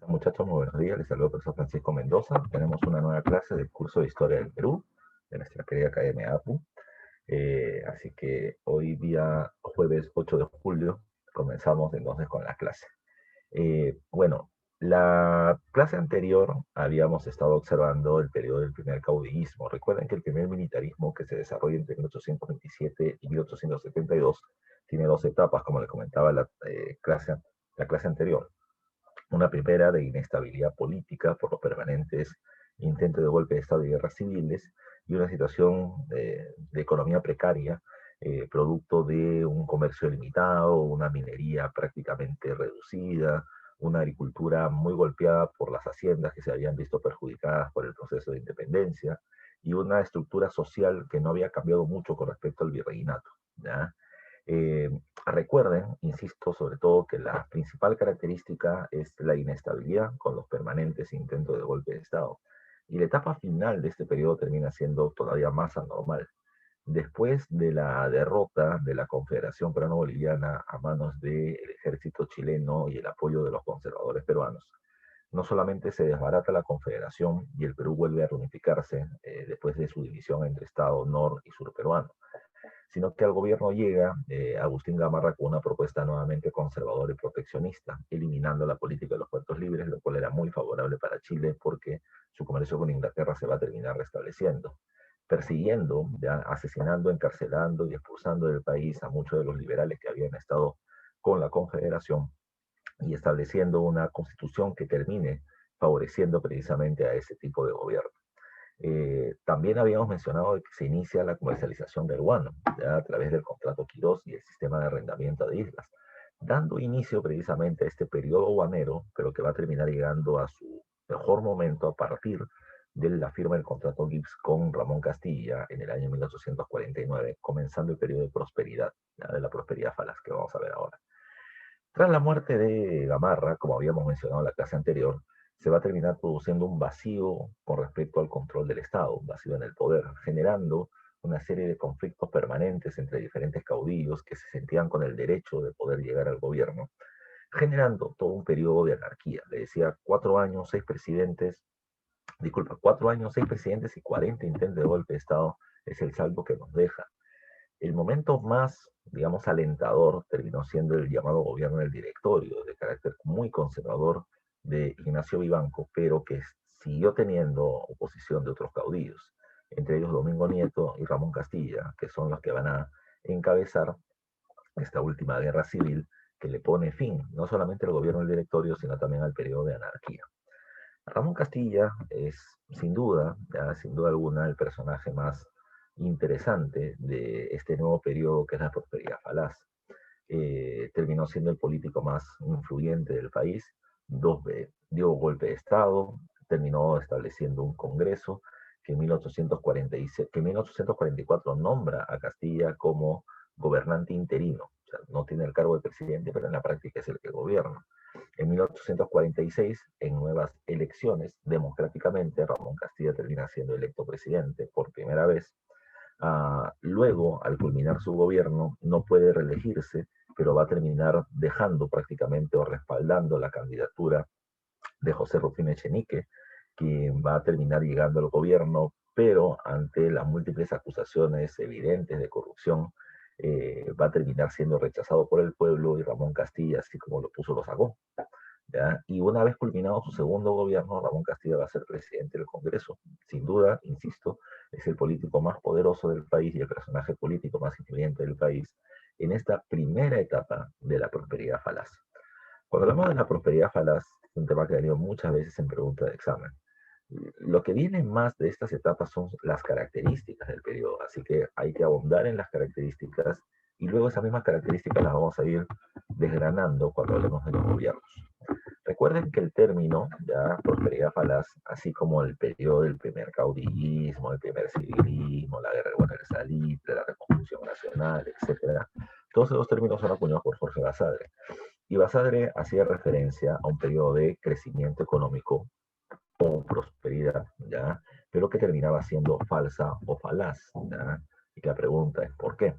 Muchachos, muy buenos días. Les saludo el profesor Francisco Mendoza. Tenemos una nueva clase del curso de Historia del Perú de nuestra querida Academia APU. Así que hoy día, jueves 8 de julio, comenzamos entonces con la clase. Bueno, la clase anterior habíamos estado observando el periodo del primer caudillismo. Recuerden que el primer militarismo que se desarrolla entre 1827 y 1872 tiene dos etapas, como le comentaba la clase anterior. Una primera de inestabilidad política por los permanentes intentos de golpe de Estado y guerras civiles, y una situación de economía precaria, producto de un comercio limitado, una minería prácticamente reducida, una agricultura muy golpeada por las haciendas que se habían visto perjudicadas por el proceso de independencia, y una estructura social que no había cambiado mucho con respecto al virreinato, ¿ya? Eh, Recuerden, insisto, sobre todo que la principal característica es la inestabilidad con los permanentes intentos de golpe de Estado. Y la etapa final de este periodo termina siendo todavía más anormal. Después de la derrota de la Confederación Peruano-Boliviana a manos del ejército chileno y el apoyo de los conservadores peruanos, no solamente se desbarata la Confederación y el Perú vuelve a reunificarse después de su división entre Estado nor y sur peruano, sino que al gobierno llega Agustín Gamarra con una propuesta nuevamente conservadora y proteccionista, eliminando la política de los puertos libres, lo cual era muy favorable para Chile porque su comercio con Inglaterra se va a terminar restableciendo, persiguiendo, ya, asesinando, encarcelando y expulsando del país a muchos de los liberales que habían estado con la Confederación y estableciendo una constitución que termine favoreciendo precisamente a ese tipo de gobierno. También habíamos mencionado que se inicia la comercialización del guano, ya a través del contrato Quirós y el sistema de arrendamiento de islas, dando inicio precisamente a este periodo guanero, pero que va a terminar llegando a su mejor momento a partir de la firma del contrato Gibbs con Ramón Castilla en el año 1849, comenzando el periodo de prosperidad, ya, de la prosperidad falaz que vamos a ver ahora. Tras la muerte de Gamarra, como habíamos mencionado en la clase anterior, se va a terminar produciendo un vacío con respecto al control del Estado, un vacío en el poder, generando una serie de conflictos permanentes entre diferentes caudillos que se sentían con el derecho de poder llegar al gobierno, generando todo un periodo de anarquía. Le decía, 4 años, 6 presidentes, disculpa, 4 años, 6 presidentes y 40 intentos de golpe de Estado es el saldo que nos deja. El momento más, digamos, alentador terminó siendo el llamado gobierno del directorio, de carácter muy conservador de Ignacio Vivanco, pero que siguió teniendo oposición de otros caudillos, entre ellos Domingo Nieto y Ramón Castilla, que son los que van a encabezar esta última guerra civil que le pone fin no solamente al gobierno del directorio, sino también al periodo de anarquía. Ramón Castilla es, sin duda, ya, sin duda alguna, el personaje más interesante de este nuevo periodo que es la prosperidad falaz. Terminó siendo el político más influyente del país, dio golpe de Estado, terminó estableciendo un Congreso que en 1846, que en 1844 nombra a Castilla como gobernante interino. O sea, no tiene el cargo de presidente, pero en la práctica es el que gobierna. En 1846, en nuevas elecciones, democráticamente, Ramón Castilla termina siendo electo presidente por primera vez. Luego, al culminar su gobierno, no puede reelegirse, pero va a terminar dejando prácticamente o respaldando la candidatura de José Rufino Echenique, quien va a terminar llegando al gobierno, pero ante las múltiples acusaciones evidentes de corrupción, va a terminar siendo rechazado por el pueblo y Ramón Castilla, así como lo puso, lo sacó. ¿Ya? Y una vez culminado su segundo gobierno, Ramón Castilla va a ser presidente del Congreso. Sin duda, insisto, es el político más poderoso del país y el personaje político más influyente del país en esta primera etapa de la prosperidad falaz. Cuando hablamos de la prosperidad falaz, es un tema que ha venido muchas veces en pregunta de examen. Lo que viene más de estas etapas son las características del periodo, así que hay que abundar en las características y luego esas mismas características las vamos a ir desgranando cuando hablemos de los gobiernos. Recuerden que el término, ya, prosperidad falaz, así como el periodo del primer caudillismo, el primer civilismo, la guerra del salitre, la reconstrucción nacional, etcétera, todos esos términos son acuñados por Jorge Basadre. Y Basadre hacía referencia a un periodo de crecimiento económico o prosperidad, ¿ya? Pero que terminaba siendo falsa o falaz, ¿ya? Y la pregunta es, ¿por qué?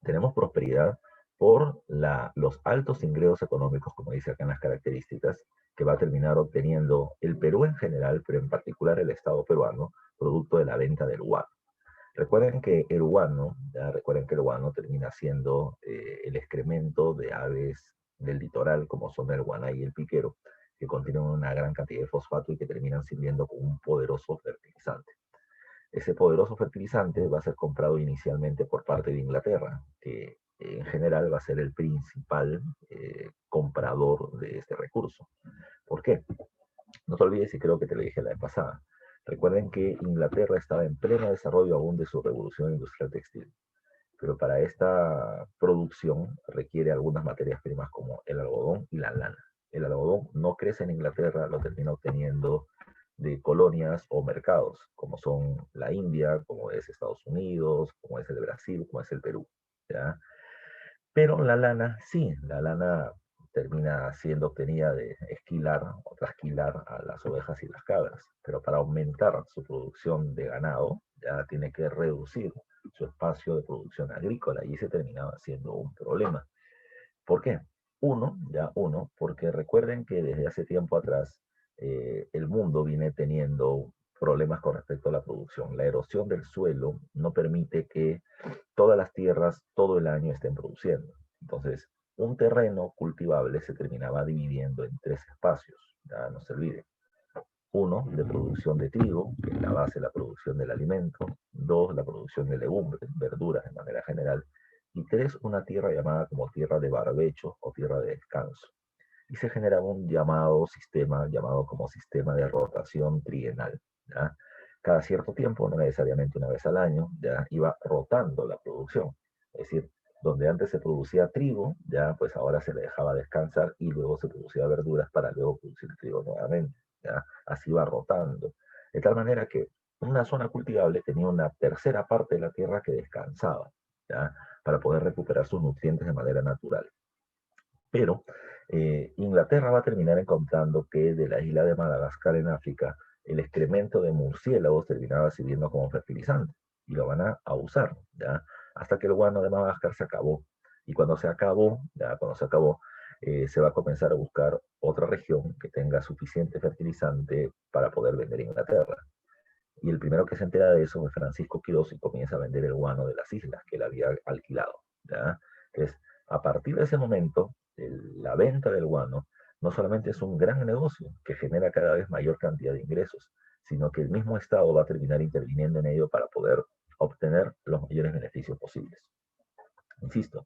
Tenemos prosperidad por los altos ingresos económicos, como dice acá en las características, que va a terminar obteniendo el Perú en general, pero en particular el Estado peruano, producto de la venta del guano. Recuerden que el guano termina siendo el excremento de aves del litoral, como son el guanay y el piquero, que contienen una gran cantidad de fosfato y que terminan sirviendo como un poderoso fertilizante. Ese poderoso fertilizante va a ser comprado inicialmente por parte de Inglaterra, que en general va a ser el principal comprador de este recurso. ¿Por qué? No te olvides, y creo que te lo dije la vez pasada, recuerden que Inglaterra estaba en pleno desarrollo aún de su revolución industrial textil, pero para esta producción requiere algunas materias primas como el algodón y la lana. El algodón no crece en Inglaterra, lo termina obteniendo de colonias o mercados, como son la India, como es Estados Unidos, como es el Brasil, como es el Perú. ¿Ya? Pero la lana, sí, la lana termina siendo obtenida de esquilar o trasquilar a las ovejas y las cabras, pero para aumentar su producción de ganado ya tiene que reducir su espacio de producción agrícola y ese terminaba siendo un problema. ¿Por qué? Porque recuerden que desde hace tiempo atrás el mundo viene teniendo problemas con respecto a la producción. La erosión del suelo no permite que todas las tierras todo el año estén produciendo. Entonces, un terreno cultivable se terminaba dividiendo en tres espacios, ya no se olvide. Uno, de producción de trigo, que es la base de la producción del alimento. Dos, la producción de legumbres, verduras de manera general. Y tres, una tierra llamada como tierra de barbecho o tierra de descanso. Y se generaba un llamado como sistema de rotación trienal. ¿Ya? Cada cierto tiempo, no necesariamente una vez al año, ya iba rotando la producción. Es decir, donde antes se producía trigo, ya pues ahora se le dejaba descansar y luego se producía verduras para luego producir trigo nuevamente. ¿Ya? Así va rotando. De tal manera que una zona cultivable tenía una tercera parte de la tierra que descansaba, ¿ya? Para poder recuperar sus nutrientes de manera natural. Pero Inglaterra va a terminar encontrando que de la isla de Madagascar en África, el excremento de murciélagos terminaba sirviendo como fertilizante y lo van a usar, ¿ya? Hasta que el guano de Madagascar se acabó. Y cuando se acabó, se va a comenzar a buscar otra región que tenga suficiente fertilizante para poder vender a Inglaterra. Y el primero que se entera de eso fue Francisco Quirós y comienza a vender el guano de las islas que él había alquilado, ¿ya? Entonces, a partir de ese momento, la venta del guano no solamente es un gran negocio que genera cada vez mayor cantidad de ingresos, sino que el mismo Estado va a terminar interviniendo en ello para poder obtener los mayores beneficios posibles. Insisto,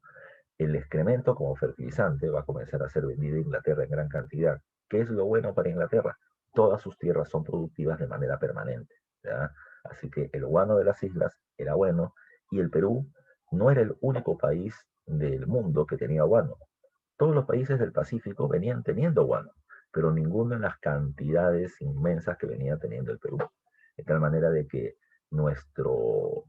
el excremento como fertilizante va a comenzar a ser vendido en Inglaterra en gran cantidad. ¿Qué es lo bueno para Inglaterra? Todas sus tierras son productivas de manera permanente, ¿ya? Así que el guano de las islas era bueno y el Perú no era el único país del mundo que tenía guano. Todos los países del Pacífico venían teniendo guano, pero ninguno en las cantidades inmensas que venía teniendo el Perú. De tal manera de que nuestro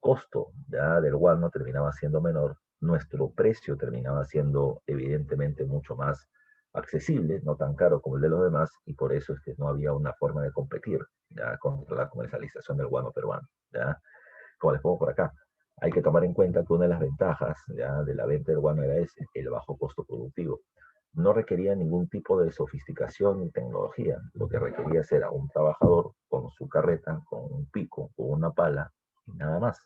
costo ya del guano terminaba siendo menor, nuestro precio terminaba siendo evidentemente mucho más accesible, no tan caro como el de los demás, y por eso es que no había una forma de competir ya contra la comercialización del guano peruano. ¿Ya? Como les pongo por acá, hay que tomar en cuenta que una de las ventajas ya de la venta del guano era ese, el bajo costo productivo. No requería ningún tipo de sofisticación ni tecnología. Lo que requería era un trabajador con su carreta, con un pico, con una pala, y nada más.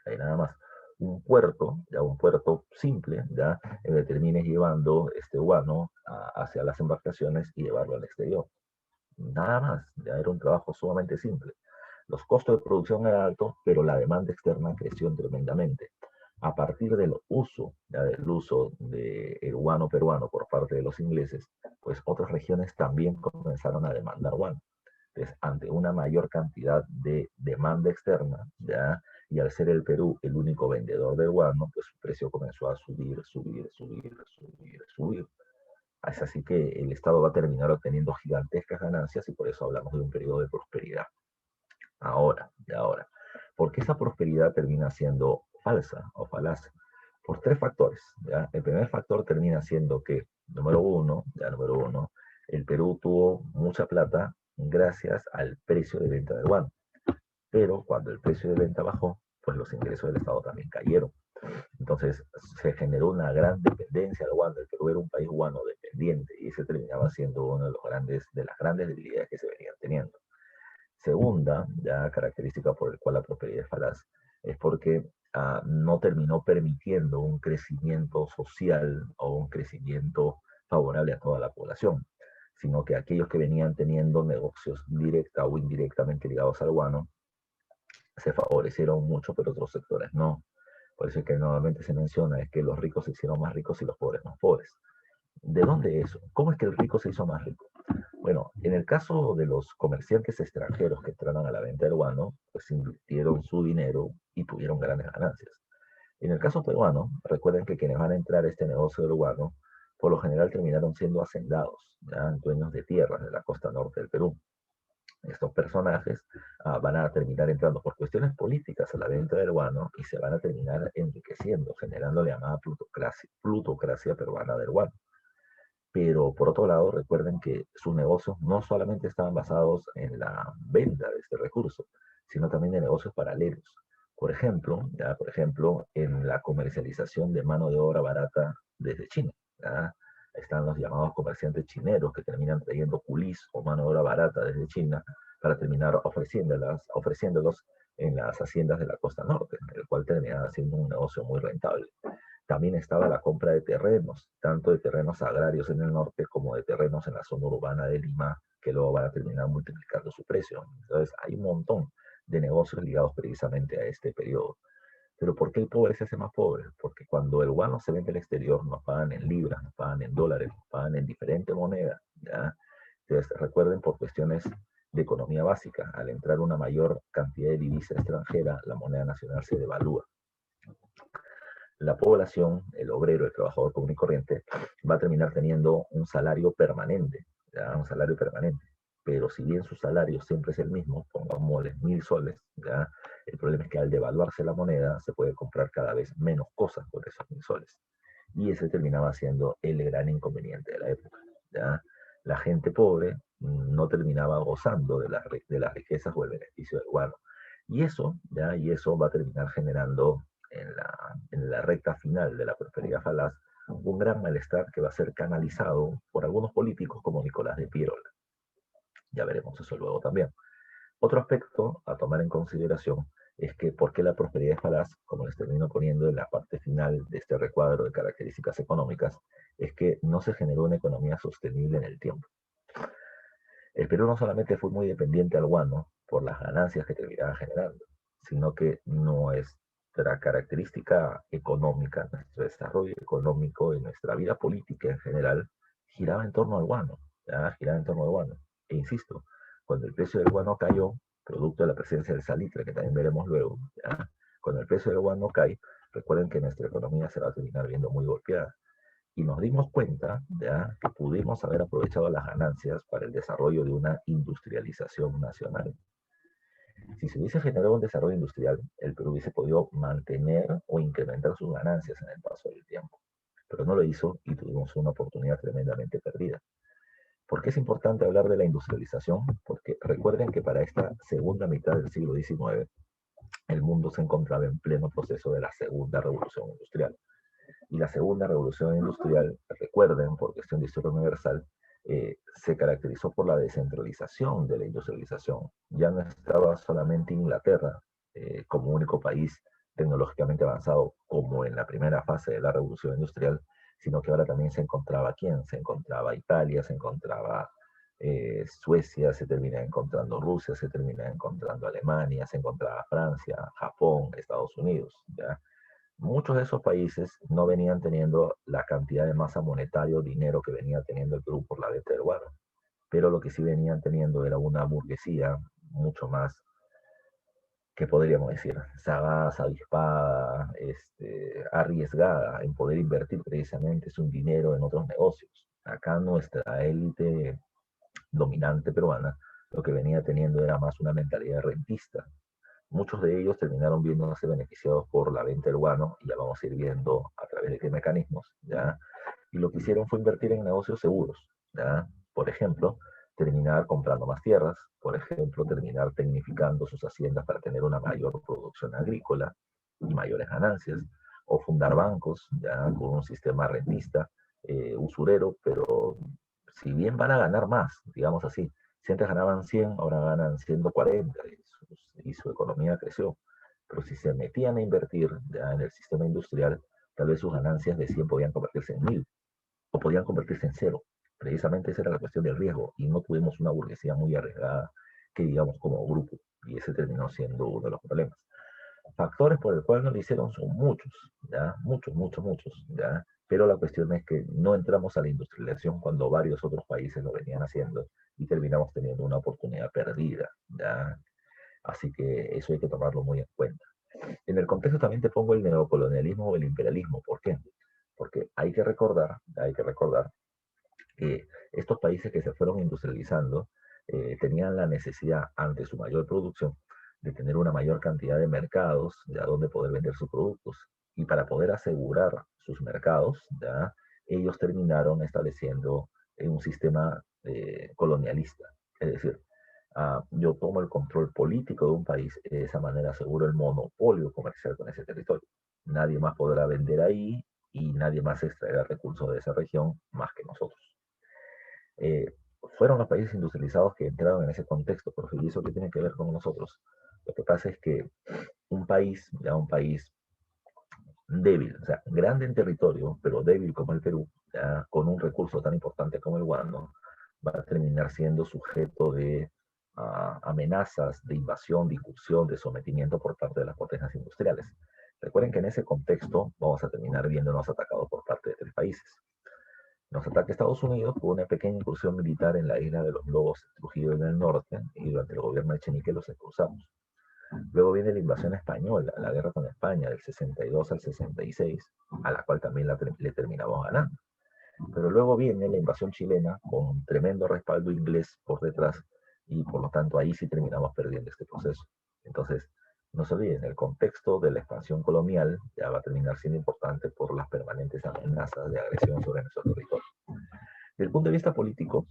Hay nada más. Un puerto simple, ya, en el que termines llevando este guano hacia las embarcaciones y llevarlo al exterior. Nada más, ya era un trabajo sumamente simple. Los costos de producción eran altos, pero la demanda externa creció tremendamente. A partir del uso, ya del uso del guano peruano por parte de los ingleses, pues otras regiones también comenzaron a demandar guano. Entonces, ante una mayor cantidad de demanda externa, ya, y al ser el Perú el único vendedor de guano, pues su precio comenzó a subir, subir, subir, subir, subir. Es así que el Estado va a terminar obteniendo gigantescas ganancias y por eso hablamos de un periodo de prosperidad. Ahora. ¿Por qué esa prosperidad termina siendo falsa o falaz? Por tres factores. ¿Ya? El primer factor termina siendo que, número uno, el Perú tuvo mucha plata gracias al precio de venta del guano. Pero cuando el precio de venta bajó, pues los ingresos del Estado también cayeron. Entonces se generó una gran dependencia del guano. El Perú era un país guano dependiente y ese terminaba siendo uno de los grandes, de las grandes debilidades que se venían teniendo. Segunda, ya característica por el cual la prosperidad es falaz, es porque no terminó permitiendo un crecimiento social o un crecimiento favorable a toda la población, sino que aquellos que venían teniendo negocios directa o indirectamente ligados al guano se favorecieron mucho, pero otros sectores no. Por eso es que normalmente se menciona es que los ricos se hicieron más ricos y los pobres más pobres. ¿De dónde eso? ¿Cómo es que el rico se hizo más rico? Bueno, en el caso de los comerciantes extranjeros que entraron a la venta del guano, pues invirtieron su dinero y tuvieron grandes ganancias. En el caso peruano, recuerden que quienes van a entrar a este negocio del guano, por lo general terminaron siendo hacendados, ¿ya? Dueños de tierras de la costa norte del Perú. Estos personajes van a terminar entrando por cuestiones políticas a la venta del guano y se van a terminar enriqueciendo, generando la llamada plutocracia peruana del guano. Pero por otro lado, recuerden que sus negocios no solamente estaban basados en la venta de este recurso, sino también en negocios paralelos. Por ejemplo, en la comercialización de mano de obra barata desde China. ¿Ya? Están los llamados comerciantes chineros que terminan trayendo culís o mano de obra barata desde China para terminar ofreciéndolos en las haciendas de la costa norte, el cual termina siendo un negocio muy rentable. También estaba la compra de terrenos, tanto de terrenos agrarios en el norte como de terrenos en la zona urbana de Lima, que luego van a terminar multiplicando su precio. Entonces, hay un montón de negocios ligados precisamente a este periodo. Pero ¿por qué el pobre se hace más pobre? Porque cuando el guano se vende al exterior, nos pagan en libras, nos pagan en dólares, nos pagan en diferente moneda, ¿ya? Entonces, recuerden, por cuestiones de economía básica, al entrar una mayor cantidad de divisa extranjera, la moneda nacional se devalúa. La población, el obrero, el trabajador común y corriente, va a terminar teniendo un salario permanente, ¿ya? Un salario permanente. Pero si bien su salario siempre es el mismo, pongámosle 1.000 soles, ¿ya? El problema es que al devaluarse la moneda se puede comprar cada vez menos cosas por esos 1.000 soles. Y ese terminaba siendo el gran inconveniente de la época, ¿ya? La gente pobre no terminaba gozando de las riquezas o el beneficio del guano. Y eso, ¿ya? Y eso va a terminar generando en la recta final de la prosperidad falaz un gran malestar que va a ser canalizado por algunos políticos como Nicolás de Piérola. Ya veremos eso luego también. Otro aspecto a tomar en consideración es que por qué la prosperidad es falaz, como les termino poniendo en la parte final de este recuadro de características económicas, es que no se generó una economía sostenible en el tiempo. El Perú no solamente fue muy dependiente al guano por las ganancias que terminaba generando, sino que nuestra característica económica, nuestro desarrollo económico y nuestra vida política en general giraba en torno al guano, ¿ya? Giraba en torno al guano. E insisto, cuando el precio del guano cayó, producto de la presencia del salitre, que también veremos luego, ¿ya? Cuando el precio del guano cae, recuerden que nuestra economía se va a terminar viendo muy golpeada y nos dimos cuenta ya que pudimos haber aprovechado las ganancias para el desarrollo de una industrialización nacional. Si se hubiese generado un desarrollo industrial, el Perú hubiese podido mantener o incrementar sus ganancias en el paso del tiempo, pero no lo hizo y tuvimos una oportunidad tremendamente perdida. ¿Por qué es importante hablar de la industrialización? Porque recuerden que para esta segunda mitad del siglo XIX, el mundo se encontraba en pleno proceso de la segunda revolución industrial. Y la segunda revolución industrial, recuerden, por cuestión de historia universal, se caracterizó por la descentralización de la industrialización. Ya no estaba solamente Inglaterra como único país tecnológicamente avanzado como en la primera fase de la revolución industrial, sino que ahora también se encontraba quién, se encontraba Italia, se encontraba Suecia, se termina encontrando Rusia, se termina encontrando Alemania, se encontraba Francia, Japón, Estados Unidos, ¿ya? Muchos de esos países no venían teniendo la cantidad de masa monetaria o dinero que venía teniendo el Perú por la venta del guano, pero lo que sí venían teniendo era una burguesía mucho más, que podríamos decir, sagaz, avispada, arriesgada en poder invertir precisamente su dinero en otros negocios. Acá nuestra élite dominante peruana lo que venía teniendo era más una mentalidad rentista. Muchos de ellos terminaron viéndose beneficiados por la venta del guano, y ya vamos a ir viendo a través de qué mecanismos, ¿ya? Y lo que hicieron fue invertir en negocios seguros, ¿ya? Por ejemplo, terminar comprando más tierras, por ejemplo, terminar tecnificando sus haciendas para tener una mayor producción agrícola y mayores ganancias, o fundar bancos, ya con un sistema rentista, usurero, pero si bien van a ganar más, digamos así, si antes ganaban 100, ahora ganan 140 y su economía creció. Pero si se metían a invertir ya en el sistema industrial, tal vez sus ganancias de 100 podían convertirse en 1000 o podían convertirse en cero. Precisamente esa era la cuestión del riesgo y no tuvimos una burguesía muy arriesgada que digamos como grupo y ese terminó siendo uno de los problemas. Factores por el cual no lo hicieron son muchos, ¿ya? Muchos, ¿ya? Pero la cuestión es que no entramos a la industrialización cuando varios otros países lo venían haciendo y terminamos teniendo una oportunidad perdida, ¿ya? Así que eso hay que tomarlo muy en cuenta. En el contexto también te pongo el neocolonialismo o el imperialismo. ¿Por qué? Porque hay que recordar que estos países que se fueron industrializando tenían la necesidad, ante su mayor producción, de tener una mayor cantidad de mercados de a donde poder vender sus productos. Y para poder asegurar sus mercados, ¿ya? Ellos terminaron estableciendo un sistema colonialista. Es decir, yo tomo el control político de un país y de esa manera aseguro el monopolio comercial con ese territorio. Nadie más podrá vender ahí y nadie más extraerá recursos de esa región más que nosotros. Eh, Fueron los países industrializados que entraron en ese contexto, pero ¿y eso qué tiene que ver con nosotros? Lo que pasa es que ya un país débil, o sea, grande en territorio, pero débil como el Perú, ya con un recurso tan importante como el guano, va a terminar siendo sujeto de amenazas de invasión, de incursión, de sometimiento por parte de las potencias industriales. Recuerden que en ese contexto vamos a terminar viéndonos atacados por parte de 3 países. Nos ataca Estados Unidos con una pequeña incursión militar en la isla de los Lobos, Trujillo en el norte, y durante el gobierno de Echenique los expulsamos. Luego viene la invasión española, la guerra con España del 62 al 66, a la cual también le terminamos ganando. Pero luego viene la invasión chilena con tremendo respaldo inglés por detrás y por lo tanto ahí sí terminamos perdiendo este proceso. Entonces, no se olviden, el contexto de la expansión colonial ya va a terminar siendo importante por las permanentes amenazas de agresión sobre nuestro territorio. Desde el punto de vista político,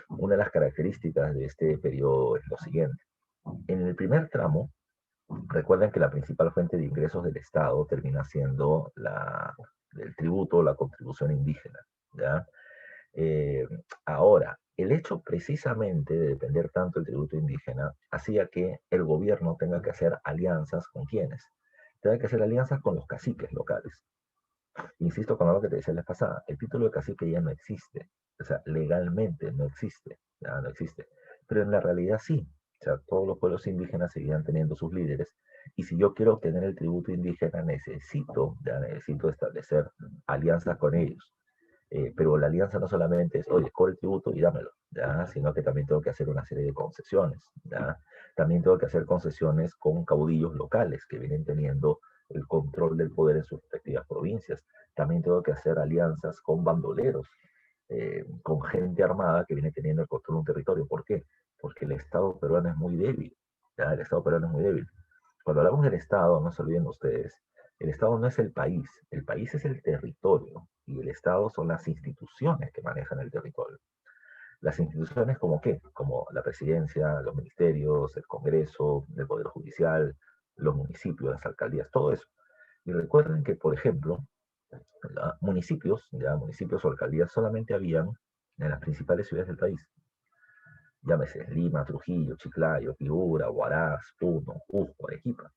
una de las características de este periodo es lo siguiente. En el primer tramo, recuerden que la principal fuente de ingresos del Estado termina siendo el tributo, la contribución indígena, ¿ya? Eh, Ahora, el hecho precisamente de depender tanto del tributo indígena hacía que el gobierno tenga que hacer alianzas con quienes. Tenga que hacer alianzas con los caciques locales. Insisto con algo que te decía la vez pasada, el título de cacique ya no existe, o sea, legalmente no existe, ya no existe, pero en la realidad sí, o sea, todos los pueblos indígenas seguían teniendo sus líderes, y si yo quiero obtener el tributo indígena necesito establecer alianzas con ellos, pero la alianza no solamente es, oye, cobre el tributo y dámelo, ¿ya? Sino que también tengo que hacer una serie de concesiones, ¿ya? También tengo que hacer concesiones con caudillos locales que vienen teniendo el control del poder en sus respectivas provincias. También tengo que hacer alianzas con bandoleros, con gente armada que viene teniendo el control de un territorio. ¿Por qué? Porque el Estado peruano es muy débil, ¿ya? El Estado peruano es muy débil. Cuando hablamos del Estado, no se olviden ustedes, el Estado no es el país es el territorio y el Estado son las instituciones que manejan el territorio. Las instituciones como qué, como la presidencia, los ministerios, el Congreso, el Poder Judicial, los municipios, las alcaldías, todo eso. Y recuerden que, por ejemplo, municipios o alcaldías solamente habían en las principales ciudades del país. Llámese Lima, Trujillo, Chiclayo, Piura, Huaraz, Puno, Cusco, Arequipa.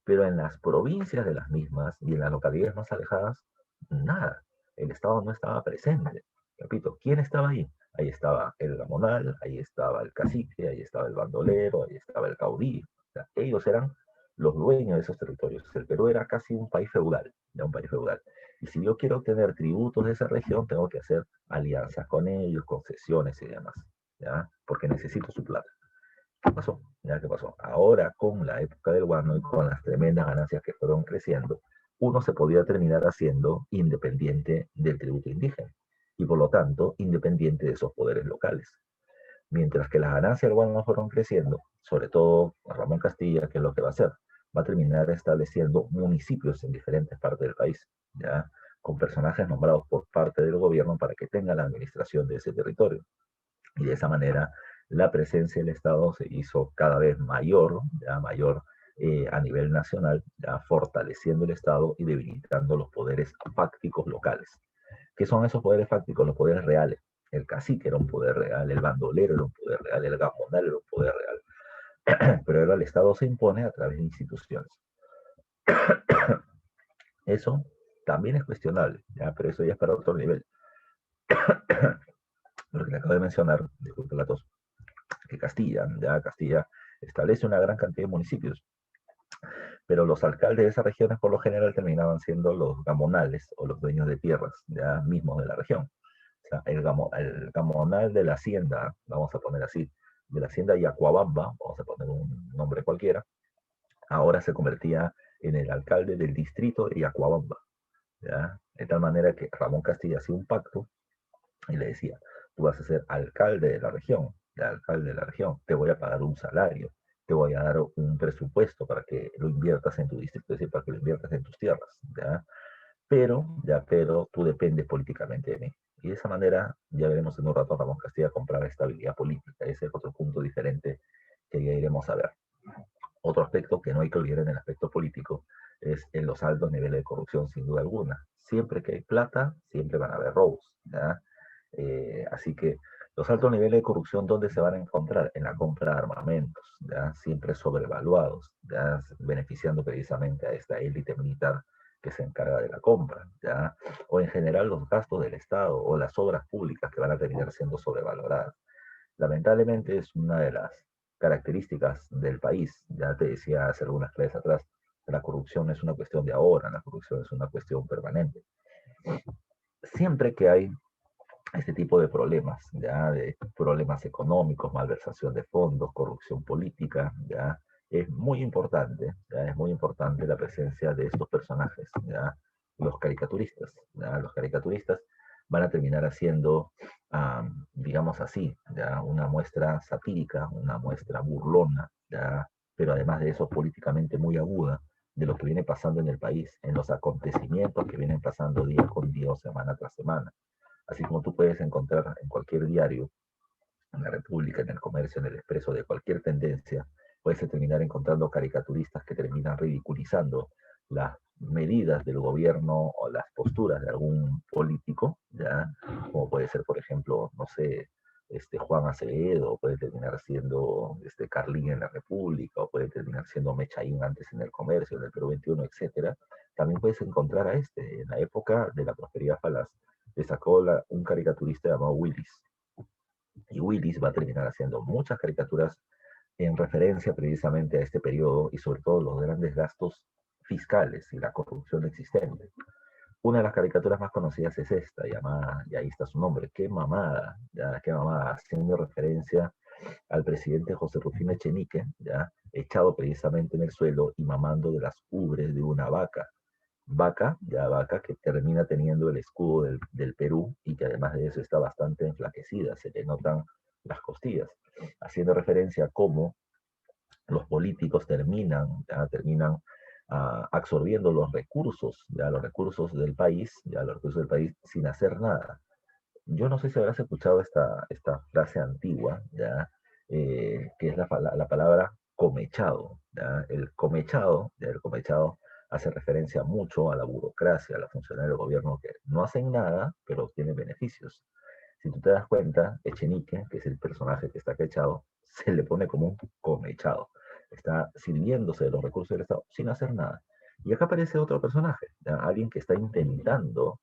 Pero en las provincias de las mismas y en las localidades más alejadas, nada. El Estado no estaba presente. Repito, ¿quién estaba ahí? Ahí estaba el gamonal, ahí estaba el cacique, ahí estaba el bandolero, ahí estaba el caudillo. O sea, ellos eran los dueños de esos territorios. El Perú era casi un país feudal, ya un país feudal. Y si yo quiero obtener tributos de esa región, tengo que hacer alianzas con ellos, concesiones y demás, ¿ya? Porque necesito su plata. ¿Qué pasó? Ya, ¿qué pasó? Ahora, con la época del guano y con las tremendas ganancias que fueron creciendo, uno se podía terminar haciendo independiente del tributo indígena y por lo tanto independiente de esos poderes locales. Mientras que las ganancias del guano fueron creciendo, sobre todo Ramón Castilla, ¿qué es lo que va a hacer? Va a terminar estableciendo municipios en diferentes partes del país, ¿ya? Con personajes nombrados por parte del gobierno para que tengan la administración de ese territorio. Y de esa manera la presencia del Estado se hizo cada vez mayor, ya mayor, a nivel nacional, ya fortaleciendo el Estado y debilitando los poderes fácticos locales. ¿Qué son esos poderes fácticos? Los poderes reales. El cacique era un poder real, el bandolero era un poder real, el gamonal era un poder real. Pero ahora el Estado se impone a través de instituciones. Eso también es cuestionable, ¿ya? Pero eso ya es para otro nivel. Lo que le acabo de mencionar, disculpe la tos, que Castilla establece una gran cantidad de municipios, pero los alcaldes de esas regiones por lo general terminaban siendo los gamonales o los dueños de tierras ya mismos de la región. O sea, el gamonal de la hacienda, vamos a poner así, de la hacienda Yacuabamba, vamos a poner un nombre cualquiera, ahora se convertía en el alcalde del distrito de Yacuabamba, ¿ya? De tal manera que Ramón Castilla hacía un pacto y le decía, tú vas a ser alcalde de la región, de alcalde de la región, te voy a pagar un salario, te voy a dar un presupuesto para que lo inviertas en tu distrito, es decir, para que lo inviertas en tus tierras, ¿ya? Pero tú dependes políticamente de mí. Y de esa manera, ya veremos en un rato, Ramón Castilla comprar estabilidad política. Ese es otro punto diferente que ya iremos a ver. Otro aspecto que no hay que olvidar en el aspecto político es en los altos niveles de corrupción, sin duda alguna. Siempre que hay plata, siempre van a haber robos, ¿ya? Así que los altos niveles de corrupción, ¿dónde se van a encontrar? En la compra de armamentos, ¿ya? Siempre sobrevaluados, ¿ya? Beneficiando precisamente a esta élite militar que se encarga de la compra, ¿ya? O en general los gastos del Estado o las obras públicas que van a terminar siendo sobrevaloradas. Lamentablemente es una de las características del país. Ya te decía hace algunas clases atrás, la corrupción no es una cuestión de ahora, la corrupción es una cuestión permanente. Siempre que hay este tipo de problemas, ya de problemas económicos, malversación de fondos, corrupción política, ya es muy importante la presencia de estos personajes, ya los caricaturistas van a terminar haciendo, digamos así, ya una muestra satírica, una muestra burlona, ya, pero además de eso políticamente muy aguda de lo que viene pasando en el país, en los acontecimientos que vienen pasando día con día o semana tras semana. Así como tú puedes encontrar en cualquier diario, en la República, en el Comercio, en el Expreso, de cualquier tendencia, puedes terminar encontrando caricaturistas que terminan ridiculizando las medidas del gobierno o las posturas de algún político, ¿ya? Como puede ser, por ejemplo, no sé, Juan Acevedo, puede terminar siendo Carlín en la República, o puede terminar siendo Mechaín antes en el Comercio, en el Perú 21, etcétera. También puedes encontrar a en la época de la prosperidad falaz, le sacó un caricaturista llamado Willis. Y Willis va a terminar haciendo muchas caricaturas en referencia precisamente a este periodo y sobre todo los grandes gastos fiscales y la corrupción existente. Una de las caricaturas más conocidas es esta, llamada, y ahí está su nombre, qué mamada, haciendo referencia al presidente José Rufino Echenique, ya, echado precisamente en el suelo y mamando de las ubres de una vaca que termina teniendo el escudo del Perú y que además de eso está bastante enflaquecida, se le notan las costillas, haciendo referencia a cómo los políticos terminan absorbiendo los recursos del país, los recursos del país sin hacer nada. Yo no sé si habrás escuchado esta frase antigua, que es la palabra comechado. ¿Ya? El comechado hace referencia mucho a la burocracia, a los funcionarios del gobierno que no hacen nada, pero obtienen beneficios. Si tú te das cuenta, Echenique, que es el personaje que está quechado, se le pone como un comechado. Está sirviéndose de los recursos del Estado sin hacer nada. Y acá aparece otro personaje, ¿ya? Alguien que está intentando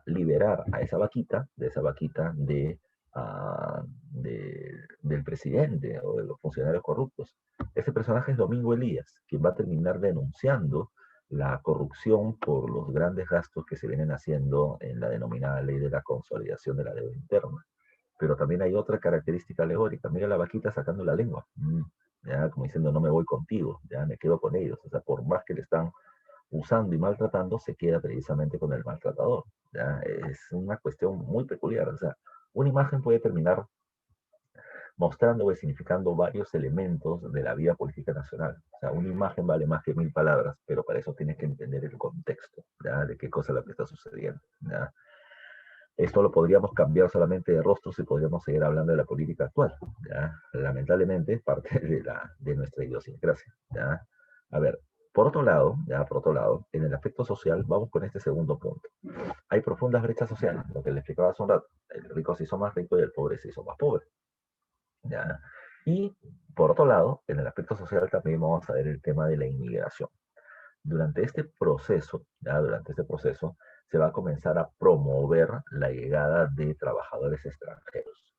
liberar a esa vaquita, del presidente o de los funcionarios corruptos. Ese personaje es Domingo Elías, quien va a terminar denunciando la corrupción por los grandes gastos que se vienen haciendo en la denominada ley de la consolidación de la deuda interna. Pero también hay otra característica alegórica. Mira la vaquita sacando la lengua. Ya, como diciendo, no me voy contigo, ya me quedo con ellos. O sea, por más que le están usando y maltratando, se queda precisamente con el maltratador. ¿Ya? Es una cuestión muy peculiar. O sea, una imagen puede terminar mostrando o significando varios elementos de la vida política nacional. O sea, una imagen vale más que 1000 palabras, pero para eso tienes que entender el contexto, ¿ya? De qué cosa es lo que está sucediendo. ¿Ya? Esto lo podríamos cambiar solamente de rostros y podríamos seguir hablando de la política actual. ¿Ya? Lamentablemente es parte de nuestra idiosincrasia. ¿Ya? A ver, por otro lado, en el aspecto social, vamos con este segundo punto. Hay profundas brechas sociales, lo que le explicaba hace un rato. El rico se hizo más rico y el pobre se hizo más pobre. ¿Ya? Y por otro lado, en el aspecto social también vamos a ver el tema de la inmigración. Durante este proceso, durante este proceso, se va a comenzar a promover la llegada de trabajadores extranjeros.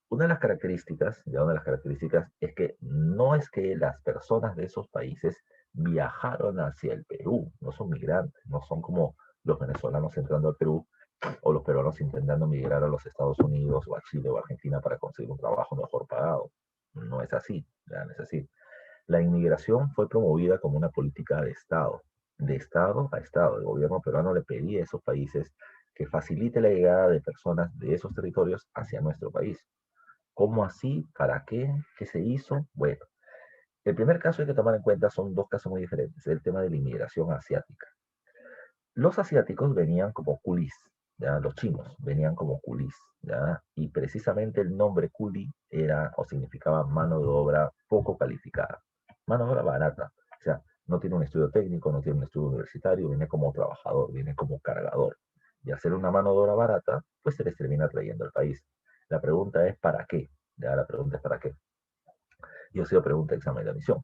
Una de las características es que no es que las personas de esos países viajaron hacia el Perú, no son migrantes, no son como los venezolanos entrando al Perú o los peruanos intentando migrar a los Estados Unidos o a Chile o a Argentina para conseguir un trabajo mejor pagado. No es así, no es así. La inmigración fue promovida como una política de Estado a Estado. El gobierno peruano le pedía a esos países que facilite la llegada de personas de esos territorios hacia nuestro país. ¿Cómo así? ¿Para qué? ¿Qué se hizo? Bueno, el primer caso hay que tomar en cuenta son dos casos muy diferentes. El tema de la inmigración asiática. Los asiáticos venían como coolies, ¿ya? Los chinos venían como coolies, ¿ya? Y precisamente el nombre coolie era o significaba mano de obra poco calificada, mano de obra barata. O sea, no tiene un estudio técnico, no tiene un estudio universitario, viene como trabajador, viene como cargador. Y hacer una mano de obra barata, pues se les termina trayendo al país. La pregunta es ¿para qué? Ya la pregunta es ¿para qué? Y ha sido pregunta de examen de admisión.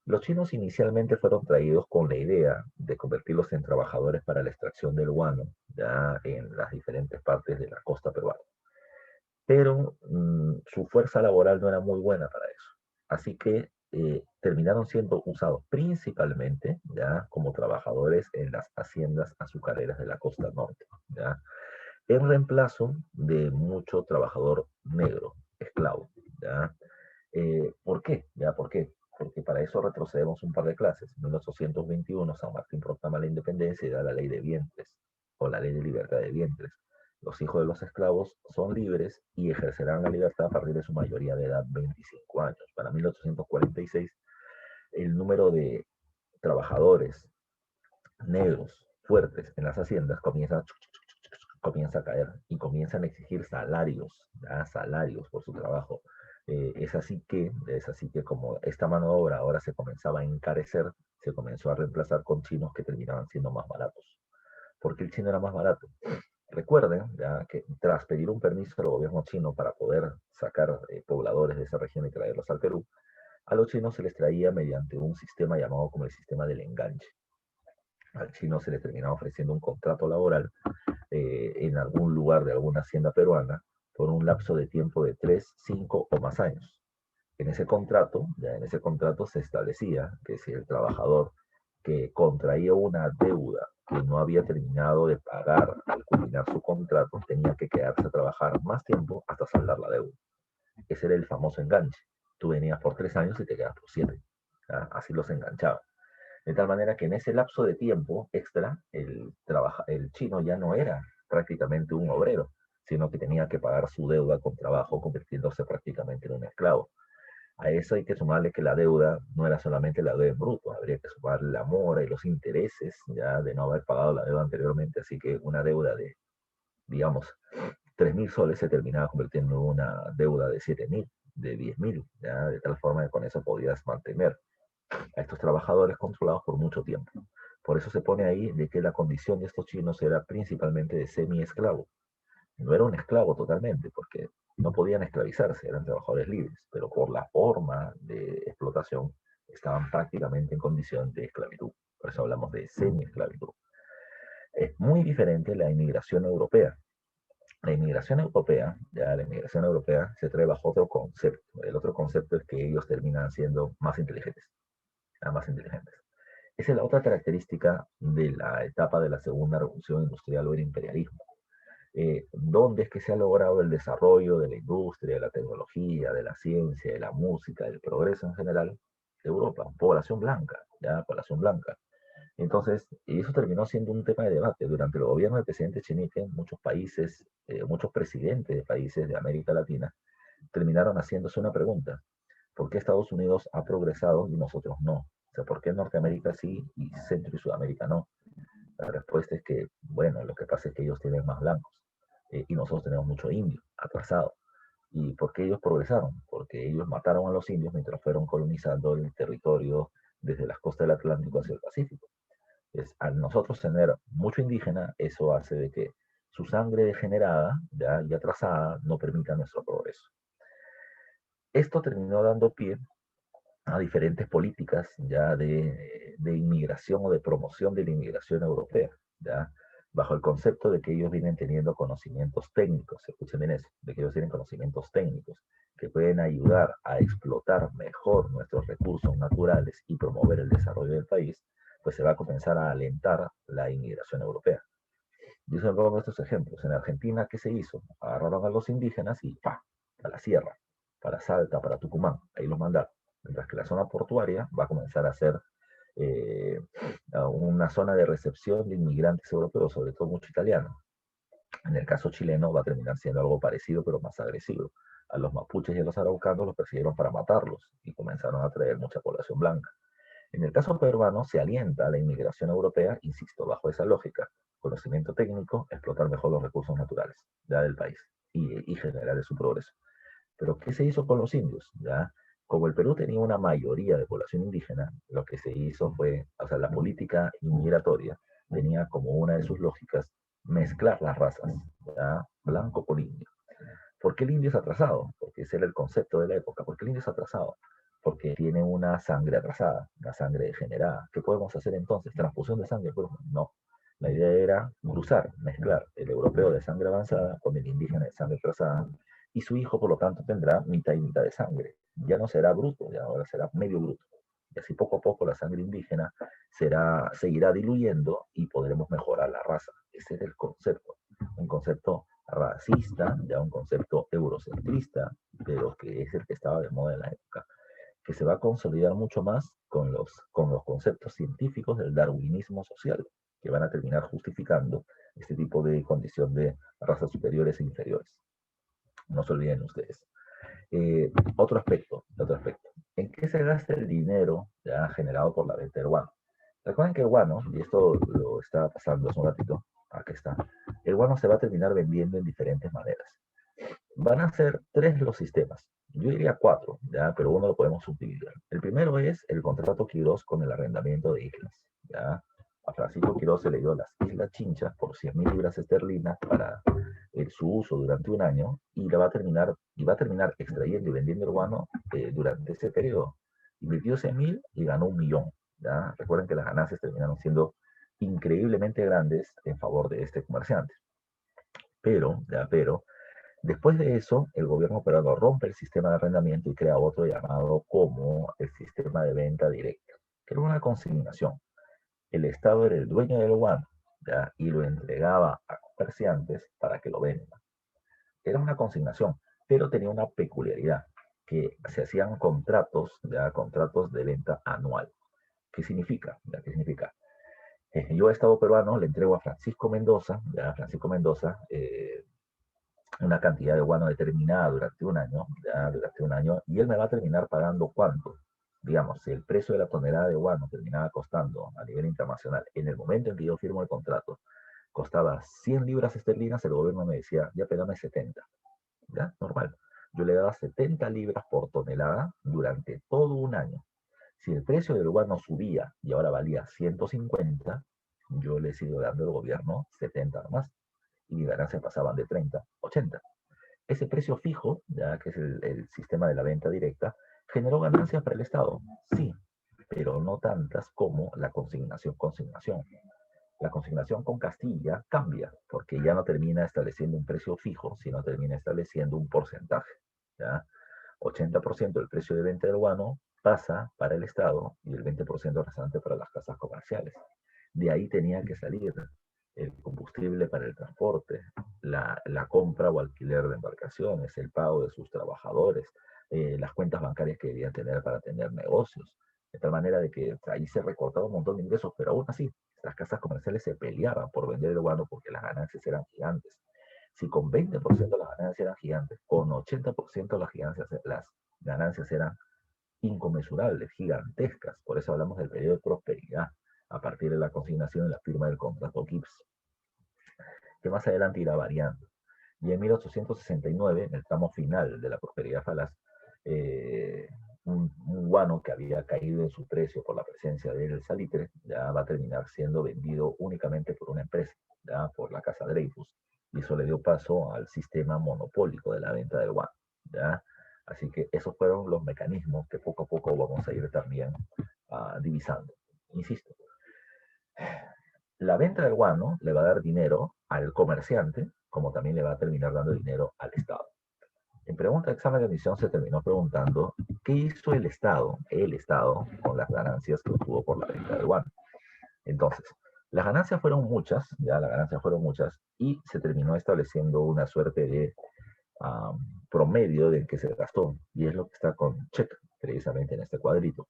Los chinos inicialmente fueron traídos con la idea de convertirlos en trabajadores para la extracción del guano, ya en las diferentes partes de la costa peruana. Pero su fuerza laboral no era muy buena para eso. Así que terminaron siendo usados principalmente ya como trabajadores en las haciendas azucareras de la costa norte, ya en reemplazo de mucho trabajador negro, esclavo, ya. ¿Por qué? ¿Ya? ¿Por qué? Porque para eso retrocedemos un par de clases. En 1821 San Martín proclama la independencia y da la ley de vientres, o la ley de libertad de vientres. Los hijos de los esclavos son libres y ejercerán la libertad a partir de su mayoría de edad, 25 años. Para 1846, el número de trabajadores negros fuertes en las haciendas comienza a caer y comienzan a exigir salarios, ¿ya? Salarios por su trabajo. Es así que como esta mano de obra ahora se comenzaba a encarecer, se comenzó a reemplazar con chinos que terminaban siendo más baratos. ¿Por qué el chino era más barato? Recuerden ya, que tras pedir un permiso al gobierno chino para poder sacar pobladores de esa región y traerlos al Perú, a los chinos se les traía mediante un sistema llamado como el sistema del enganche. Al chino se le terminaba ofreciendo un contrato laboral en algún lugar de alguna hacienda peruana por un lapso de tiempo de 3, 5 o más años. En ese contrato se establecía que si el trabajador que contraía una deuda que no había terminado de pagar al culminar su contrato, tenía que quedarse a trabajar más tiempo hasta saldar la deuda. Ese era el famoso enganche. Tú venías por 3 años y te quedas por 7. Así los enganchaba. De tal manera que en ese lapso de tiempo extra, el chino ya no era prácticamente un obrero, sino que tenía que pagar su deuda con trabajo, convirtiéndose prácticamente en un esclavo. A eso hay que sumarle que la deuda no era solamente la deuda en bruto, habría que sumarle la mora y los intereses ya de no haber pagado la deuda anteriormente, así que una deuda de, digamos, 3.000 soles se terminaba convirtiendo en una deuda de 7.000, de 10.000, ya de tal forma que con eso podías mantener a estos trabajadores controlados por mucho tiempo. Por eso se pone ahí de que la condición de estos chinos era principalmente de semi-esclavo. No era un esclavo totalmente, porque no podían esclavizarse, eran trabajadores libres, pero por la forma de explotación estaban prácticamente en condición de esclavitud. Por eso hablamos de semi-esclavitud. Es muy diferente la inmigración europea. La inmigración europea se trae bajo otro concepto. El otro concepto es que ellos terminan siendo más inteligentes, más inteligentes. Esa es la otra característica de la etapa de la segunda revolución industrial o el imperialismo. ¿Dónde es que se ha logrado el desarrollo de la industria, de la tecnología, de la ciencia, de la música, del progreso en general? Europa, población blanca, ya, población blanca. Entonces, y eso terminó siendo un tema de debate. Durante el gobierno del presidente Chenique, muchos países, muchos presidentes de países de América Latina terminaron haciéndose una pregunta: ¿por qué Estados Unidos ha progresado y nosotros no? O sea, ¿por qué Norteamérica sí y Centro y Sudamérica no? La respuesta es que, bueno, lo que pasa es que ellos tienen más blancos y nosotros tenemos mucho indio atrasado. ¿Y por qué ellos progresaron? Porque ellos mataron a los indios mientras fueron colonizando el territorio desde las costas del Atlántico hacia el Pacífico. Al nosotros tener mucho indígena, eso hace de que su sangre degenerada ya, y atrasada no permita nuestro progreso. Esto terminó dando pie a diferentes políticas ya de inmigración o de promoción de la inmigración europea, ya bajo el concepto de que ellos vienen teniendo conocimientos técnicos, escuchen bien eso, de que ellos tienen conocimientos técnicos que pueden ayudar a explotar mejor nuestros recursos naturales y promover el desarrollo del país, pues se va a comenzar a alentar la inmigración europea. Yo siempre pongo estos ejemplos. En Argentina, ¿qué se hizo? Agarraron a los indígenas y ¡pa! A la sierra, para Salta, para Tucumán, ahí los mandaron. Mientras que la zona portuaria va a comenzar a ser eh, una zona de recepción de inmigrantes europeos, sobre todo mucho italiano. En el caso chileno va a terminar siendo algo parecido, pero más agresivo. A los mapuches y a los araucanos los persiguieron para matarlos y comenzaron a traer mucha población blanca. En el caso peruano se alienta la inmigración europea, insisto, bajo esa lógica, conocimiento técnico, explotar mejor los recursos naturales ya del país y generar su progreso. Pero ¿qué se hizo con los indios? ¿Ya? Como el Perú tenía una mayoría de población indígena, lo que se hizo fue, o sea, la política inmigratoria tenía como una de sus lógicas mezclar las razas, ¿ya? Blanco con indio. ¿Por qué el indio es atrasado? Porque ese era el concepto de la época. ¿Por qué el indio es atrasado? Porque tiene una sangre atrasada, una sangre degenerada. ¿Qué podemos hacer entonces? ¿Transfusión de sangre? Pues no. La idea era cruzar, mezclar el europeo de sangre avanzada con el indígena de sangre atrasada, y su hijo, por lo tanto, tendrá mitad y mitad de sangre. Ya no será bruto, ya ahora será medio bruto. Y así poco a poco la sangre indígena seguirá diluyendo y podremos mejorar la raza. Ese es el concepto. Un concepto racista, ya un concepto eurocentrista, pero que es el que estaba de moda en la época, que se va a consolidar mucho más con los conceptos científicos del darwinismo social, que van a terminar justificando este tipo de condición de razas superiores e inferiores. No se olviden ustedes. Otro aspecto. ¿En qué se gasta el dinero ya generado por la venta del guano? Recuerden que el guano, y esto lo estaba pasando hace un ratito, aquí está, el guano se va a terminar vendiendo en diferentes maneras. Van a ser tres los sistemas. Yo diría cuatro, ¿ya? Pero uno lo podemos subdividir. El primero es el contrato Quirós con el arrendamiento de islas. ¿Ya? A Francisco Quirós se le dio las Islas Chinchas por 100.000 libras esterlinas para su uso durante un año y va a terminar extrayendo y vendiendo el guano durante ese periodo. Invirtió 100.000 y ganó 1.000.000. ¿Ya? Recuerden que las ganancias terminaron siendo increíblemente grandes en favor de este comerciante. Pero después de eso, el gobierno peruano rompe el sistema de arrendamiento y crea otro llamado como el sistema de venta directa, que era una consignación. El Estado era el dueño del guano, ¿ya? Y lo entregaba a comerciantes para que lo vendan. Era una consignación, pero tenía una peculiaridad, que se hacían contratos, ¿ya? Contratos de venta anual. ¿Qué significa? ¿Ya? ¿Qué significa? Yo, Estado peruano, le entrego a Francisco Mendoza, ¿ya? Francisco Mendoza, una cantidad de guano determinada durante un año, ya durante un año, y él me va a terminar pagando cuánto. Digamos, si el precio de la tonelada de guano terminaba costando a nivel internacional, en el momento en que yo firmo el contrato, costaba 100 libras esterlinas, el gobierno me decía, ya pegame 70, ¿ya? Normal. Yo le daba 70 libras por tonelada durante todo un año. Si el precio del guano subía y ahora valía 150, yo le sigo dando al gobierno 70 más y mis ganancias pasaban de 30 a 80. Ese precio fijo, ya que es el sistema de la venta directa, generó ganancias para el Estado, sí, pero no tantas como la consignación. La consignación con Castilla cambia, porque ya no termina estableciendo un precio fijo, sino termina estableciendo un porcentaje. ¿Ya? 80% del precio de venta del guano pasa para el Estado y el 20% restante para las casas comerciales. De ahí tenía que salir el combustible para el transporte, la compra o alquiler de embarcaciones, el pago de sus trabajadores, las cuentas bancarias que debían tener para tener negocios. De tal manera de que ahí se recortaba un montón de ingresos, pero aún así, las casas comerciales se peleaban por vender el guano porque las ganancias eran gigantes. Si con 20% las ganancias eran gigantes, con 80% las ganancias eran inconmensurables, gigantescas. Por eso hablamos del periodo de prosperidad, a partir de la consignación y la firma del contrato Gibbs, que más adelante irá variando. Y en 1869, en el tramo final de la prosperidad falaz, un guano que había caído en su precio por la presencia del salitre, ya va a terminar siendo vendido únicamente por una empresa, ya por la casa Dreyfus, y eso le dio paso al sistema monopólico de la venta del guano, ya. Así que esos fueron los mecanismos que poco a poco vamos a ir también divisando. Insisto, la venta del guano le va a dar dinero al comerciante, como también le va a terminar dando dinero al Estado. En pregunta de examen de admisión se terminó preguntando qué hizo el Estado, con las ganancias que obtuvo por la venta del guano. Entonces, las ganancias fueron muchas, ya las ganancias fueron muchas, y se terminó estableciendo una suerte de promedio de que se gastó, y es lo que está con check, precisamente en este cuadrito.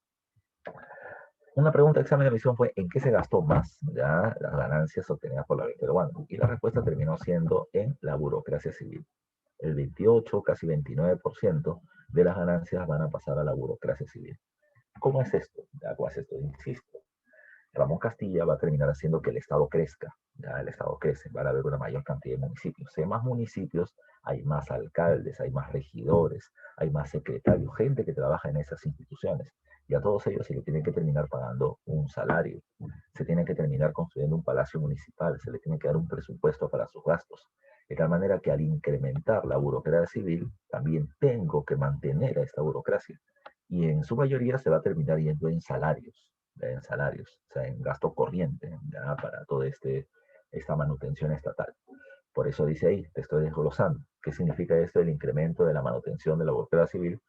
Una pregunta de examen de admisión fue ¿en qué se gastó más ya las ganancias obtenidas por la venta del guano? Y la respuesta terminó siendo en la burocracia civil. El 28, casi 29% de las ganancias van a pasar a la burocracia civil. ¿Cómo es esto? Ya, ¿cómo es esto? Insisto, Ramón Castilla va a terminar haciendo que el Estado crezca. Ya el Estado crece, va a haber una mayor cantidad de municipios. Si hay más municipios, hay más alcaldes, hay más regidores, hay más secretarios, gente que trabaja en esas instituciones. Y a todos ellos se le tiene que terminar pagando un salario. Se tiene que terminar construyendo un palacio municipal, se le tiene que dar un presupuesto para sus gastos. De tal manera que al incrementar la burocracia civil, también tengo que mantener a esta burocracia. Y en su mayoría se va a terminar yendo en salarios, o sea, en gasto corriente, ya, para toda esta manutención estatal. Por eso dice ahí, te estoy desglosando. ¿Qué significa esto? El incremento de la manutención de la burocracia civil,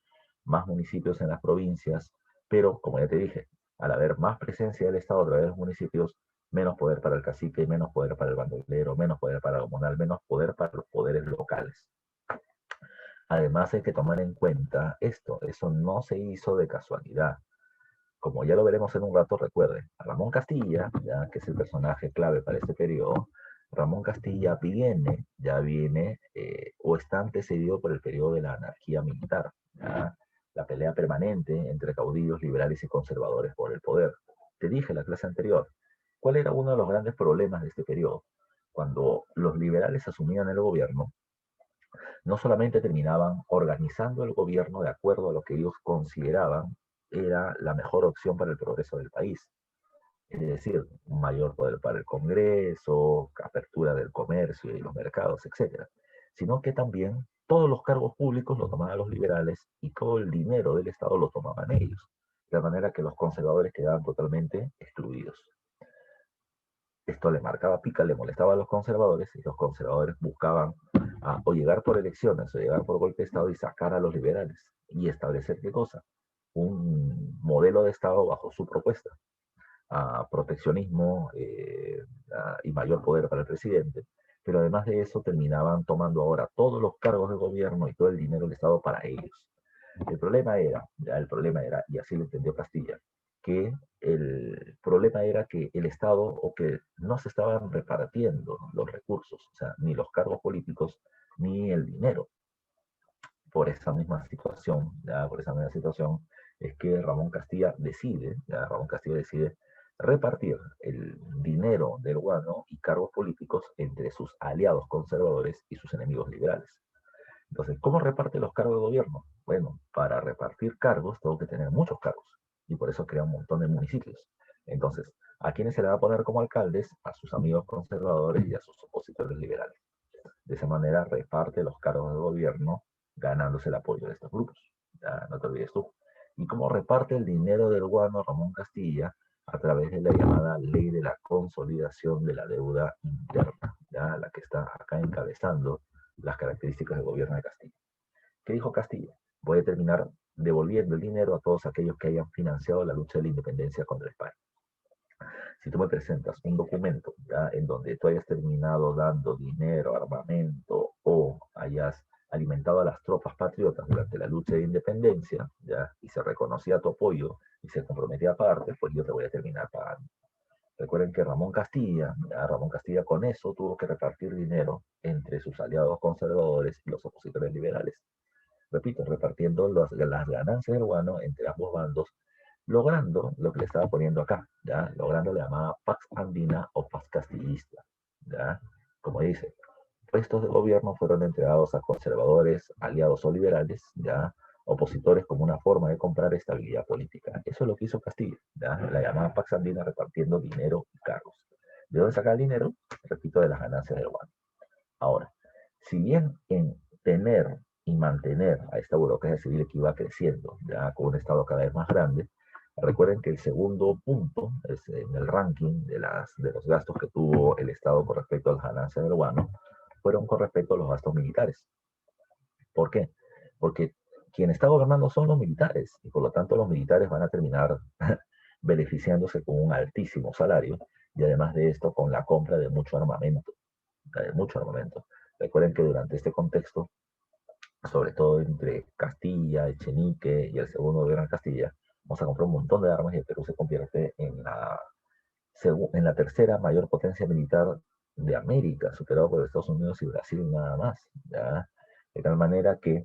más municipios en las provincias, pero, como ya te dije, al haber más presencia del Estado a través de los municipios, menos poder para el cacique, menos poder para el bandolero, menos poder para el comunal, menos poder para los poderes locales. Además hay que tomar en cuenta esto, eso no se hizo de casualidad. Como ya lo veremos en un rato, recuerden, a Ramón Castilla, ya que es el personaje clave para este periodo, Ramón Castilla viene o está antecedido por el periodo de la anarquía militar, ¿ya? La pelea permanente entre caudillos liberales y conservadores por el poder. Te dije en la clase anterior, ¿cuál era uno de los grandes problemas de este periodo? Cuando los liberales asumían el gobierno, no solamente terminaban organizando el gobierno de acuerdo a lo que ellos consideraban era la mejor opción para el progreso del país, es decir, un mayor poder para el Congreso, apertura del comercio y los mercados, etcétera, sino que también todos los cargos públicos los tomaban los liberales y todo el dinero del Estado lo tomaban ellos, de manera que los conservadores quedaban totalmente excluidos. Esto le marcaba pica, le molestaba a los conservadores y los conservadores buscaban o llegar por elecciones o llegar por golpe de Estado y sacar a los liberales y establecer qué cosa, un modelo de Estado bajo su propuesta, proteccionismo y mayor poder para el presidente. Pero además de eso terminaban tomando ahora todos los cargos de gobierno y todo el dinero del Estado para ellos. El problema era, y así lo entendió Castilla, que el problema era que el Estado o que no se estaban repartiendo los recursos, o sea, ni los cargos políticos ni el dinero. Por esa misma situación, ya, por esa misma situación es que Ramón Castilla decide repartir el dinero del guano y cargos políticos entre sus aliados conservadores y sus enemigos liberales. Entonces, ¿cómo reparte los cargos de gobierno? Bueno, para repartir cargos tengo que tener muchos cargos y por eso crea un montón de municipios. Entonces, ¿a quiénes se le va a poner como alcaldes? A sus amigos conservadores y a sus opositores liberales. De esa manera reparte los cargos de gobierno ganándose el apoyo de estos grupos. Ya, no te olvides tú. ¿Y cómo reparte el dinero del guano Ramón Castilla? A través de la llamada ley de la consolidación de la deuda interna, ya, la que está acá encabezando las características del gobierno de Castilla. ¿Qué dijo Castilla? Voy a terminar devolviendo el dinero a todos aquellos que hayan financiado la lucha de la independencia contra España. Si tú me presentas un documento, ¿ya?, en donde tú hayas terminado dando dinero, armamento o hayas alimentado a las tropas patriotas durante la lucha de independencia, ¿ya?, y se reconocía tu apoyo y se comprometía a pagarte, pues yo te voy a terminar pagando. Recuerden que Ramón Castilla con eso tuvo que repartir dinero entre sus aliados conservadores y los opositores liberales. Repito, repartiendo las ganancias del guano entre ambos bandos, logrando lo que le estaba poniendo acá, ¿ya? Logrando la llamada Pax Andina o Pax Castillista, ¿ya? Como dice, puestos de gobierno fueron entregados a conservadores, aliados o liberales, ¿ya?, opositores como una forma de comprar estabilidad política. Eso es lo que hizo Castilla, ¿ya? La llamada Pax Andina, repartiendo dinero y cargos. ¿De dónde saca el dinero? Repito, de las ganancias del guano. Ahora, si bien en tener y mantener a esta burocracia civil que iba creciendo, ya con un Estado cada vez más grande, recuerden que el segundo punto es en el ranking de los gastos que tuvo el Estado con respecto a las ganancias del guano, fueron con respecto a los gastos militares. ¿Por qué? Porque quien está gobernando son los militares y por lo tanto los militares van a terminar beneficiándose con un altísimo salario y además de esto con la compra de mucho armamento, de mucho armamento. Recuerden que durante este contexto, sobre todo entre Castilla, Echenique y el segundo gobierno de Castilla, vamos a comprar un montón de armas y el Perú se convierte en la tercera mayor potencia militar de América, superado por Estados Unidos y Brasil nada más, ¿ya? De tal manera que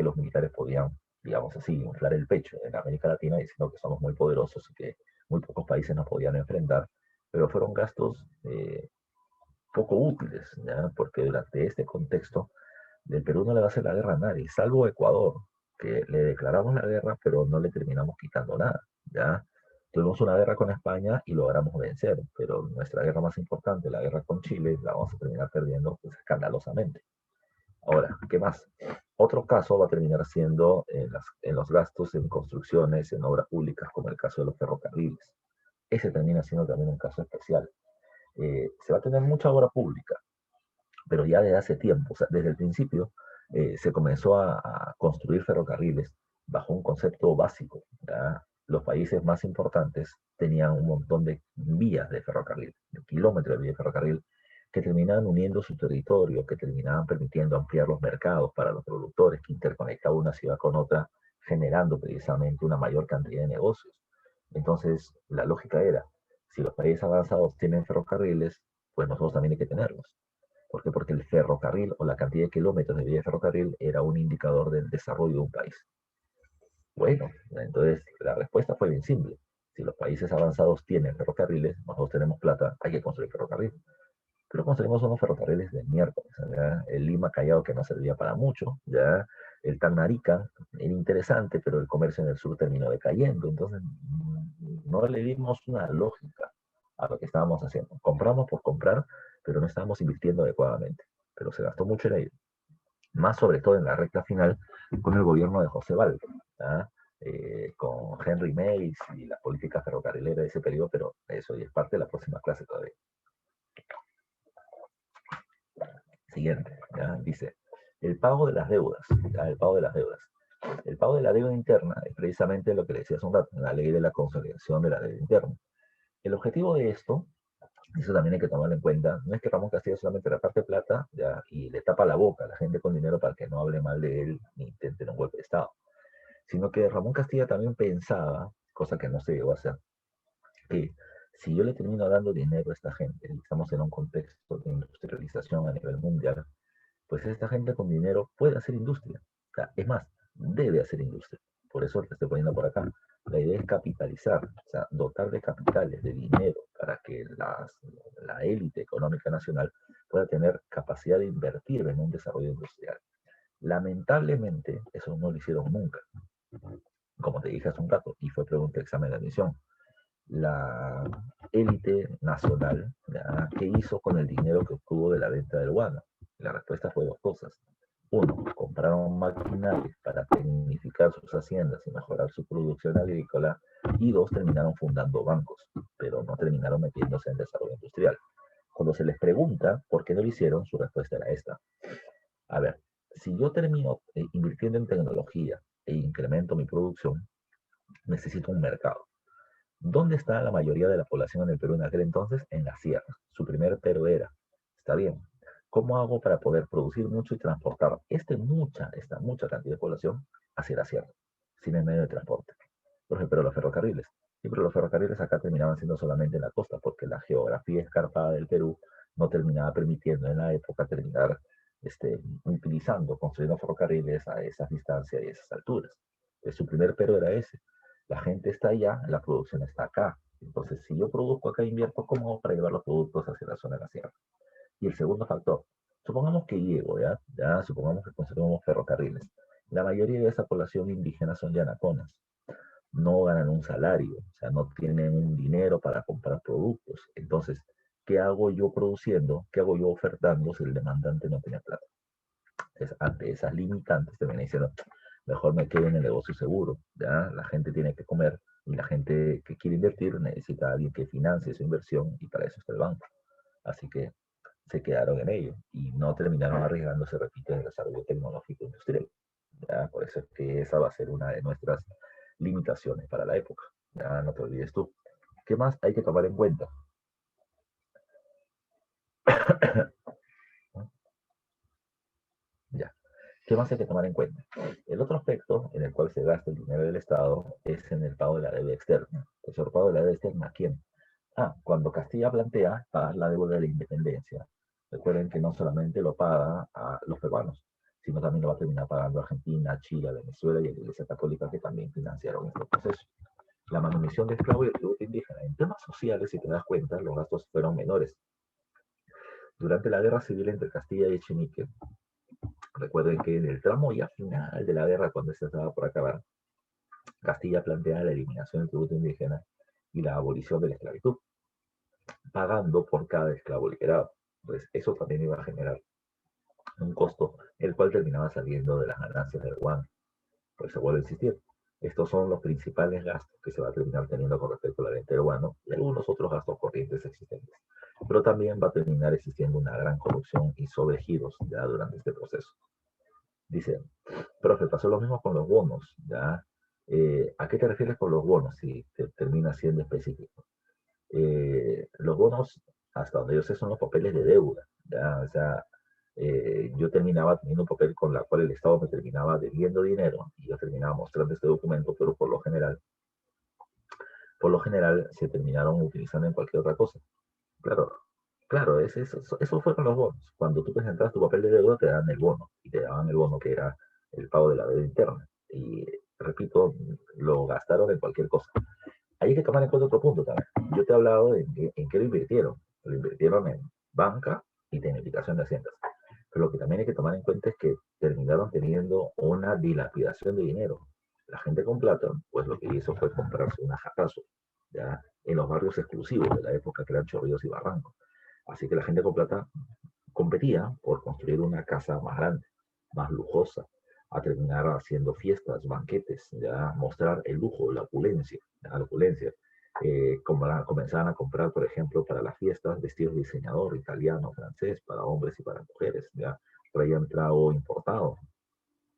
los militares podían, digamos así, inflar el pecho en América Latina diciendo que somos muy poderosos y que muy pocos países nos podían enfrentar, pero fueron gastos poco útiles, ¿ya? Porque durante este contexto del Perú no le va a hacer la guerra a nadie, salvo Ecuador, que le declaramos la guerra, pero no le terminamos quitando nada, ¿ya? Tuvimos una guerra con España y logramos vencer, pero nuestra guerra más importante, la guerra con Chile, la vamos a terminar perdiendo pues, escandalosamente. Ahora, ¿qué más? Otro caso va a terminar siendo en los gastos en construcciones, en obras públicas, como el caso de los ferrocarriles. Ese termina siendo también un caso especial. Se va a tener mucha obra pública, pero ya desde hace tiempo, o sea, desde el principio, se comenzó a construir ferrocarriles bajo un concepto básico, ¿ya? Los países más importantes tenían un montón de vías de ferrocarril, de kilómetros de vías de ferrocarril, que terminaban uniendo su territorio, que terminaban permitiendo ampliar los mercados para los productores, que interconectaban una ciudad con otra, generando precisamente una mayor cantidad de negocios. Entonces, la lógica era, si los países avanzados tienen ferrocarriles, pues nosotros también hay que tenerlos. ¿Por qué? Porque el ferrocarril o la cantidad de kilómetros de vía de ferrocarril era un indicador del desarrollo de un país. Bueno, entonces la respuesta fue bien simple. Si los países avanzados tienen ferrocarriles, nosotros tenemos plata, hay que construir ferrocarril. Pero construimos unos ferrocarriles de miércoles, ¿ya? El Lima Callao que no servía para mucho, ya el Tanarica era interesante, pero el comercio en el sur terminó decayendo, entonces no le dimos una lógica a lo que estábamos haciendo. Compramos por comprar, pero no estábamos invirtiendo adecuadamente, pero se gastó mucho en ello, más sobre todo en la recta final con el gobierno de José Valdo, ¿ya? Con Henry Mays y la política ferrocarrilera de ese periodo, pero eso ya es parte de la próxima clase todavía. Siguiente, ¿ya? Dice, el pago de las deudas, ¿ya? El pago de las deudas. El pago de la deuda interna es precisamente lo que le decía hace un rato, la ley de la consolidación de la deuda interna. El objetivo de esto, eso también hay que tomarlo en cuenta, no es que Ramón Castilla solamente reparte plata, ¿ya? Y le tapa la boca a la gente con dinero para que no hable mal de él ni intenten un golpe de Estado, sino que Ramón Castilla también pensaba, cosa que no se llegó a hacer, que si yo le termino dando dinero a esta gente, y estamos en un contexto de industrialización a nivel mundial, pues esta gente con dinero puede hacer industria. O sea, es más, debe hacer industria. Por eso te estoy poniendo por acá. La idea es capitalizar, o sea, dotar de capitales, de dinero, para que la élite económica nacional pueda tener capacidad de invertir en un desarrollo industrial. Lamentablemente, eso no lo hicieron nunca. Como te dije hace un rato, y fue pregunta de examen de admisión, la élite nacional, ¿ya? ¿Qué hizo con el dinero que obtuvo de la venta del guano? La respuesta fue dos cosas. Uno, compraron maquinarias para tecnificar sus haciendas y mejorar su producción agrícola. Y dos, terminaron fundando bancos, pero no terminaron metiéndose en desarrollo industrial. Cuando se les pregunta por qué no lo hicieron, su respuesta era esta. A ver, si yo termino invirtiendo en tecnología e incremento mi producción, necesito un mercado. ¿Dónde está la mayoría de la población en el Perú en aquel entonces? En la sierra. Su primer pero era, está bien, ¿cómo hago para poder producir mucho y transportar esta mucha cantidad de población hacia la sierra, sin el medio de transporte? Por ejemplo, los ferrocarriles. Sí, pero los ferrocarriles acá terminaban siendo solamente en la costa, porque la geografía escarpada del Perú no terminaba permitiendo en la época terminar construyendo ferrocarriles a esas distancias y esas alturas. Su primer pero era ese. La gente está allá, la producción está acá. Entonces, si yo produzco acá, invierto, ¿cómo hago para llevar los productos hacia la zona de la sierra? Y el segundo factor, supongamos que llego, ¿ya? Supongamos que construimos ferrocarriles. La mayoría de esa población indígena son yanaconas, no ganan un salario, o sea, no tienen un dinero para comprar productos. Entonces, ¿qué hago yo produciendo? ¿Qué hago yo ofertando si el demandante no tiene plata? Entonces, ante esas limitantes, te viene diciendo, mejor me quedo en el negocio seguro, ¿ya? La gente tiene que comer y la gente que quiere invertir necesita a alguien que financie su inversión y para eso está el banco. Así que se quedaron en ello y no terminaron arriesgándose, repito, en el desarrollo tecnológico industrial. ¿Ya? Por eso es que esa va a ser una de nuestras limitaciones para la época. Ya no te olvides tú. ¿Qué más hay que tomar en cuenta? Ya. ¿Qué más hay que tomar en cuenta? El otro aspecto en el cual se gasta el dinero del Estado es en el pago de la deuda externa. ¿El pago de la deuda externa a quién? Cuando Castilla plantea pagar la deuda de la independencia. Recuerden que no solamente lo paga a los peruanos, sino también lo va a terminar pagando Argentina, Chile, Venezuela y la Iglesia Católica que también financiaron este proceso. La manutención de esclavos y el tributo indígena. En temas sociales, si te das cuenta, los gastos fueron menores. Durante la guerra civil entre Castilla y Echenique, recuerden que en el tramo ya final de la guerra, cuando se estaba por acabar, Castilla plantea la eliminación del tributo indígena y la abolición de la esclavitud, pagando por cada esclavo liberado. Pues eso también iba a generar un costo, el cual terminaba saliendo de las ganancias del guano. Pues se vuelve a insistir. Estos son los principales gastos que se va a terminar teniendo con respecto a la venta del guano y algunos otros gastos corrientes existentes. Pero también va a terminar existiendo una gran corrupción y sobregiros ya durante este proceso. Dice, profe, pasó lo mismo con los bonos, ¿ya? ¿A qué te refieres con los bonos? Si te termina siendo específico. Los bonos, hasta donde yo sé, son los papeles de deuda, ¿ya? O sea, yo terminaba teniendo un papel con la cual el Estado me terminaba debiendo dinero y yo terminaba mostrando este documento, pero por lo general se terminaron utilizando en cualquier otra cosa. Claro, claro, eso fueron los bonos. Cuando tú presentabas tu papel de deuda, te daban el bono, y te daban el bono que era el pago de la deuda interna. Y repito, lo gastaron en cualquier cosa. Hay que tomar en cuenta otro punto también. Yo te he hablado de en qué lo invirtieron. Lo invirtieron en banca y tecnificación de haciendas. Pero lo que también hay que tomar en cuenta es que terminaron teniendo una dilapidación de dinero. La gente con plata, pues lo que hizo fue comprarse una jatazo, ya en los barrios exclusivos de la época que eran Chorrillos y Barranco. Así que la gente con plata competía por construir una casa más grande, más lujosa, a terminar haciendo fiestas, banquetes, ya mostrar el lujo, la opulencia, la opulencia. Comenzaban a comprar, por ejemplo, para las fiestas vestidos de diseñador italiano, francés, para hombres y para mujeres, ya traían trago importado.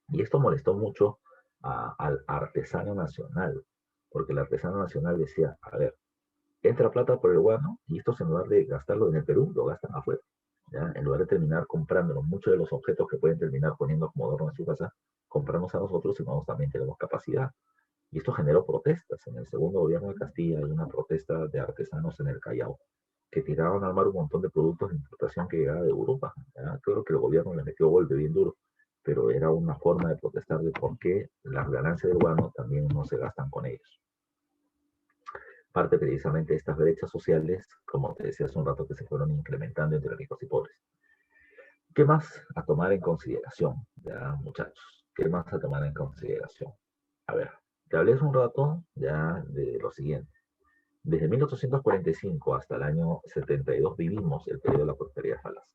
Y esto molestó mucho al artesano nacional, porque el artesano nacional decía, a ver, entra plata por el guano y estos en lugar de gastarlo en el Perú, lo gastan afuera. ¿Ya? En lugar de terminar comprándonos muchos de los objetos que pueden terminar poniendo como adorno en su casa, compramos a nosotros y nosotros también tenemos capacidad. Y esto generó protestas. En el segundo gobierno de Castilla hay una protesta de artesanos en el Callao que tiraron al mar un montón de productos de importación que llegaba de Europa. ¿Ya? Creo que el gobierno le metió golpe bien duro, pero era una forma de protestar de por qué las ganancias del guano también no se gastan con ellos. Parte precisamente de estas brechas sociales, como te decía hace un rato, que se fueron incrementando entre ricos y pobres. ¿Qué más a tomar en consideración, ya muchachos? ¿Qué más a tomar en consideración? A ver, te hablé hace un rato ya de lo siguiente. Desde 1845 hasta el año 72 vivimos el periodo de la prosperidad falaz.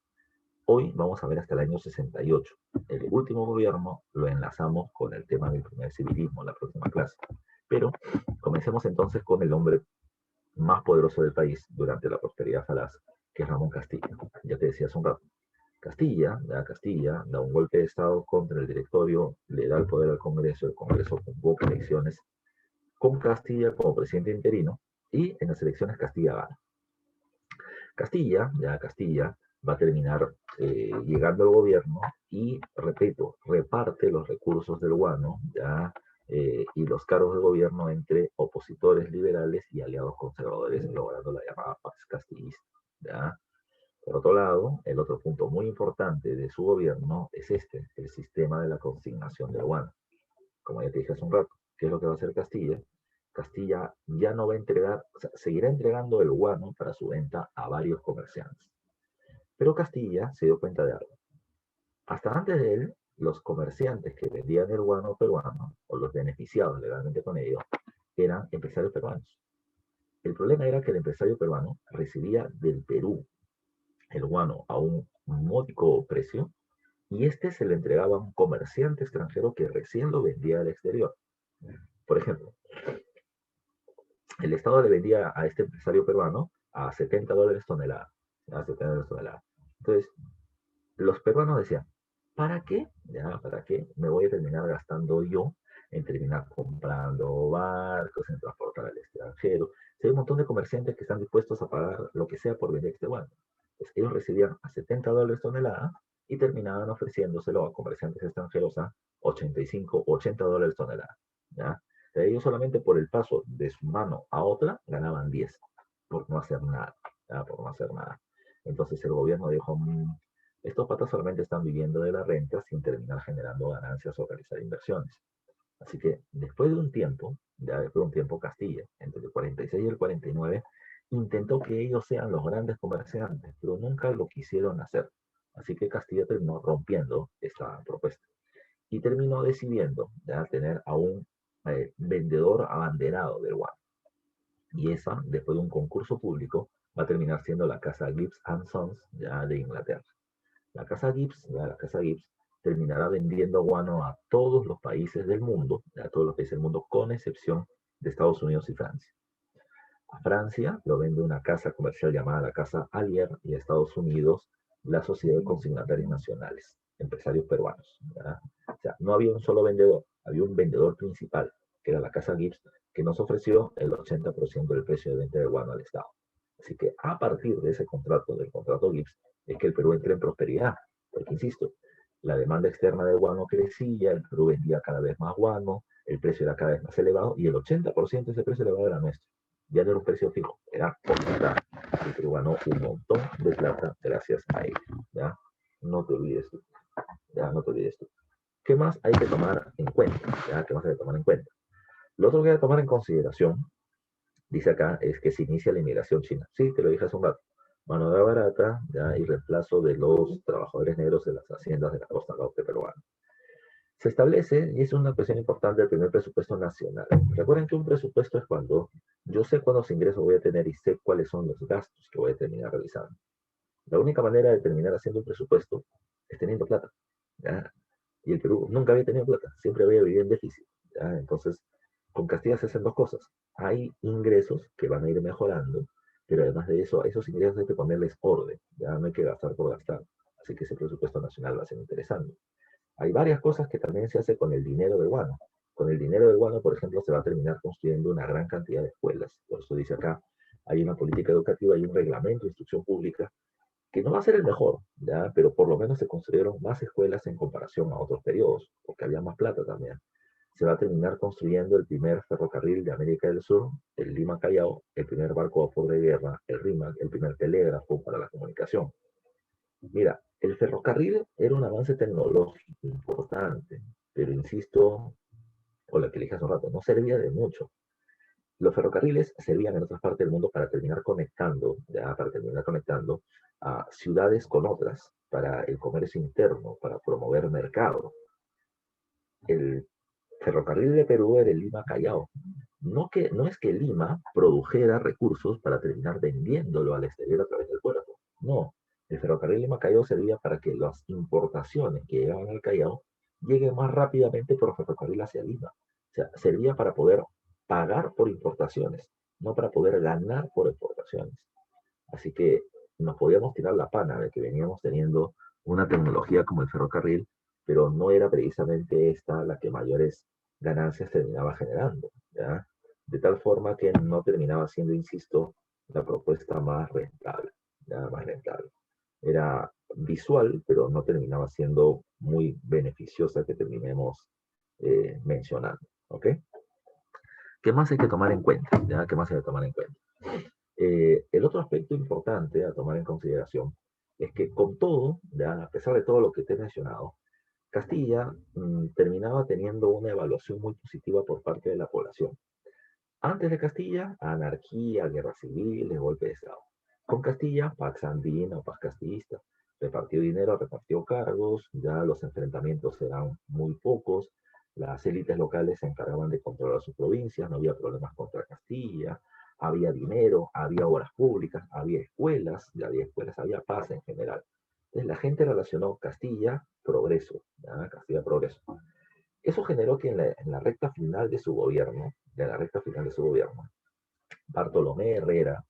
Hoy vamos a ver hasta el año 68. El último gobierno lo enlazamos con el tema del primer civilismo en la próxima clase. Pero comencemos entonces con el hombre más poderoso del país durante la prosperidad falaz, que es Ramón Castilla. Ya te decía hace un rato. Castilla da un golpe de Estado contra el directorio, le da el poder al Congreso, el Congreso convoca elecciones con Castilla como presidente interino y en las elecciones Castilla gana. Castilla va a terminar llegando al gobierno y, repito, reparte los recursos del guano y los cargos de gobierno entre opositores liberales y aliados conservadores, logrando la llamada Pax Castillista. ¿Ya? Por otro lado, el otro punto muy importante de su gobierno es el sistema de la consignación del guano. Como ya te dije hace un rato, ¿qué es lo que va a hacer Castilla? Castilla ya no va a entregar, o sea, seguirá entregando el guano para su venta a varios comerciantes. Pero Castilla se dio cuenta de algo. Hasta antes de él, los comerciantes que vendían el guano peruano, o los beneficiados legalmente con ello, eran empresarios peruanos. El problema era que el empresario peruano recibía del Perú el guano a un módico precio y este se le entregaba a un comerciante extranjero que recién lo vendía al exterior. Por ejemplo, el Estado le vendía a este empresario peruano a $70 tonelada. A $70 tonelada. Entonces, los peruanos decían, ¿para qué? ¿Ya? ¿Para qué me voy a terminar gastando yo en terminar comprando barcos, en transportar al extranjero? Si hay un montón de comerciantes que están dispuestos a pagar lo que sea por vender este guano. Pues ellos recibían a $70 tonelada y terminaban ofreciéndoselo a comerciantes extranjeros a 85, $80 tonelada. ¿Ya? Ellos solamente por el paso de su mano a otra ganaban 10 por no hacer nada. ¿Ya? Por no hacer nada. Entonces el gobierno dijo, estos patas solamente están viviendo de la renta sin terminar generando ganancias o realizar inversiones. Así que después de un tiempo, ya después de un tiempo, Castilla, entre el 46 y el 49, intentó que ellos sean los grandes comerciantes, pero nunca lo quisieron hacer. Así que Castilla terminó rompiendo esta propuesta y terminó decidiendo ya tener a un vendedor abanderado del guano. Y esa, después de un concurso público, va a terminar siendo la casa Gibbs and Sons ya de Inglaterra. La casa Gibbs terminará vendiendo guano a todos los países del mundo, a todos los países del mundo, con excepción de Estados Unidos y Francia. A Francia lo vende una casa comercial llamada la Casa Allier y a Estados Unidos la Sociedad de Consignatarios Nacionales, empresarios peruanos. ¿Verdad? O sea, no había un solo vendedor, había un vendedor principal, que era la Casa Gibbs, que nos ofreció el 80% del precio de venta de guano al Estado. Así que a partir de ese contrato, del contrato Gibbs, es que el Perú entra en prosperidad. Porque, insisto, la demanda externa de guano crecía, el Perú vendía cada vez más guano, el precio era cada vez más elevado y el 80% de ese precio elevado era nuestro. Ya no era un precio fijo, era por mitad. El Perú ganó un montón de plata gracias a él. ¿Ya? No te olvides tú. Ya, no te olvides tú. ¿Qué más hay que tomar en cuenta? ¿Ya? ¿Qué más hay que tomar en cuenta? Lo otro que hay que tomar en consideración, dice acá, es que se inicia la inmigración china. Sí, te lo dije hace un rato. Mano de obra barata, ¿ya? Y reemplazo de los trabajadores negros en las haciendas de la costa norte peruana. Se establece, y es una cuestión importante, el primer presupuesto nacional. Recuerden que un presupuesto es cuando yo sé cuántos ingresos voy a tener y sé cuáles son los gastos que voy a terminar realizando. La única manera de terminar haciendo un presupuesto es teniendo plata. ¿Ya? Y el Perú nunca había tenido plata, siempre había vivido en déficit. ¿Ya? Entonces, con Castilla se hacen dos cosas. Hay ingresos que van a ir mejorando, pero además de eso, a esos ingresos hay que ponerles orden. Ya no hay que gastar por gastar. Así que ese presupuesto nacional va a ser interesante. Hay varias cosas que también se hace con el dinero del guano. Con el dinero del guano, por ejemplo, se va a terminar construyendo una gran cantidad de escuelas. Por eso dice acá, hay una política educativa, hay un reglamento de instrucción pública que no va a ser el mejor, ¿ya? Pero por lo menos se construyeron más escuelas en comparación a otros periodos, porque había más plata también. Se va a terminar construyendo el primer ferrocarril de América del Sur, el Lima-Callao, el primer barco a vapor de guerra, el RIMAC, el primer telégrafo para la comunicación. Mira, el ferrocarril era un avance tecnológico importante, pero insisto, o lo que dije hace un rato, no servía de mucho. Los ferrocarriles servían en otras partes del mundo para terminar conectando, ya para terminar conectando a ciudades con otras, para el comercio interno, para promover mercado. El ferrocarril de Perú era el Lima-Callao. No es que Lima produjera recursos para terminar vendiéndolo al exterior a través del puerto. No, el ferrocarril Lima-Callao servía para que las importaciones que llegaban al Callao lleguen más rápidamente por ferrocarril hacia Lima. O sea, servía para poder pagar por importaciones, no para poder ganar por exportaciones. Así que nos podíamos tirar la pana de que veníamos teniendo una tecnología como el ferrocarril, pero no era precisamente esta la que mayores ganancias terminaba generando, ¿ya? De tal forma que no terminaba siendo, insisto, la propuesta más rentable, ¿ya? Más rentable. Era visual, pero no terminaba siendo muy beneficiosa que terminemos mencionando, ¿ok? ¿Qué más hay que tomar en cuenta? ¿Ya? ¿Qué más hay que tomar en cuenta? El otro aspecto importante a tomar en consideración es que con todo, ya, a pesar de todo lo que te he mencionado, Castilla terminaba teniendo una evaluación muy positiva por parte de la población. Antes de Castilla, anarquía, guerra civil, golpe de Estado. Con Castilla, Pax Andina o Paz Castillista. repartió dinero, repartió cargos, ya los enfrentamientos eran muy pocos, las élites locales se encargaban de controlar sus provincias, no había problemas contra Castilla, había dinero, había obras públicas, había escuelas, ya había escuelas, había paz en general. Entonces la gente relacionó Castilla, progreso, ¿ya? Castilla, progreso. Eso generó que en la recta final de su gobierno, Bartolomé Herrera,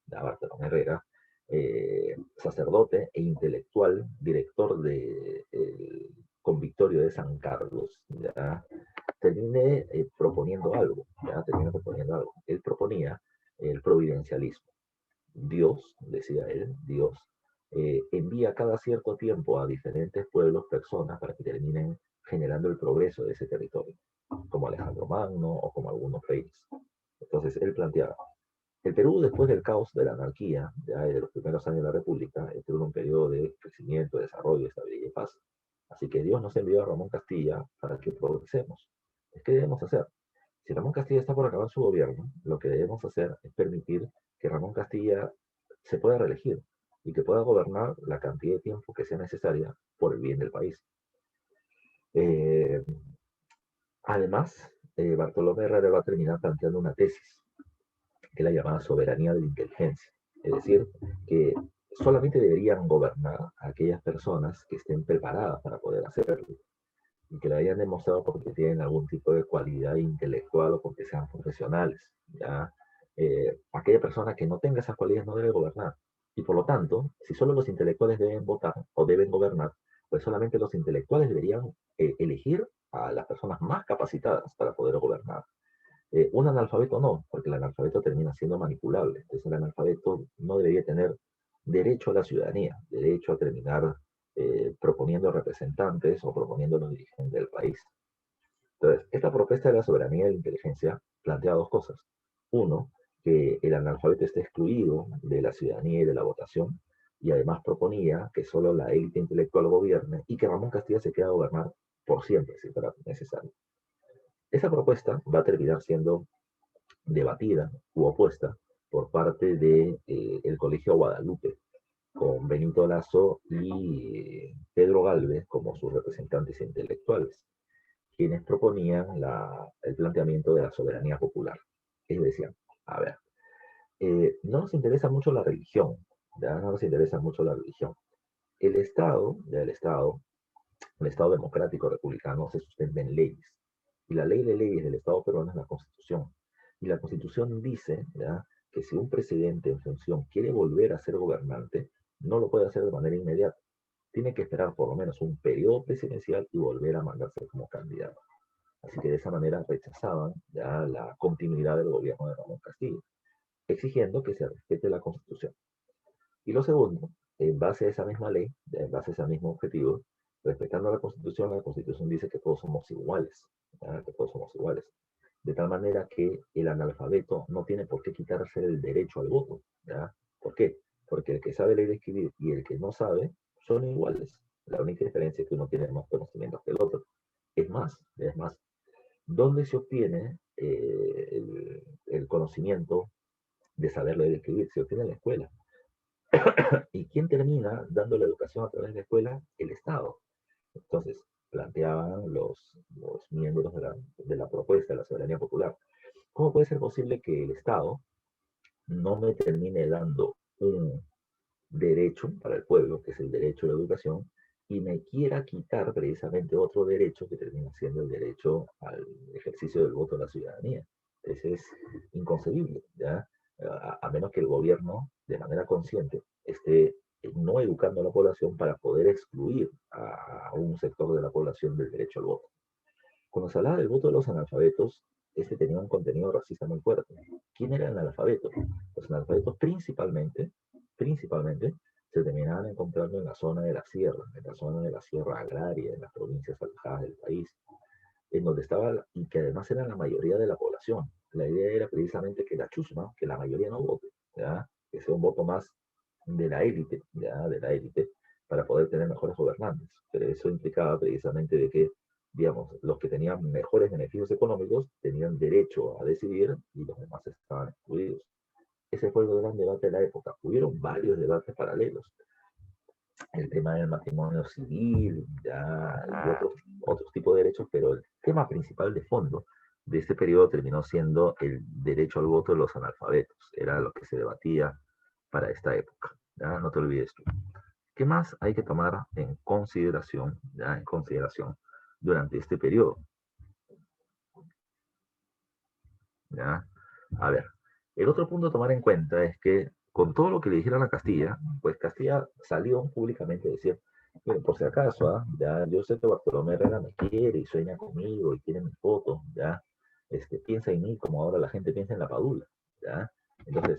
sacerdote e intelectual, director del Convictorio de San Carlos, ¿ya? Termina proponiendo algo. Él proponía el providencialismo. Dios, decía él, Dios, envía cada cierto tiempo a diferentes pueblos, personas, para que terminen generando el progreso de ese territorio, como Alejandro Magno o como algunos reyes. Entonces él planteaba, el Perú, después del caos de la anarquía, ya de los primeros años de la República, entró en un periodo de crecimiento, desarrollo, estabilidad y paz. Así que Dios nos envió a Ramón Castilla para que progresemos. ¿Qué debemos hacer? Si Ramón Castilla está por acabar su gobierno, lo que debemos hacer es permitir que Ramón Castilla se pueda reelegir y que pueda gobernar la cantidad de tiempo que sea necesaria por el bien del país. Eh, Además, Bartolomé Herrera va a terminar planteando una tesis que es la llamada soberanía de la inteligencia. Es decir, que solamente deberían gobernar a aquellas personas que estén preparadas para poder hacerlo y que lo hayan demostrado porque tienen algún tipo de cualidad intelectual o porque sean profesionales. ¿Ya? Aquella persona que no tenga esas cualidades no debe gobernar. Y por lo tanto, si solo los intelectuales deben votar o deben gobernar, pues solamente los intelectuales deberían elegir a las personas más capacitadas para poder gobernar. Un analfabeto no, porque el analfabeto termina siendo manipulable. Entonces el analfabeto no debería tener derecho a la ciudadanía, derecho a terminar proponiendo representantes o proponiendo los dirigentes del país. Entonces, esta propuesta de la soberanía de la inteligencia plantea dos cosas. Uno, que el analfabeto esté excluido de la ciudadanía y de la votación, y además proponía que solo la élite intelectual gobierne y que Ramón Castilla se quede a gobernar por siempre, si fuera necesario. Esa propuesta va a terminar siendo debatida u opuesta por parte de, el Colegio Guadalupe, con Benito Lazo y Pedro Galvez como sus representantes intelectuales, quienes proponían el planteamiento de la soberanía popular. Ellos decían, a ver, no nos interesa mucho la religión, ¿ya? No nos interesa mucho la religión. El Estado, el Estado democrático republicano se sustenta en leyes. Y la ley de leyes del Estado peruano es la Constitución. Y la Constitución dice, ¿ya?, que si un presidente en función quiere volver a ser gobernante, no lo puede hacer de manera inmediata. Tiene que esperar por lo menos un periodo presidencial y volver a mandarse como candidato. Así que de esa manera rechazaban ya la continuidad del gobierno de Ramón Castillo, exigiendo que se respete la Constitución. Y lo segundo, en base a esa misma ley, en base a ese mismo objetivo, respetando la Constitución dice que todos somos iguales, ¿ya? Que todos somos iguales. De tal manera que el analfabeto no tiene por qué quitarse el derecho al voto, ¿ya? ¿Por qué? Porque el que sabe leer y escribir y el que no sabe son iguales. La única diferencia es que uno tiene más conocimientos que el otro. Es más, ¿dónde se obtiene el conocimiento de saber leer y escribir? Se obtiene en la escuela. ¿Y quién termina dando la educación a través de la escuela? El Estado. Entonces, planteaban los miembros de la propuesta de la soberanía popular. ¿Cómo puede ser posible que el Estado no me termine dando un derecho para el pueblo, que es el derecho a la educación, y me quiera quitar precisamente otro derecho que termina siendo el derecho al ejercicio del voto de la ciudadanía? Ese es inconcebible, ¿ya? A menos que el gobierno, de manera consciente, esté no educando a la población para poder excluir a un sector de la población del derecho al voto. Cuando se hablaba del voto de los analfabetos, este tenía un contenido racista muy fuerte. ¿Quién era el analfabeto? Los analfabetos principalmente, se terminaban encontrando en la zona de la sierra, en la zona de la sierra agraria, en las provincias alejadas del país, en donde estaba, y que además era la mayoría de la población. La idea era precisamente que la chusma, que la mayoría no vote, ¿ya? Que sea un voto más de la élite, ¿ya? De la élite, para poder tener mejores gobernantes. Pero eso implicaba precisamente de que, digamos, los que tenían mejores beneficios económicos tenían derecho a decidir y los demás estaban excluidos. Ese fue el gran debate de la época. Hubieron varios debates paralelos. el tema del matrimonio civil, ya, y otros tipos de derechos, pero el tema principal de fondo de este periodo terminó siendo el derecho al voto de los analfabetos. Era lo que se debatía para esta época. ¿Ya? No te olvides tú. ¿Qué más hay que tomar en consideración, ya, en consideración durante este periodo? ¿Ya? A ver, el otro punto a tomar en cuenta es que con todo lo que le dijeron a Castilla, pues Castilla salió públicamente a decir, "Miren, por si acaso, ya, yo sé que Bartolomé Herrera me quiere y sueña conmigo y tiene mi foto, ya, piensa en mí como ahora la gente piensa en la Padula, ya. Entonces,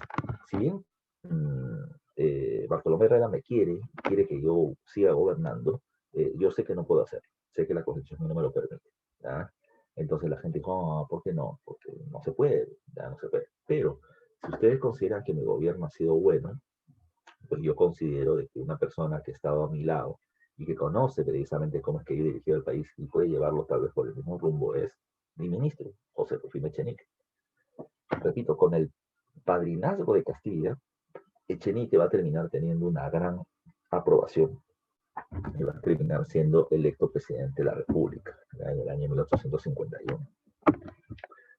si bien mm, Bartolomé Herrera me quiere que yo siga gobernando, yo sé que no puedo hacerlo, sé que la Constitución no me lo permite, ¿ya? Entonces la gente dijo, ¿por qué no? Porque no se puede, ya no se puede. Pero si ustedes consideran que mi gobierno ha sido bueno, pues yo considero de que una persona que ha estado a mi lado y que conoce precisamente cómo es que yo he dirigido el país y puede llevarlo tal vez por el mismo rumbo es mi ministro, José Rufino Echenique. Repito, con el padrinazgo de Castilla, Echenique va a terminar teniendo una gran aprobación y va a terminar siendo electo presidente de la República, ¿ya? En el año 1851.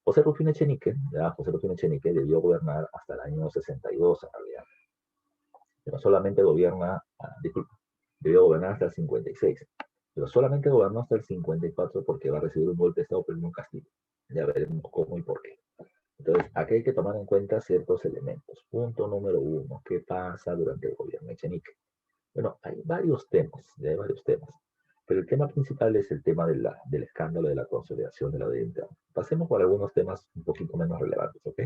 José Rufino Echenique debió gobernar hasta el año 62 en realidad, pero solamente gobierna, disculpa, debió gobernar hasta el 56, pero solamente gobernó hasta el 54 porque va a recibir un golpe de Estado pero en un castigo. Ya veremos cómo y por qué. Entonces, aquí hay que tomar en cuenta ciertos elementos. Punto número uno, ¿qué pasa durante el gobierno de Echenique? Bueno, hay varios temas, ya hay varios temas, pero el tema principal es el tema del escándalo de la consolidación de la deuda interna. Pasemos por algunos temas un poquito menos relevantes, ¿ok?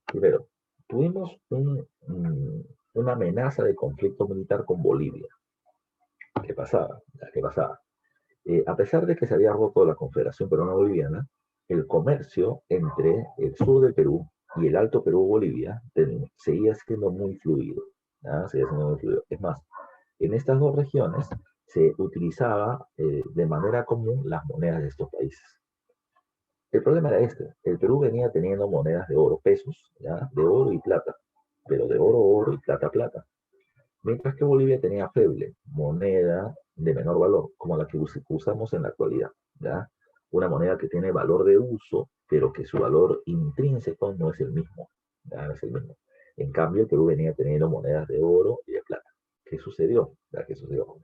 Primero, tuvimos una amenaza de conflicto militar con Bolivia. ¿Qué pasaba? ¿Qué pasaba? A pesar de que se había roto la Confederación Peruana Boliviana, el comercio entre el sur del Perú y el Alto Perú-Bolivia seguía siendo muy fluido, ¿ya? Seguía siendo muy fluido. Es más, en estas dos regiones se utilizaba de manera común las monedas de estos países. El problema era este, el Perú venía teniendo monedas de oro, pesos, ¿ya? De oro y plata, pero de oro, oro y plata, plata. Mientras que Bolivia tenía feble, moneda de menor valor, como la que usamos en la actualidad, ¿ya? Una moneda que tiene valor de uso, pero que su valor intrínseco no es el mismo, ¿ya? No es el mismo. En cambio, el Perú venía teniendo monedas de oro y de plata. ¿Qué sucedió? ¿Ya? ¿Qué sucedió?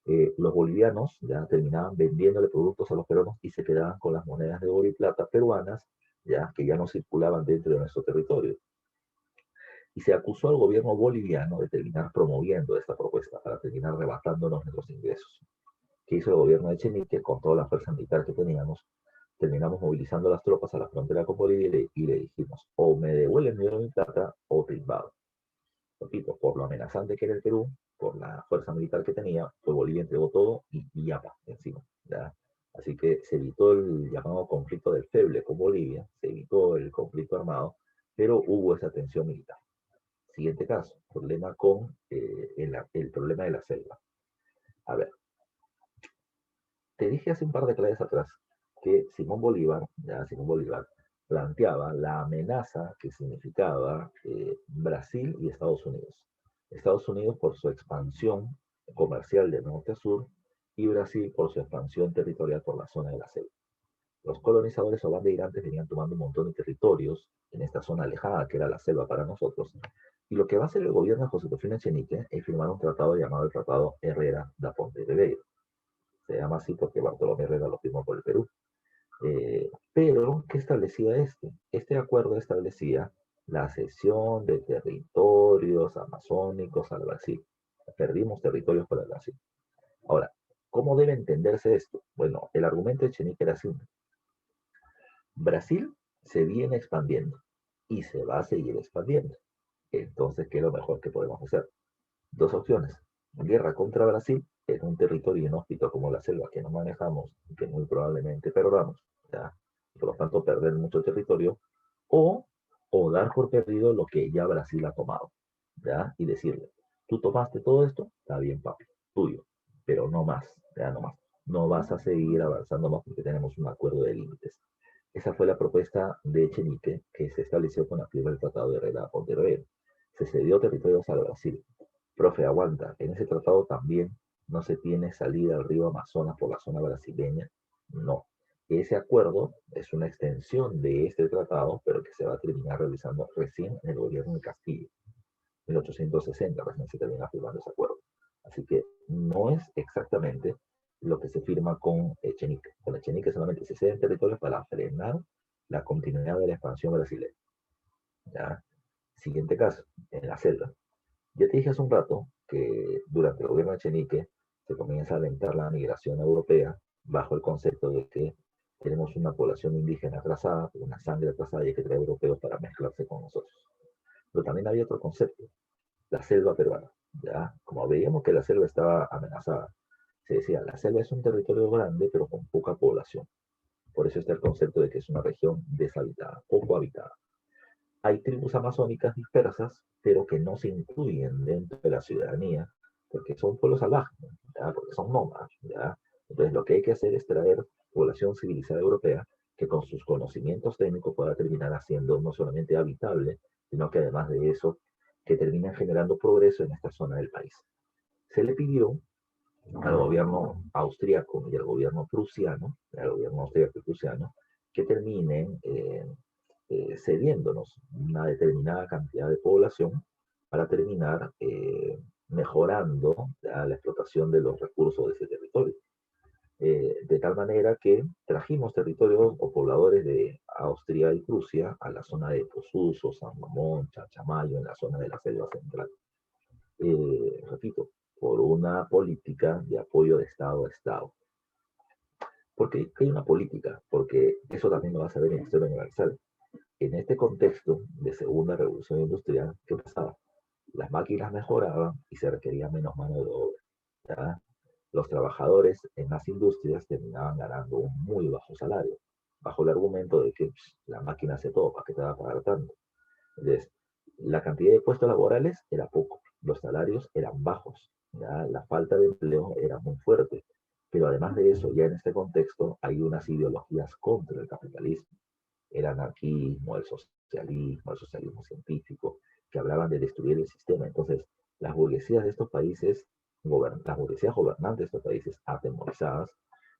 Los bolivianos ya terminaban vendiéndole productos a los peruanos y se quedaban con las monedas de oro y plata peruanas, ya que ya no circulaban dentro de nuestro territorio. Y se acusó al gobierno boliviano de terminar promoviendo esta propuesta para terminar arrebatándonos nuestros ingresos. ¿Qué hizo el gobierno de Echenique con toda la fuerza militar que teníamos? Terminamos movilizando las tropas a la frontera con Bolivia y le dijimos, o me devuelven mi oro y mi plata o te invado. Repito, por lo amenazante que era el Perú, por la fuerza militar que tenía, pues Bolivia entregó todo y ya va, encima. ¿Ya? Así que se evitó el llamado conflicto del Feble con Bolivia, se evitó el conflicto armado, pero hubo esa tensión militar. Siguiente caso, problema con el problema de la selva. A ver, te dije hace un par de clases atrás que Simón Bolívar, ya Simón Bolívar, planteaba la amenaza que significaba Brasil y Estados Unidos. Estados Unidos por su expansión comercial de norte a sur y Brasil por su expansión territorial por la zona de la selva. Los colonizadores o bandeirantes venían tomando un montón de territorios en esta zona alejada que era la selva para nosotros. Y lo que va a hacer el gobierno de José Rufino Echenique es firmar un tratado llamado el Tratado Herrera da Ponte de Veiro. Se llama así porque Bartolomé Herrera lo firmó por el Perú. Pero, ¿qué establecía este? Este acuerdo establecía la cesión de territorios amazónicos al Brasil. Perdimos territorios para el Brasil. Ahora, ¿cómo debe entenderse esto? Bueno, el argumento de Echenique era simple. Brasil se viene expandiendo y se va a seguir expandiendo. Entonces, ¿qué es lo mejor que podemos hacer? Dos opciones. Guerra contra Brasil en un territorio inhóspito como la selva que no manejamos y que muy probablemente perdamos, ¿ya? Por lo tanto perder mucho territorio, o, o dar por perdido lo que ya Brasil ha tomado, ¿ya? Y decirle, tú tomaste todo esto, está bien papi, tuyo, pero no más, ya no más. No vas a seguir avanzando más porque tenemos un acuerdo de límites. Esa fue la propuesta de Echenique que se estableció con la firma del Tratado de Herrera Pontevedra. Se cedió territorios al Brasil, Profe, aguanta. En ese tratado también no se tiene salida al río Amazonas por la zona brasileña. No. Ese acuerdo es una extensión de este tratado, pero que se va a terminar realizando recién en el gobierno de Castillo. 1860 recién se termina firmando ese acuerdo. Así que no es exactamente lo que se firma con Echenique. Con Echenique solamente se ceden territorios para frenar la continuidad de la expansión brasileña. ¿Ya? Siguiente caso, en la selva. Ya te dije hace un rato que durante el gobierno de Echenique se comienza a alentar la migración europea bajo el concepto de que tenemos una población indígena atrasada, una sangre atrasada y hay que traer europeos para mezclarse con nosotros. Pero también había otro concepto, la selva peruana. ¿Ya? Como veíamos que la selva estaba amenazada, se decía, la selva es un territorio grande pero con poca población. Por eso está el concepto de que es una región deshabitada, poco habitada. Hay tribus amazónicas dispersas, pero que no se incluyen dentro de la ciudadanía, porque son pueblos salvajes, ¿ya? Porque son nómadas. ¿Ya? Entonces lo que hay que hacer es traer población civilizada europea que con sus conocimientos técnicos pueda terminar haciendo no solamente habitable, sino que además de eso, que terminen generando progreso en esta zona del país. Se le pidió al gobierno austriaco y al gobierno prusiano, que terminen cediéndonos una determinada cantidad de población para terminar mejorando la explotación de los recursos de ese territorio. De tal manera que trajimos territorios o pobladores de Austria y Prusia a la zona de Posuso, San Mamón, Chachamayo, en la zona de la selva central. Repito, por una política de apoyo de Estado a Estado. ¿Por qué hay una política? Porque eso también lo vas a ver en la historia universal. En este contexto de segunda revolución industrial, ¿qué pasaba? Las máquinas mejoraban y se requería menos mano de obra. ¿Ya? Los trabajadores en las industrias terminaban ganando un muy bajo salario, bajo el argumento de que la máquina hace todo, ¿para qué te va a pagar tanto? Entonces, la cantidad de puestos laborales era poco, los salarios eran bajos, ¿ya? La falta de empleo era muy fuerte. Pero además de eso, ya en este contexto hay unas ideologías contra el capitalismo, el anarquismo, el socialismo científico, que hablaban de destruir el sistema. Entonces, las burguesías de estos países, las burguesías gobernantes de estos países atemorizadas,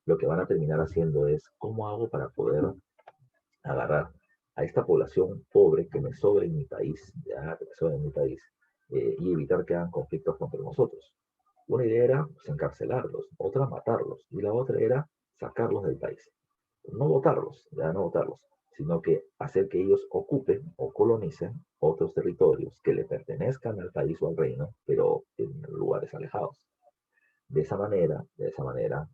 lo que van a terminar haciendo es, ¿cómo hago para poder agarrar a esta población pobre que me sobra en mi país, ya, que me sobra en mi país, y evitar que hagan conflictos contra nosotros? Una idea era pues, encarcelarlos, otra matarlos, y la otra era sacarlos del país. No votarlos, ya no votarlos, sino que hacer que ellos ocupen o colonicen otros territorios que le pertenezcan al país o al reino, pero en lugares alejados. De esa manera,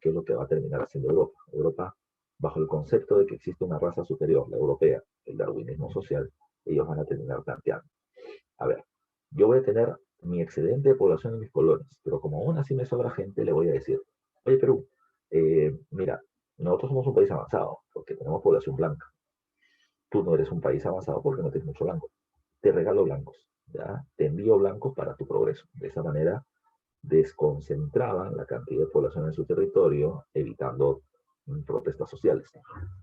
¿qué es lo que va a terminar haciendo Europa? Europa, bajo el concepto de que existe una raza superior, la europea, el darwinismo social, ellos van a terminar planteando. A ver, yo voy a tener mi excedente de población en mis colonias, pero como aún así me sobra gente, le voy a decir, oye Perú, mira, nosotros somos un país avanzado porque tenemos población blanca. Tú no eres un país avanzado porque no tienes mucho blanco. Te regalo blancos, ¿ya? Te envío blancos para tu progreso. De esa manera desconcentraban la cantidad de población en su territorio, evitando protestas sociales.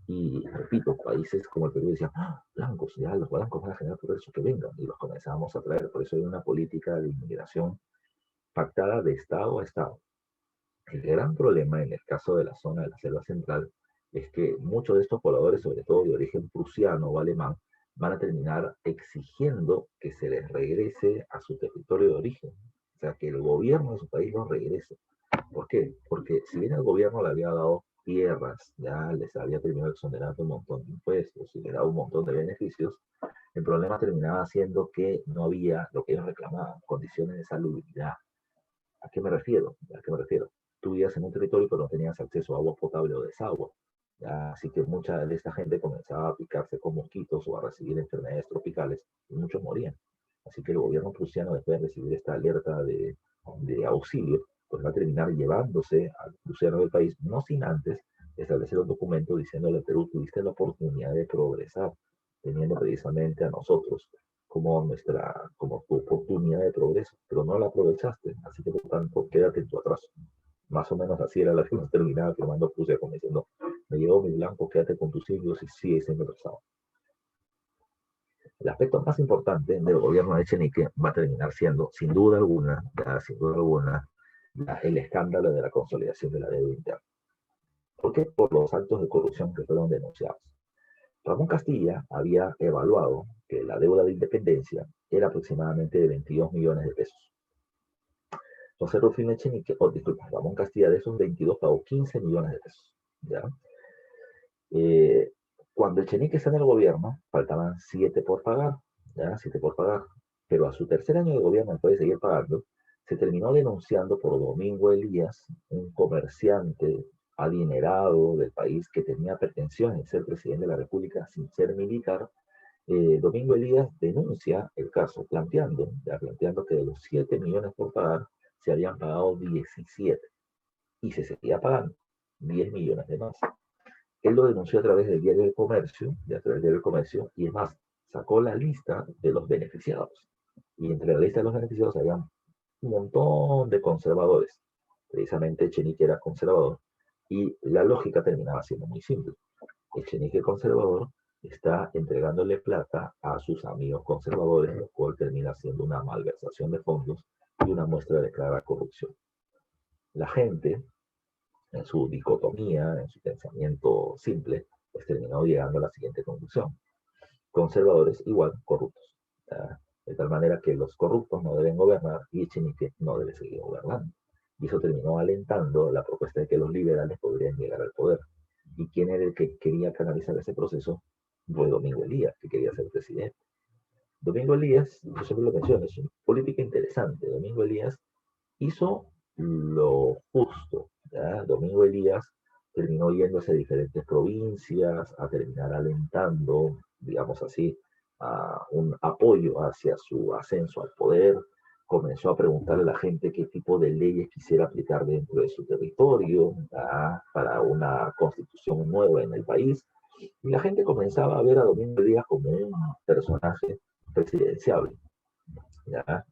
Y repito, países como el Perú decían, ¡ah, blancos, ya los blancos van a generar progreso, que vengan, y los comenzábamos a traer. Por eso hay una política de inmigración pactada de Estado a Estado. El gran problema en el caso de la zona de la selva central es que muchos de estos pobladores, sobre todo de origen prusiano o alemán, van a terminar exigiendo que se les regrese a su territorio de origen. O sea, que el gobierno de su país los regrese. ¿Por qué? Porque si bien el gobierno le había dado tierras, ya les había terminado exonerando un montón de impuestos y le daba un montón de beneficios, el problema terminaba siendo que no había lo que ellos reclamaban, condiciones de salubridad. ¿A qué me refiero? ¿A qué me refiero? Tú vivías en un territorio pero no tenías acceso a agua potable o desagüe. ¿Ya? Así que mucha de esta gente comenzaba a picarse con mosquitos o a recibir enfermedades tropicales y muchos morían. Así que el gobierno prusiano, después de recibir esta alerta de auxilio, pues va a terminar llevándose al prusiano del país, no sin antes establecer un documento diciéndole a Perú, tuviste la oportunidad de progresar, teniendo precisamente a nosotros como tu oportunidad de progreso, pero no la aprovechaste, así que por tanto quédate en tu atraso. Más o menos así era la que nos terminaba firmando Prusia, como diciendo, me llevo mi blanco, quédate con tus siglos y sigue siendo pesado. El aspecto más importante del gobierno de Echenique va a terminar siendo, sin duda alguna, el escándalo de la consolidación de la deuda interna. ¿Por qué? Por los actos de corrupción que fueron denunciados. Ramón Castilla había evaluado que la deuda de independencia era aproximadamente de 22 millones de pesos. José Rufino Echenique, disculpa, Ramón Castilla de esos 22 pagó 15 millones de pesos. ¿Ya? Cuando Echenique está en el gobierno, faltaban 7 por pagar, ¿ya? 7 por pagar. Pero a su tercer año de gobierno, después de seguir pagando, se terminó denunciando por Domingo Elías, un comerciante adinerado del país que tenía pretensiones de ser presidente de la República sin ser militar. Domingo Elías denuncia el caso, planteando que de los 7 millones por pagar, se habían pagado 17 y se seguía pagando 10 millones de más. Él lo denunció a través del Diario del Comercio, y es más, sacó la lista de los beneficiados. Y entre la lista de los beneficiados había un montón de conservadores. Precisamente Echenique era conservador y la lógica terminaba siendo muy simple. Echenique conservador está entregándole plata a sus amigos conservadores, lo cual termina siendo una malversación de fondos y una muestra de clara corrupción. La gente, en su dicotomía, en su pensamiento simple, pues terminó llegando a la siguiente conclusión. Conservadores igual corruptos. De tal manera que los corruptos no deben gobernar y Echenique no debe seguir gobernando. Y eso terminó alentando la propuesta de que los liberales podrían llegar al poder. ¿Y quién era el que quería canalizar ese proceso? Fue Domingo Elías, que quería ser presidente. Domingo Elías, yo siempre lo menciono, es una política interesante. Domingo Elías hizo lo justo. ¿Ya? Domingo Elías terminó yéndose a diferentes provincias, a terminar alentando, digamos así, a un apoyo hacia su ascenso al poder. Comenzó a preguntarle a la gente qué tipo de leyes quisiera aplicar dentro de su territorio, ¿ya? Para una constitución nueva en el país. Y la gente comenzaba a ver a Domingo Elías como un personaje presidenciable. ¿Ya?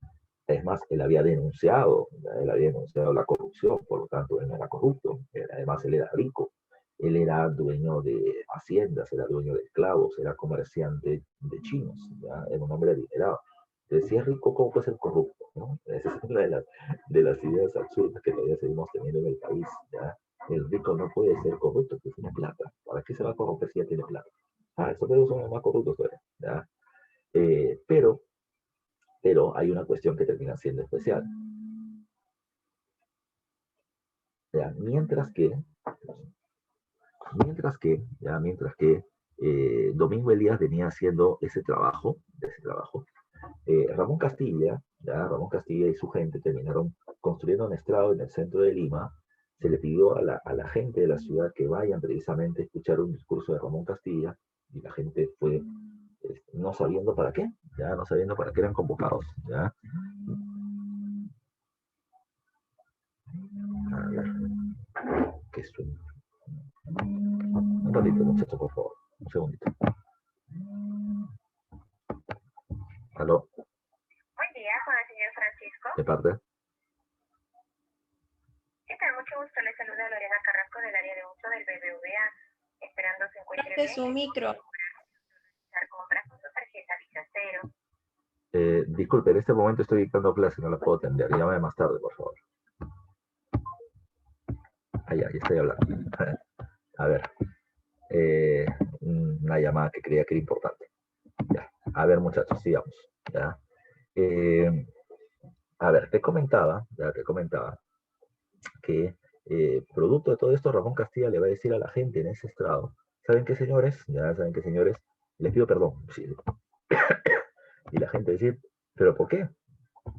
Es más, él había denunciado la corrupción, por lo tanto, él no era corrupto. Además, él era rico. Él era dueño de haciendas, era dueño de esclavos, era comerciante de chinos, ¿ya? Era un hombre adinerado. Entonces, si es rico, ¿cómo puede ser corrupto? ¿No? Esa es una de las ideas absurdas que todavía seguimos teniendo en el país. ¿Ya? El rico no puede ser corrupto, porque tiene plata. ¿Para qué se va a corromper si ya tiene plata? Esos son los más corruptos todavía. ¿Ya? Eh, pero pero hay una cuestión que termina siendo especial. ¿Ya? Mientras que Domingo Elías venía haciendo Ramón Castilla, Ramón Castilla y su gente terminaron construyendo un estrado en el centro de Lima. Se le pidió a la gente de la ciudad que vayan precisamente a escuchar un discurso de Ramón Castilla y la gente fue no sabiendo para qué, ya no sabiendo para qué eran convocados. ¿Ya? A ver, ¿qué suena? Un ratito, muchachos, por favor. Un segundito. ¿Aló? Buen día, con el señor Francisco. ¿De parte? ¿Qué tal? Mucho gusto. Le saluda Lorena Carrasco del área de uso del BBVA. Esperando se encuentre de bien. su micro. Realizar compras con su tarjeta Visa Cero. Disculpe, en este momento estoy dictando clase, no la puedo atender. Llámame más tarde, por favor. Ya estoy hablando. A ver, una llamada que creía que era importante. Ya. A ver, muchachos, sigamos. ¿Ya? A ver, te comentaba que producto de todo esto, Ramón Castilla le va a decir a la gente en ese estrado, ¿saben qué, señores? Ya saben qué, señores, les pido perdón. Sí. Y la gente dice, ¿pero por qué?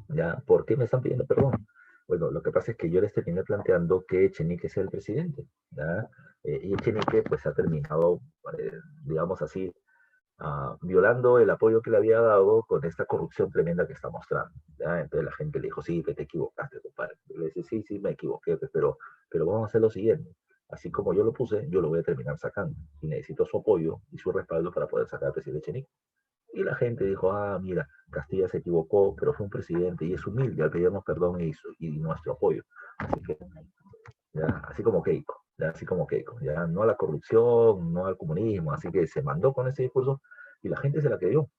¿Ya? ¿Por qué me están pidiendo perdón? Bueno, lo que pasa es que yo les terminé planteando que Echenique sea el presidente, ¿ya? Y Echenique pues ha terminado, digamos así, violando el apoyo que le había dado con esta corrupción tremenda que está mostrando, ¿ya? Entonces la gente le dijo, sí, que te equivocaste, compadre. Yo le dije, sí, me equivoqué, pero vamos a hacer lo siguiente. Así como yo lo puse, yo lo voy a terminar sacando. Y necesito su apoyo y su respaldo para poder sacar al presidente Echenique. Y la gente dijo, mira, Castilla se equivocó, pero fue un presidente y es humilde al pedirnos perdón y nuestro apoyo. Así que, ya, así como Keiko, ya no a la corrupción, no al comunismo, así que se mandó con ese discurso y la gente se la creyó.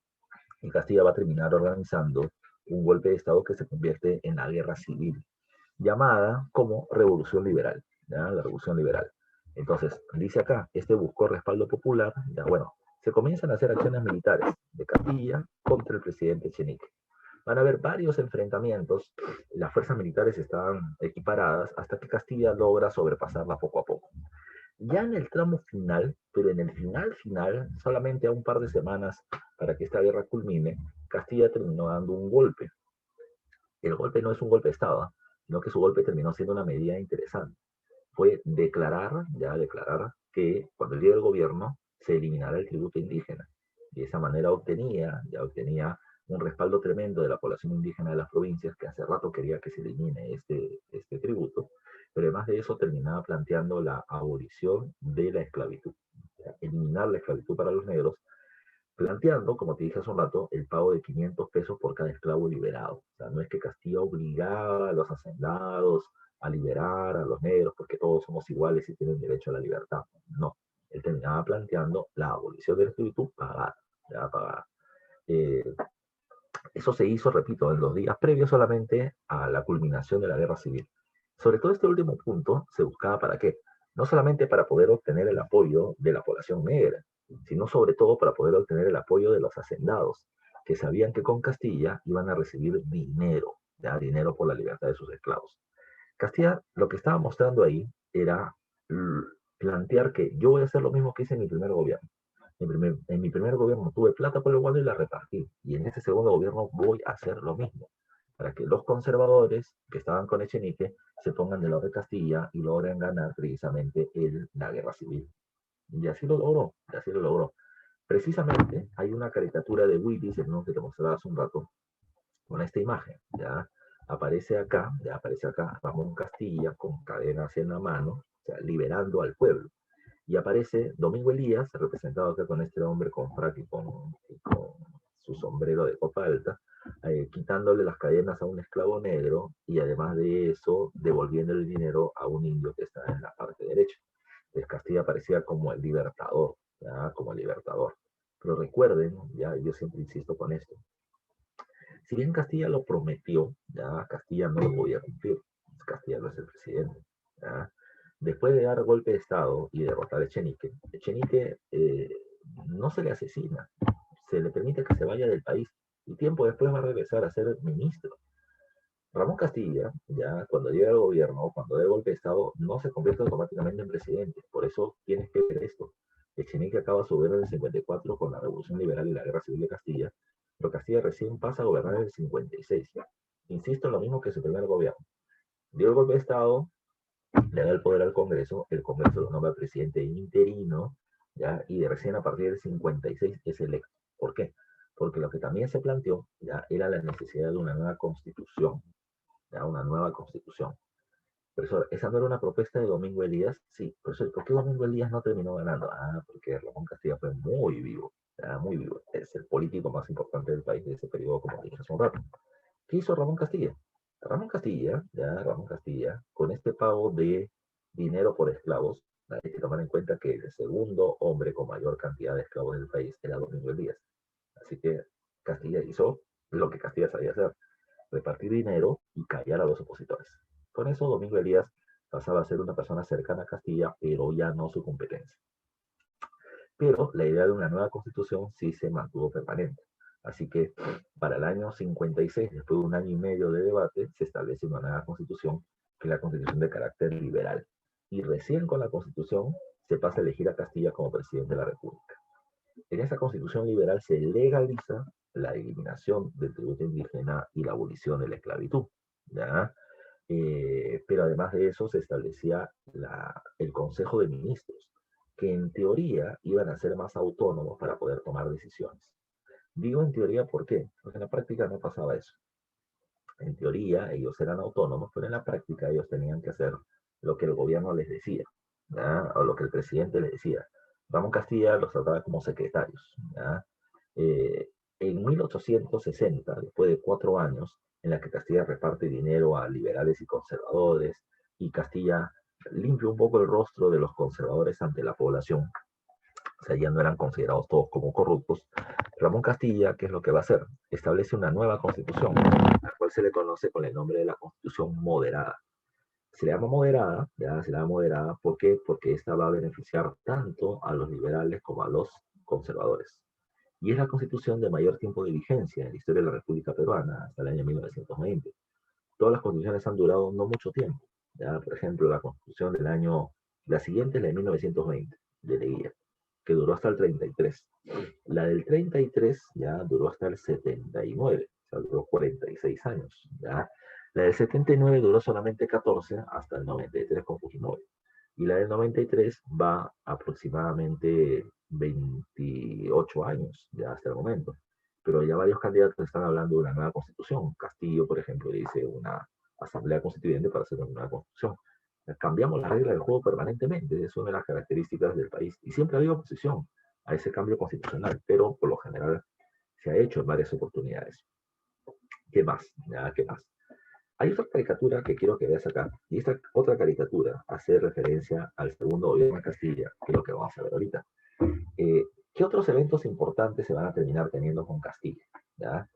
y Castilla va a terminar organizando un golpe de Estado que se convierte en la guerra civil, llamada como Revolución Liberal, ¿ya? La Revolución Liberal. Entonces, dice acá, este buscó respaldo popular, ya bueno, se comienzan a hacer acciones militares de Castilla contra el presidente Echenique. Van a haber varios enfrentamientos, las fuerzas militares estaban equiparadas hasta que Castilla logra sobrepasarla poco a poco. Ya en el tramo final, pero en el final, solamente a un par de semanas para que esta guerra culmine, Castilla terminó dando un golpe. El golpe no es un golpe de Estado, sino que su golpe terminó siendo una medida interesante. Fue declarar que cuando llegue el gobierno se eliminara el tributo indígena. Y de esa manera obtenía un respaldo tremendo de la población indígena de las provincias que hace rato quería que se elimine este tributo, pero además de eso terminaba planteando la abolición de la esclavitud, o sea, eliminar la esclavitud para los negros, planteando, como te dije hace un rato, el pago de 500 pesos por cada esclavo liberado. O sea, no es que Castilla obligaba a los hacendados a liberar a los negros porque todos somos iguales y tienen derecho a la libertad. No, él terminaba planteando la abolición de la esclavitud pagada, ya pagada. Eh, Eso se hizo, repito, en los días previos solamente a la culminación de la guerra civil. Sobre todo este último punto se buscaba para qué. No solamente para poder obtener el apoyo de la población negra, sino sobre todo para poder obtener el apoyo de los hacendados, que sabían que con Castilla iban a recibir dinero, ya dinero por la libertad de sus esclavos. Castilla lo que estaba mostrando ahí era plantear que yo voy a hacer lo mismo que hice en mi primer gobierno. En mi primer gobierno tuve plata por el guano y la repartí. Y en este segundo gobierno voy a hacer lo mismo. Para que los conservadores que estaban con Echenique se pongan del lado de Castilla y logren ganar precisamente la guerra civil. Y así lo logró, y así lo logró. Precisamente hay una caricatura de Willis, el nombre que te mostraba hace un rato, con esta imagen. Ya aparece acá Ramón Castilla con cadenas en la mano, o sea, liberando al pueblo. Y aparece Domingo Elías, representado acá con este hombre con frac y con su sombrero de copa alta, quitándole las cadenas a un esclavo negro y además de eso devolviendo el dinero a un indio que está en la parte derecha. Entonces Castilla parecía como el libertador, ¿ya? Como el libertador. Pero recuerden, ya yo siempre insisto con esto, si bien Castilla lo prometió, ya Castilla no lo podía cumplir. Castilla no es el presidente. ¿Ya? Después de dar golpe de Estado y derrotar a Echenique, Echenique no se le asesina, se le permite que se vaya del país y tiempo después va a regresar a ser ministro. Ramón Castilla, ya cuando llega al gobierno, cuando da el golpe de Estado, no se convierte automáticamente en presidente. Por eso tienes que ver esto. Echenique acaba su gobierno en el 54 con la Revolución Liberal y la Guerra Civil de Castilla, pero Castilla recién pasa a gobernar en el 56. Insisto en lo mismo que su primer gobierno. Dio el golpe de Estado, le da el poder al Congreso, el Congreso lo nombra presidente interino, ¿ya? Y de recién a partir del 56 es electo. ¿Por qué? Porque lo que también se planteó ya era la necesidad de una nueva constitución, ya una nueva constitución. Profesor, ¿esa no era una propuesta de Domingo Elías? Sí, profesor, ¿por qué Domingo Elías no terminó ganando? Ah, porque Ramón Castilla fue muy vivo, muy vivo. Es el político más importante del país de ese periodo, como dije hace un rato. ¿Qué hizo Ramón Castilla? Ramón Castilla, con este pago de dinero por esclavos, hay que tomar en cuenta que el segundo hombre con mayor cantidad de esclavos del país era Domingo Elías. Así que Castilla hizo lo que Castilla sabía hacer, repartir dinero y callar a los opositores. Con eso, Domingo Elías pasaba a ser una persona cercana a Castilla, pero ya no su competencia. Pero la idea de una nueva constitución sí se mantuvo permanente. Así que para el año 56, después de un año y medio de debate, se establece una nueva constitución, que es la constitución de carácter liberal. Y recién con la constitución se pasa a elegir a Castilla como presidente de la República. En esa constitución liberal se legaliza la eliminación del tributo indígena y la abolición de la esclavitud. ¿Ya? Pero además de eso se establecía el Consejo de Ministros, que en teoría iban a ser más autónomos para poder tomar decisiones. Digo en teoría, ¿por qué? Porque en la práctica no pasaba eso. En teoría ellos eran autónomos, pero en la práctica ellos tenían que hacer lo que el gobierno les decía, ¿ya? O lo que el presidente les decía. Ramón Castilla los trataba como secretarios. ¿Ya? En 1860, después de 4 años, en la que Castilla reparte dinero a liberales y conservadores, y Castilla limpia un poco el rostro de los conservadores ante la población, o sea, ya no eran considerados todos como corruptos. Ramón Castilla, ¿qué es lo que va a hacer? Establece una nueva constitución, la cual se le conoce con el nombre de la Constitución Moderada. Se le llama moderada, ya se le llama moderada, ¿por qué? Porque esta va a beneficiar tanto a los liberales como a los conservadores. Y es la constitución de mayor tiempo de vigencia en la historia de la República Peruana, hasta el año 1920. Todas las constituciones han durado no mucho tiempo. ¿Ya? Por ejemplo, la constitución del año, la siguiente es la de 1920, de Leguía, que duró hasta el 33. La del 33 ya duró hasta el 79, o sea, duró 46 años. ¿Ya? La del 79 duró solamente 14 hasta el 93 con Fujimori. Y la del 93 va aproximadamente 28 años, ya hasta el momento. Pero ya varios candidatos están hablando de una nueva constitución. Castillo, por ejemplo, dice una asamblea constituyente para hacer una nueva constitución. Cambiamos la regla del juego permanentemente, es una de las características del país. Y siempre ha habido oposición a ese cambio constitucional, pero por lo general se ha hecho en varias oportunidades. ¿Qué más? ¿Ya? ¿Qué más? Hay otra caricatura que quiero que veas acá, y esta otra caricatura hace referencia al segundo gobierno de Castilla, que es lo que vamos a ver ahorita. ¿Qué otros eventos importantes se van a terminar teniendo con Castilla? ¿Ya?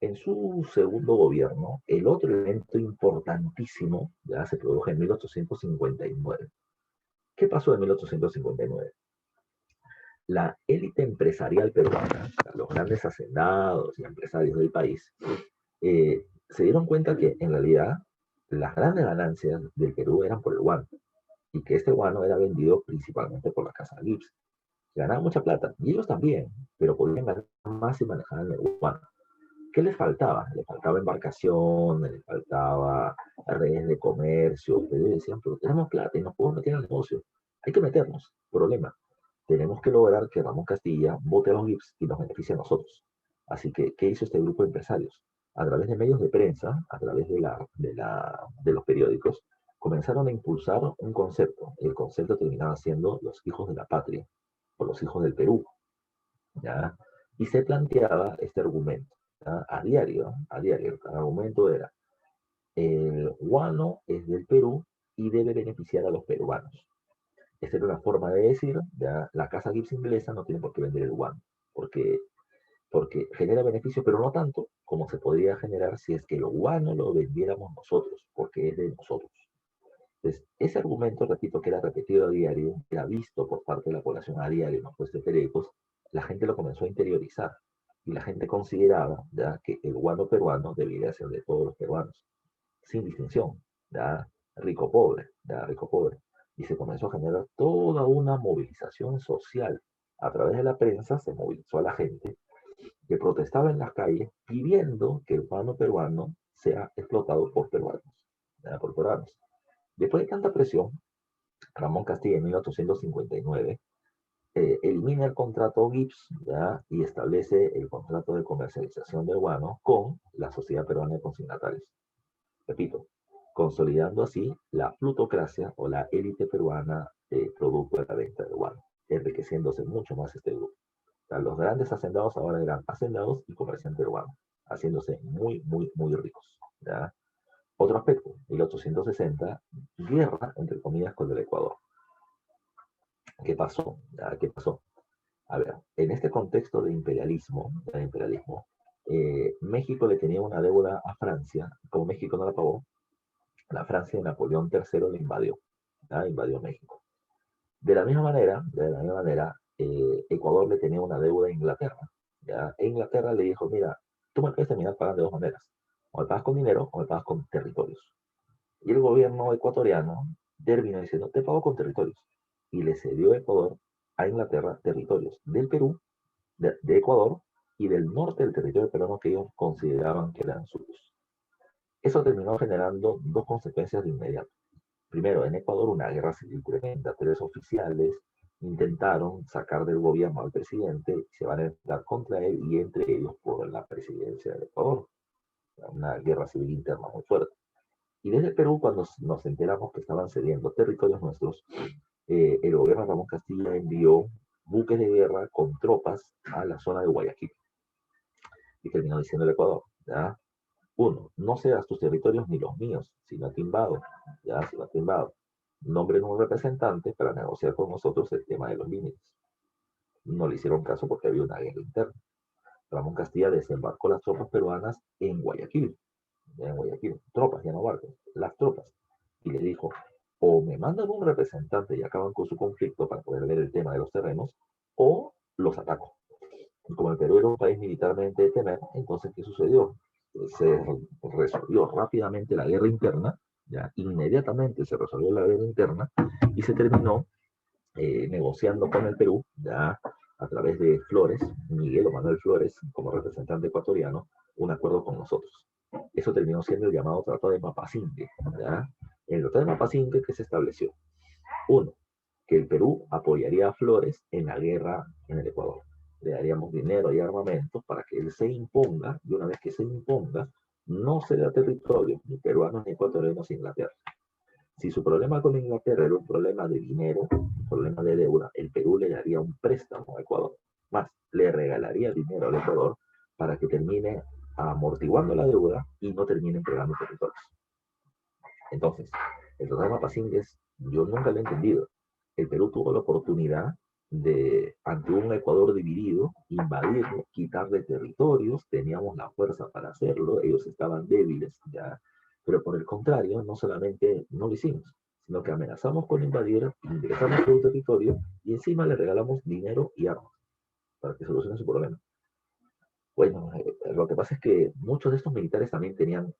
En su segundo gobierno, el otro evento importantísimo ya se produjo en 1859. ¿Qué pasó en 1859? La élite empresarial peruana, los grandes hacendados y empresarios del país, se dieron cuenta que en realidad las grandes ganancias del Perú eran por el guano y que este guano era vendido principalmente por la casa Gibbs. Ganaban mucha plata y ellos también, pero podían ganar más si manejaban el guano. ¿Qué les faltaba? Les faltaba embarcaciones, les faltaba redes de comercio. Ellos decían, pero tenemos plata y nos podemos meter al negocio. Hay que meternos. Problema. Tenemos que lograr que Ramón Castilla vote a los Gibbs y nos beneficie a nosotros. Así que, ¿qué hizo este grupo de empresarios? A través de medios de prensa, a través de los periódicos, comenzaron a impulsar un concepto. El concepto terminaba siendo los hijos de la patria, o los hijos del Perú. ¿Ya? Y se planteaba este argumento, ¿ya? A diario. El argumento era, el guano es del Perú y debe beneficiar a los peruanos. Esta era una forma de decir, ¿ya? La casa Gibbs inglesa no tiene por qué vender el guano, porque genera beneficio, pero no tanto como se podría generar si es que el guano lo vendiéramos nosotros, porque es de nosotros. Entonces, ese argumento, repito, que era repetido a diario, era visto por parte de la población a diario en los puestos de periódicos, la gente lo comenzó a interiorizar y la gente consideraba ¿ya? Que el guano peruano debería ser de todos los peruanos, sin distinción, ¿ya? Rico-pobre, ¿ya? Rico-pobre. Y se comenzó a generar toda una movilización social. A través de la prensa se movilizó a la gente que protestaba en las calles pidiendo que el guano peruano sea explotado por peruanos, ¿ya? Por peruanos. Después de tanta presión, Ramón Castilla en 1859 elimina el contrato Gibbs ¿ya? Y establece el contrato de comercialización del guano con la Sociedad Peruana de Consignatarios. Repito, consolidando así la plutocracia o la élite peruana producto de la venta del guano, enriqueciéndose mucho más este grupo. O sea, los grandes hacendados ahora eran hacendados y comerciantes del guano, haciéndose muy, muy, muy ricos. ¿Ya? Otro aspecto, 1860, guerra, entre comillas, con el Ecuador. ¿Qué pasó? ¿Qué pasó? A ver, en este contexto de imperialismo, México le tenía una deuda a Francia. Como México no la pagó, la Francia de Napoleón III le invadió, ¿ya? Invadió México. De la misma manera, Ecuador le tenía una deuda a Inglaterra, ¿ya? E Inglaterra le dijo, mira, tú me puedes terminar pagando de dos maneras. O me pagas con dinero o me pagas con territorios. Y el gobierno ecuatoriano terminó diciendo, te pago con territorios. Y le cedió Ecuador a Inglaterra territorios del Perú, de Ecuador y del norte del territorio peruano que ellos consideraban que eran suyos. Eso terminó generando dos consecuencias de inmediato. Primero, en Ecuador una guerra civil tremenda. Tres oficiales intentaron sacar del gobierno al presidente y se van a enfrentar contra él y entre ellos por la presidencia de Ecuador. Una guerra civil interna muy fuerte. Y desde Perú, cuando nos enteramos que estaban cediendo territorios nuestros, el gobierno de Ramón Castilla envió buques de guerra con tropas a la zona de Guayaquil. Y terminó diciendo el Ecuador, ¿ya? Uno, no cedas tus territorios ni los míos, si no te invado, ¿ya? Si no te invado. Nombren un representante para negociar con nosotros el tema de los límites. No le hicieron caso porque había una guerra interna. Ramón Castilla desembarcó las tropas peruanas en Guayaquil, tropas, ya no barcos, las tropas, y le dijo, o me mandan un representante y acaban con su conflicto para poder ver el tema de los terrenos, o los ataco. Y como el Perú era un país militarmente de temer, entonces, ¿qué sucedió? Se resolvió rápidamente la guerra interna, ya inmediatamente se resolvió la guerra interna y se terminó negociando con el Perú, ya a través de Flores, Miguel o Manuel Flores, como representante ecuatoriano, un acuerdo con nosotros. Eso terminó siendo el llamado Tratado de Mapasinque. ¿Ya? El Tratado de Mapasinque que se estableció. Uno, que el Perú apoyaría a Flores en la guerra en el Ecuador. Le daríamos dinero y armamento para que él se imponga, y una vez que se imponga, no se da territorio ni peruanos ni ecuatorianos a Inglaterra. Si su problema con Inglaterra era un problema de dinero, un problema de deuda, el Perú le daría un préstamo a Ecuador. Más, le regalaría dinero al Ecuador para que termine amortiguando la deuda y no termine entregando territorios. Entonces, el Tratado de Mapasínguez, yo nunca lo he entendido. El Perú tuvo la oportunidad de, ante un Ecuador dividido, invadirlo, quitarle territorios, teníamos la fuerza para hacerlo, ellos estaban débiles, ya, pero por el contrario, no solamente no lo hicimos, sino que amenazamos con invadir, ingresamos a su territorio y encima le regalamos dinero y armas para que solucione su problema. Bueno, lo que pasa es que muchos de estos militares también tenían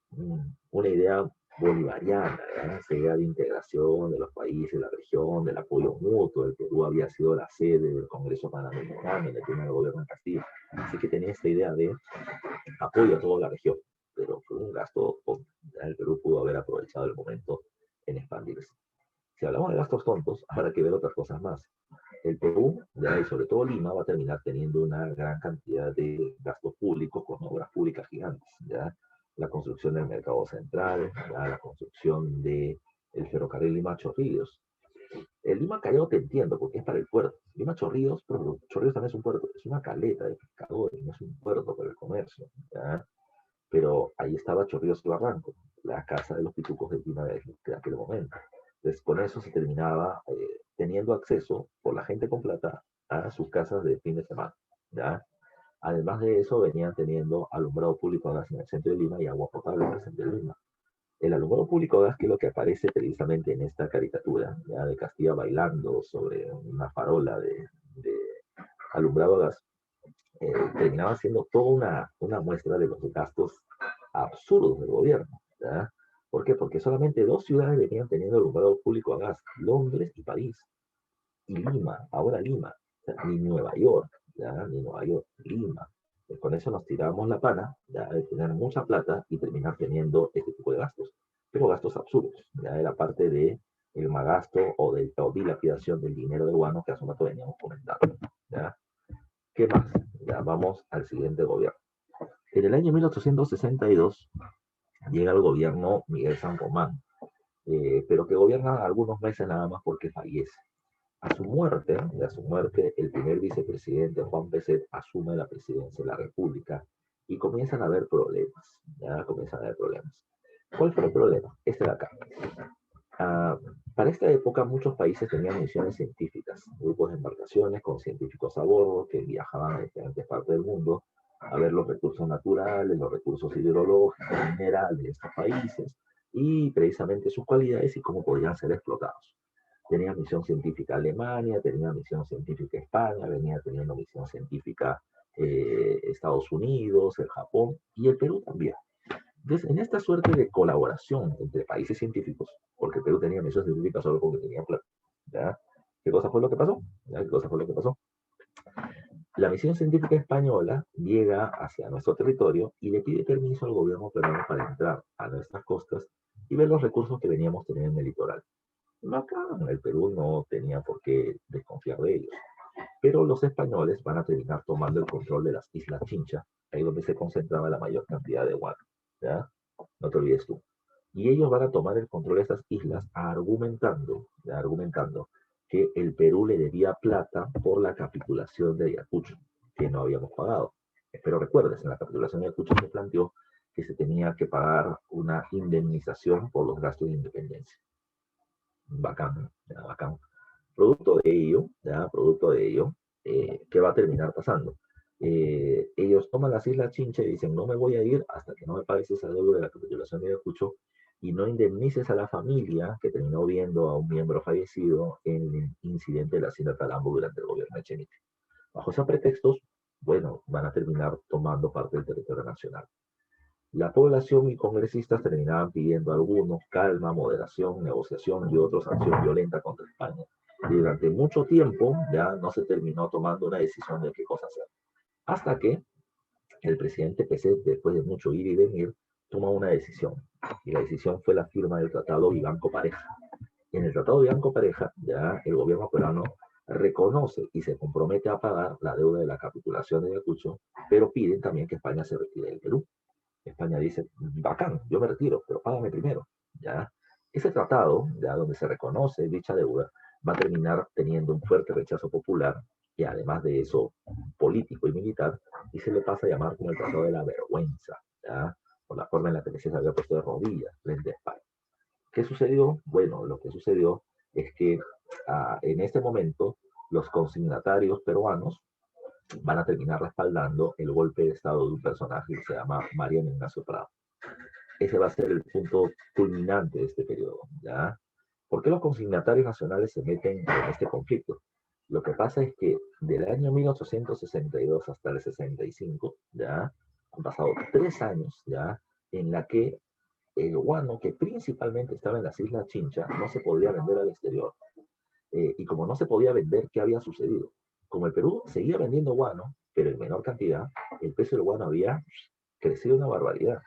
una idea bolivariana, ¿verdad? Esa idea de integración de los países, de la región, del apoyo mutuo. El Perú había sido la sede del Congreso Panamericano en el primer gobierno de Castillo. Así que tenía esta idea de apoyo a toda la región, pero fue un gasto, el Perú pudo haber aprovechado el momento en expandirse. Si hablamos de gastos tontos, habrá que ver otras cosas más. El Perú, ya, y sobre todo Lima, va a terminar teniendo una gran cantidad de gastos públicos con obras públicas gigantes. ¿Ya? La construcción del mercado central, ¿ya? La construcción del ferrocarril Lima Chorrillos. El Lima Callao te entiendo porque es para el puerto. Lima Chorrillos, pero Chorrillos también es un puerto, es una caleta de pescadores, no es un puerto para el comercio. ¿Ya? Pero ahí estaba Chorrillos y Barranco, la casa de los pitucos de Lima de aquel momento. Entonces, con eso se terminaba teniendo acceso por la gente con plata a sus casas de fin de semana. ¿Ya? Además de eso, venían teniendo alumbrado público gas en el centro de Lima y agua potable en el centro de Lima. El alumbrado público gas, que es lo que aparece precisamente en esta caricatura, ¿ya? De Castilla bailando sobre una farola de alumbrado gas, terminaba siendo toda una muestra de los gastos absurdos del gobierno. ¿Ya? ¿Por qué? Porque solamente dos ciudades venían teniendo alumbrado público a gas, Londres y París. Y Lima, ahora Lima, o sea, ni Nueva York, ¿ya? Ni Nueva York, Lima. Pues con eso nos tiramos la pana, ya, de tener mucha plata y terminar teniendo este tipo de gastos. Pero gastos absurdos, ya era parte de el magasto o de la dilapidación del dinero de guano que hace un rato veníamos comentando. ¿Ya? ¿Qué más? Ya vamos al siguiente gobierno. En el año 1862 llega al gobierno Miguel San Román, pero que gobierna algunos meses nada más porque fallece. A su muerte, el primer vicepresidente Juan Peset asume la presidencia de la República y comienzan a haber problemas. Ya comienzan a haber problemas. ¿Cuál fue el problema? Este de acá. Ah, para esta época muchos países tenían misiones científicas, grupos de embarcaciones con científicos a bordo que viajaban a diferentes partes del mundo a ver los recursos naturales, los recursos hidrológicos, minerales de estos países y precisamente sus cualidades y cómo podrían ser explotados. Tenía misión científica Alemania, tenía misión científica España, venía teniendo misión científica Estados Unidos, el Japón y el Perú también. Entonces, en esta suerte de colaboración entre países científicos, porque el Perú tenía misiones científicas solo porque tenía plata, ¿ya? ¿Qué cosa fue lo que pasó? ¿Ya? ¿Qué cosa fue lo que pasó? La misión científica española llega hacia nuestro territorio y le pide permiso al gobierno peruano para entrar a nuestras costas y ver los recursos que veníamos teniendo en el litoral. Acá el Perú no tenía por qué desconfiar de ellos, pero los españoles van a terminar tomando el control de las Islas Chincha, ahí donde se concentraba la mayor cantidad de guano, ¿ya? No te olvides tú. Y ellos van a tomar el control de estas islas argumentando, ¿ya? Argumentando que el Perú le debía plata por la capitulación de Ayacucho, que no habíamos pagado. Pero recuerdes, en la capitulación de Ayacucho se planteó que se tenía que pagar una indemnización por los gastos de independencia. Bacán, ya, bacán. Producto de ello, ¿qué va a terminar pasando? Ellos toman las Islas Chincha y dicen, no me voy a ir hasta que no me pagues esa deuda de la capitulación de Ayacucho y no indemnices a la familia que terminó viendo a un miembro fallecido en el incidente de la Hacienda Talambo durante el gobierno de Echenique. Bajo esos pretextos, bueno, van a terminar tomando parte del territorio nacional. La población y congresistas terminaban pidiendo a algunos calma, moderación, negociación y otros acción violenta contra España. Y durante mucho tiempo ya no se terminó tomando una decisión de qué cosa hacer. Hasta que el presidente PC, después de mucho ir y venir, toma una decisión. Y la decisión fue la firma del Tratado Vivanco-Pareja. En el Tratado Vivanco-Pareja, ya el gobierno peruano reconoce y se compromete a pagar la deuda de la capitulación de Ayacucho, pero piden también que España se retire del Perú. España dice, bacán, yo me retiro, pero págame primero, ¿ya? Ese tratado, ya donde se reconoce dicha deuda, va a terminar teniendo un fuerte rechazo popular y además de eso político y militar, y se le pasa a llamar como el Tratado de la Vergüenza, ¿ya? Por la forma en la que se había puesto de rodillas frente a España. ¿Qué sucedió? Bueno, lo que sucedió es que en este momento los consignatarios peruanos van a terminar respaldando el golpe de Estado de un personaje que se llama Mariano Ignacio Prado. Ese va a ser el punto culminante de este periodo, ¿ya? ¿Por qué los consignatarios nacionales se meten en este conflicto? Lo que pasa es que del año 1862 hasta el 65, ¿ya? Han pasado 3 años, ¿ya? En la que el guano, que principalmente estaba en las Islas Chincha, no se podía vender al exterior. Y como no se podía vender, ¿qué había sucedido? Como el Perú seguía vendiendo guano, pero en menor cantidad, el precio del guano había crecido una barbaridad.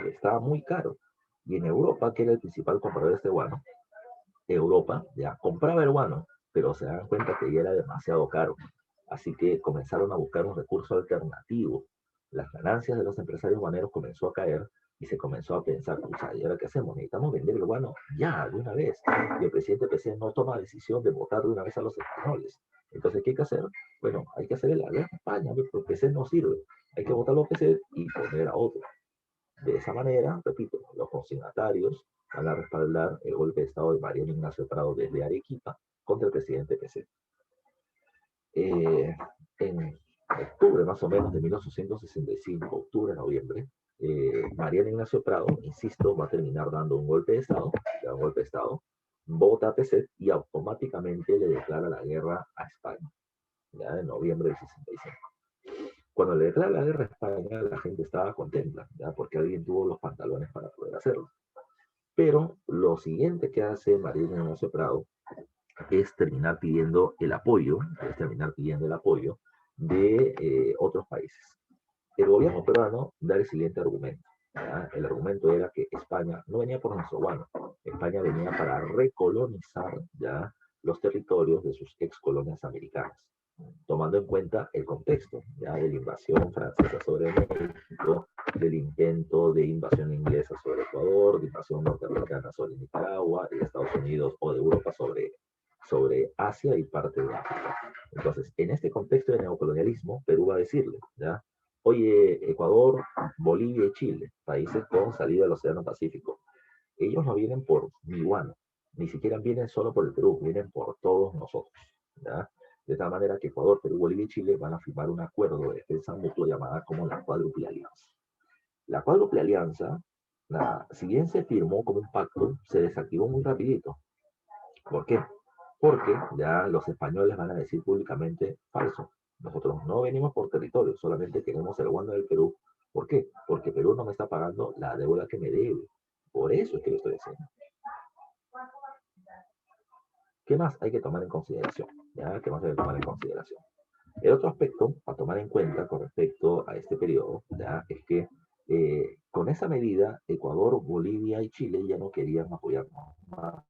Estaba muy caro. Y en Europa, que era el principal comprador de este guano, Europa ya compraba el guano, pero se dan cuenta que ya era demasiado caro. Así que comenzaron a buscar un recurso alternativo. Las ganancias de los empresarios guaneros comenzó a caer y se comenzó a pensar, pucha, ¿y ahora qué hacemos? Necesitamos vender el guano ya, de una vez. Y el presidente PC no toma la decisión de votar de una vez a los españoles. Entonces, ¿qué hay que hacer? Bueno, hay que hacer la guerra a España, porque PC no sirve. Hay que votar a los PC y poner a otros. De esa manera, repito, los consignatarios van a respaldar el golpe de Estado de Mariano Ignacio Prado desde Arequipa contra el presidente PC. En octubre más o menos de 1865, octubre-noviembre, Mariano Ignacio Prado, insisto, va a terminar dando un golpe de Estado, vota a PC y automáticamente le declara la guerra a España, ya en noviembre del 65. Cuando le declara la guerra a España, la gente estaba contenta, ¿ya? Porque alguien tuvo los pantalones para poder hacerlo. Pero lo siguiente que hace Mariano Ignacio Prado es terminar pidiendo el apoyo, de otros países. El gobierno peruano da el siguiente argumento. ¿Ya? El argumento era que España no venía por nuestro guano, España venía para recolonizar, ¿ya?, los territorios de sus ex colonias americanas, tomando en cuenta el contexto, ¿ya?, de la invasión francesa sobre México, del intento de invasión inglesa sobre Ecuador, de invasión norteamericana sobre Nicaragua, de Estados Unidos o de Europa sobre Asia y parte de África. Entonces, en este contexto de neocolonialismo, Perú va a decirle, ¿ya?, oye, Ecuador, Bolivia y Chile, países con salida al Océano Pacífico, ellos no vienen por mi guano, ni siquiera vienen solo por el Perú, vienen por todos nosotros, ¿ya? De tal manera que Ecuador, Perú, Bolivia y Chile van a firmar un acuerdo de defensa mutua llamada como la Cuádruple Alianza. La Cuádruple Alianza, si bien se firmó como un pacto, se desactivó muy rapidito. ¿Por qué? Porque ya los españoles van a decir públicamente, falso, nosotros no venimos por territorio, solamente queremos el guano del Perú. ¿Por qué? Porque Perú no me está pagando la deuda que me debe. Por eso es que lo estoy haciendo. ¿Qué más hay que tomar en consideración? ¿Ya? ¿Qué más hay que tomar en consideración? El otro aspecto a tomar en cuenta con respecto a este periodo, ¿ya?, es que con esa medida Ecuador, Bolivia y Chile ya no querían apoyarnos más.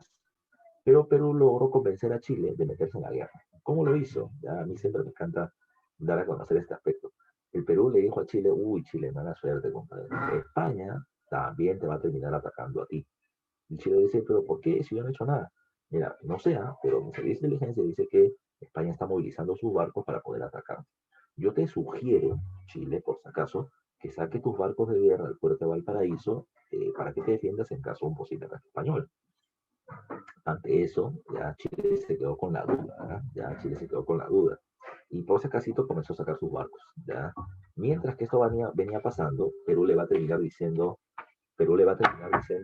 Pero Perú logró convencer a Chile de meterse en la guerra. ¿Cómo lo hizo? Ya, a mí siempre me encanta dar a conocer este aspecto. El Perú le dijo a Chile, uy, Chile, mala suerte, compadre. España también te va a terminar atacando a ti. Y Chile dice, pero ¿por qué? Si yo no he hecho nada. Mira, no sé, pero mi servicio de inteligencia dice que España está movilizando sus barcos para poder atacar. Yo te sugiero, Chile, por si acaso, que saque tus barcos de guerra del puerto de Valparaíso para que te defiendas en caso de un posible ataque español. Ante eso, ya Chile se quedó con la duda, ¿verdad? Ya Chile se quedó con la duda. Y por si acaso comenzó a sacar sus barcos, ¿ya? Mientras que esto venía pasando, Perú le va a terminar diciendo a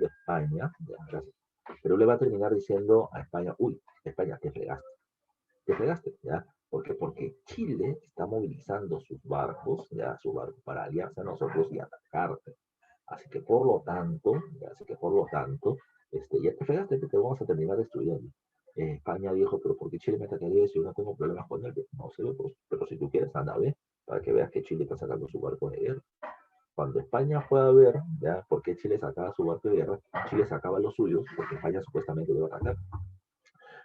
España, ya, gracias. Perú le va a terminar diciendo a España, uy, España, te fregaste, ¿ya? ¿Por qué? Porque Chile está movilizando sus barcos, ya, sus barcos para aliarse a nosotros y atacarte. Así que por lo tanto, ya te fregaste que te vamos a terminar destruyendo. España dijo, pero ¿por qué Chile me atacaría si yo no tengo problemas con él? No sé, pues, pero si tú quieres, anda a ver, para que veas que Chile está sacando su barco de guerra. Cuando España pueda ver, ¿ya? ¿Por qué Chile sacaba su barco de guerra? Chile sacaba los suyos porque España supuestamente iba a atacar.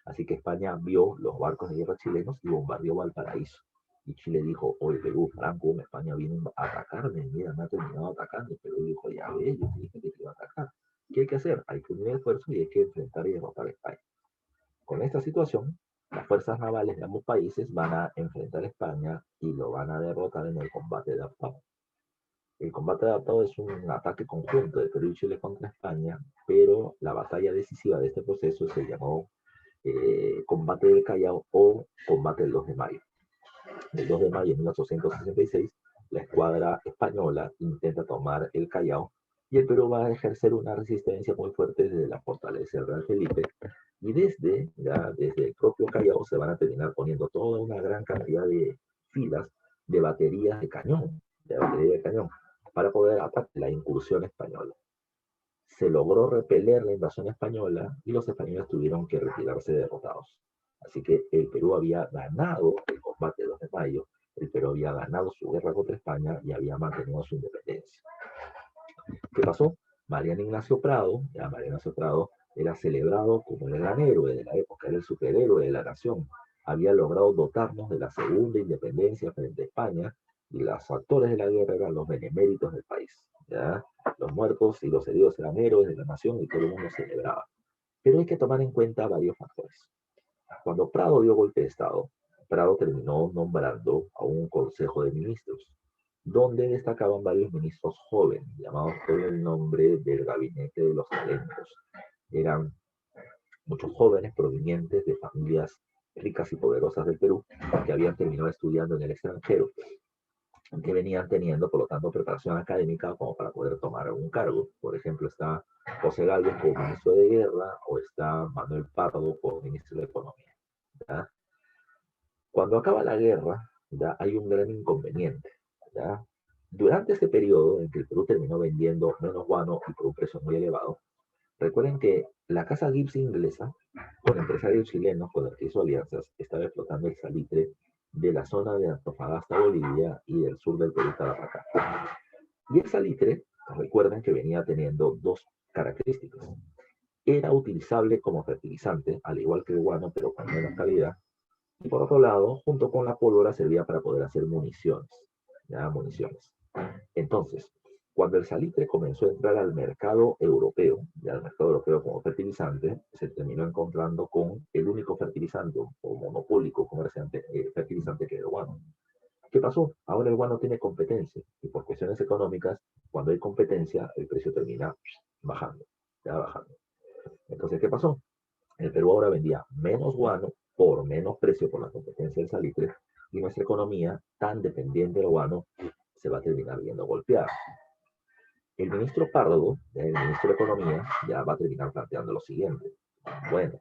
Así que España vio los barcos de guerra chilenos y bombardeó Valparaíso. Y Chile dijo, oye, Perú, Franco, España viene a atacarme, mira, me ha terminado atacando. Perú dijo, ya ve, yo te dije que te iba a atacar. ¿Qué hay que hacer? Hay que unir esfuerzos y hay que enfrentar y derrotar a España. Con esta situación, las fuerzas navales de ambos países van a enfrentar a España y lo van a derrotar en el combate adaptado. El combate adaptado es un ataque conjunto de Perú y Chile contra España, pero la batalla decisiva de este proceso se llamó Combate del Callao o Combate del 2 de mayo. El 2 de mayo de 1866, la escuadra española intenta tomar el Callao y el Perú va a ejercer una resistencia muy fuerte desde la fortaleza del Real Felipe y desde el propio Callao se van a terminar poniendo toda una gran cantidad de filas de baterías de cañón, para poder atacar la incursión española. Se logró repeler la invasión española y los españoles tuvieron que retirarse derrotados. Así que el Perú había ganado el combate del 2 de mayo, el Perú había ganado su guerra contra España y había mantenido su independencia. ¿Qué pasó? Mariano Ignacio Prado era celebrado como el gran héroe de la época, era el superhéroe de la nación. Había logrado dotarnos de la segunda independencia frente a España y los actores de la guerra eran los beneméritos del país. ¿Ya? Los muertos y los heridos eran héroes de la nación y todo el mundo celebraba. Pero hay que tomar en cuenta varios factores. Cuando Prado dio golpe de Estado, Prado terminó nombrando a un consejo de ministros, donde destacaban varios ministros jóvenes, llamados por el nombre del gabinete de los talentos. Eran muchos jóvenes provenientes de familias ricas y poderosas del Perú, que habían terminado estudiando en el extranjero, que venían teniendo, por lo tanto, preparación académica como para poder tomar un cargo. Por ejemplo, está José Gálvez como ministro de Guerra o está Manuel Pardo como ministro de Economía. ¿Ya? Cuando acaba la guerra, ¿ya? Hay un gran inconveniente. ¿Ya? Durante este periodo en que el Perú terminó vendiendo menos guano y por un precio muy elevado, recuerden que la casa Gibbs inglesa, con empresarios chilenos con los que hizo alianzas, estaba explotando el salitre de la zona de Antofagasta, Bolivia, y del sur del Perú, Tarapacá. Y el salitre, recuerden que venía teniendo dos características. Era utilizable como fertilizante, al igual que el guano, pero con menos calidad. Y por otro lado, junto con la pólvora, servía para poder hacer municiones. ¿Ya? Municiones. Entonces, cuando el salitre comenzó a entrar al mercado europeo, ya al mercado europeo como fertilizante, se terminó encontrando con el único fertilizante o monopólico fertilizante que era el guano. ¿Qué pasó? Ahora el guano tiene competencia y por cuestiones económicas, cuando hay competencia, el precio termina bajando, ya bajando. Entonces, ¿qué pasó? El Perú ahora vendía menos guano por menos precio por la competencia del salitre y nuestra economía, tan dependiente del guano, se va a terminar viendo golpeada. El ministro Pardo, el ministro de Economía, ya va a terminar planteando lo siguiente. Bueno,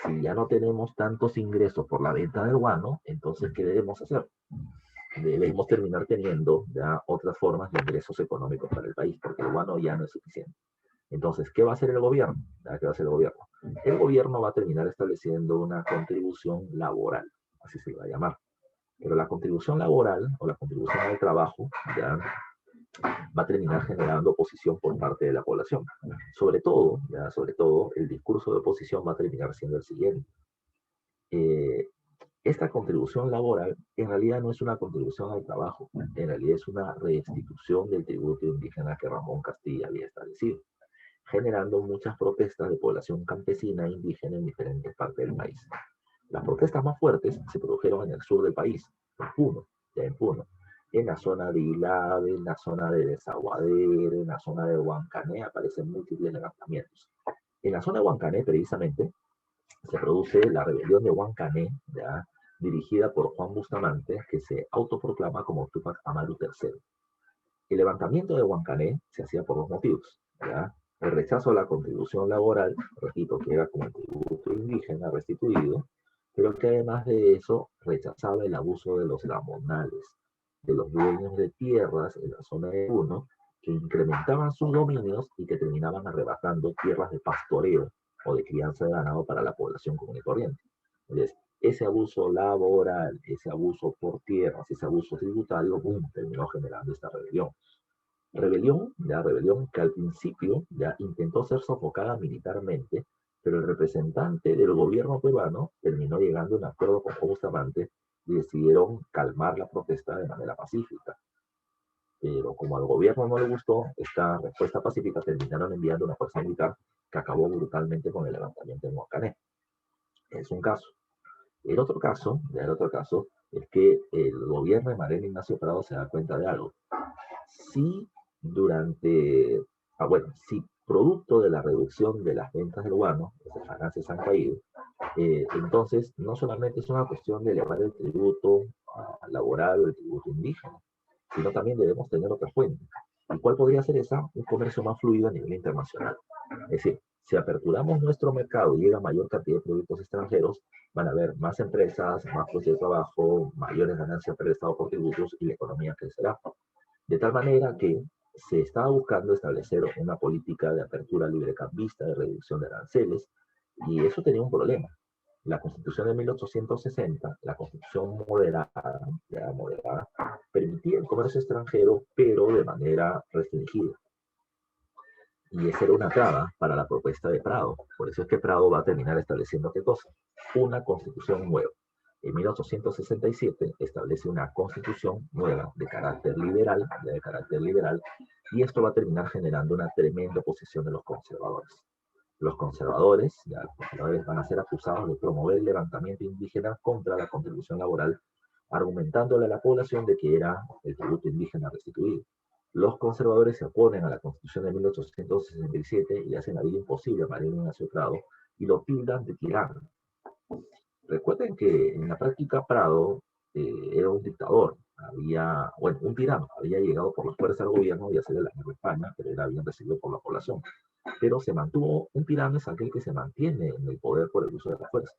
si ya no tenemos tantos ingresos por la venta del guano, entonces, ¿qué debemos hacer? Debemos terminar teniendo ya otras formas de ingresos económicos para el país, porque el guano ya no es suficiente. Entonces, ¿qué va a hacer el gobierno? ¿Qué va a hacer el gobierno? El gobierno va a terminar estableciendo una contribución laboral, así se le va a llamar. Pero la contribución laboral o la contribución al trabajo ya va a terminar generando oposición por parte de la población. Sobre todo, el discurso de oposición va a terminar siendo el siguiente. Esta contribución laboral en realidad no es una contribución al trabajo, en realidad es una restitución del tributo indígena que Ramón Castilla había establecido, generando muchas protestas de población campesina e indígena en diferentes partes del país. Las protestas más fuertes se produjeron en el sur del país, en Puno, en la zona de Ilave, en la zona de Desaguadero, en la zona de Huancané, aparecen múltiples levantamientos. En la zona de Huancané, precisamente, se produce la rebelión de Huancané, ¿ya? dirigida por Juan Bustamante, que se autoproclama como Túpac Amaru III. El levantamiento de Huancané se hacía por dos motivos, ¿ya? El rechazo a la contribución laboral, repito, que era como el tributo indígena restituido, pero que además de eso rechazaba el abuso de los lamonales, de los dueños de tierras en la zona de Puno, que incrementaban sus dominios y que terminaban arrebatando tierras de pastoreo o de crianza de ganado para la población común y corriente. Entonces, ese abuso laboral, ese abuso por tierras, ese abuso tributario, ¡pum!, terminó generando esta rebelión. Rebelión que al principio ya intentó ser sofocada militarmente, pero el representante del gobierno peruano terminó llegando a un acuerdo con Bustamante y decidieron calmar la protesta de manera pacífica. Pero como al gobierno no le gustó esta respuesta pacífica, terminaron enviando una fuerza militar que acabó brutalmente con el levantamiento en Huancané. Es un caso. El otro caso es que el gobierno de Mariano Ignacio Prado se da cuenta de algo. Si si producto de la reducción de las ventas del guano, las ganancias han caído, entonces no solamente es una cuestión de elevar el tributo laboral o el tributo indígena, sino también debemos tener otra fuente. ¿Y cuál podría ser esa? Un comercio más fluido a nivel internacional. Es decir, si aperturamos nuestro mercado y llega mayor cantidad de productos extranjeros, van a haber más empresas, más puestos de trabajo, mayores ganancias para el Estado por tributos y la economía crecerá. De tal manera que se estaba buscando establecer una política de apertura librecambista, de reducción de aranceles, y eso tenía un problema. La Constitución de 1860, la Constitución moderada, permitía el comercio extranjero, pero de manera restringida. Y esa era una traba para la propuesta de Prado. Por eso es que Prado va a terminar estableciendo ¿qué cosa? Una constitución nueva. En 1867 establece una constitución nueva de carácter liberal, y esto va a terminar generando una tremenda oposición de los conservadores. Los conservadores van a ser acusados de promover el levantamiento indígena contra la contribución laboral, argumentándole a la población de que era el tributo indígena restituido. Los conservadores se oponen a la Constitución de 1867 y le hacen la vida imposible a Mariano Ignacio Prado y lo tildan de tirano. Recuerden que en la práctica Prado era un dictador, un tirano, había llegado por las fuerzas al gobierno y hacer la guerra España, pero era bien recibido por la población. Pero se mantuvo, un tirano es aquel que se mantiene en el poder por el uso de la fuerza.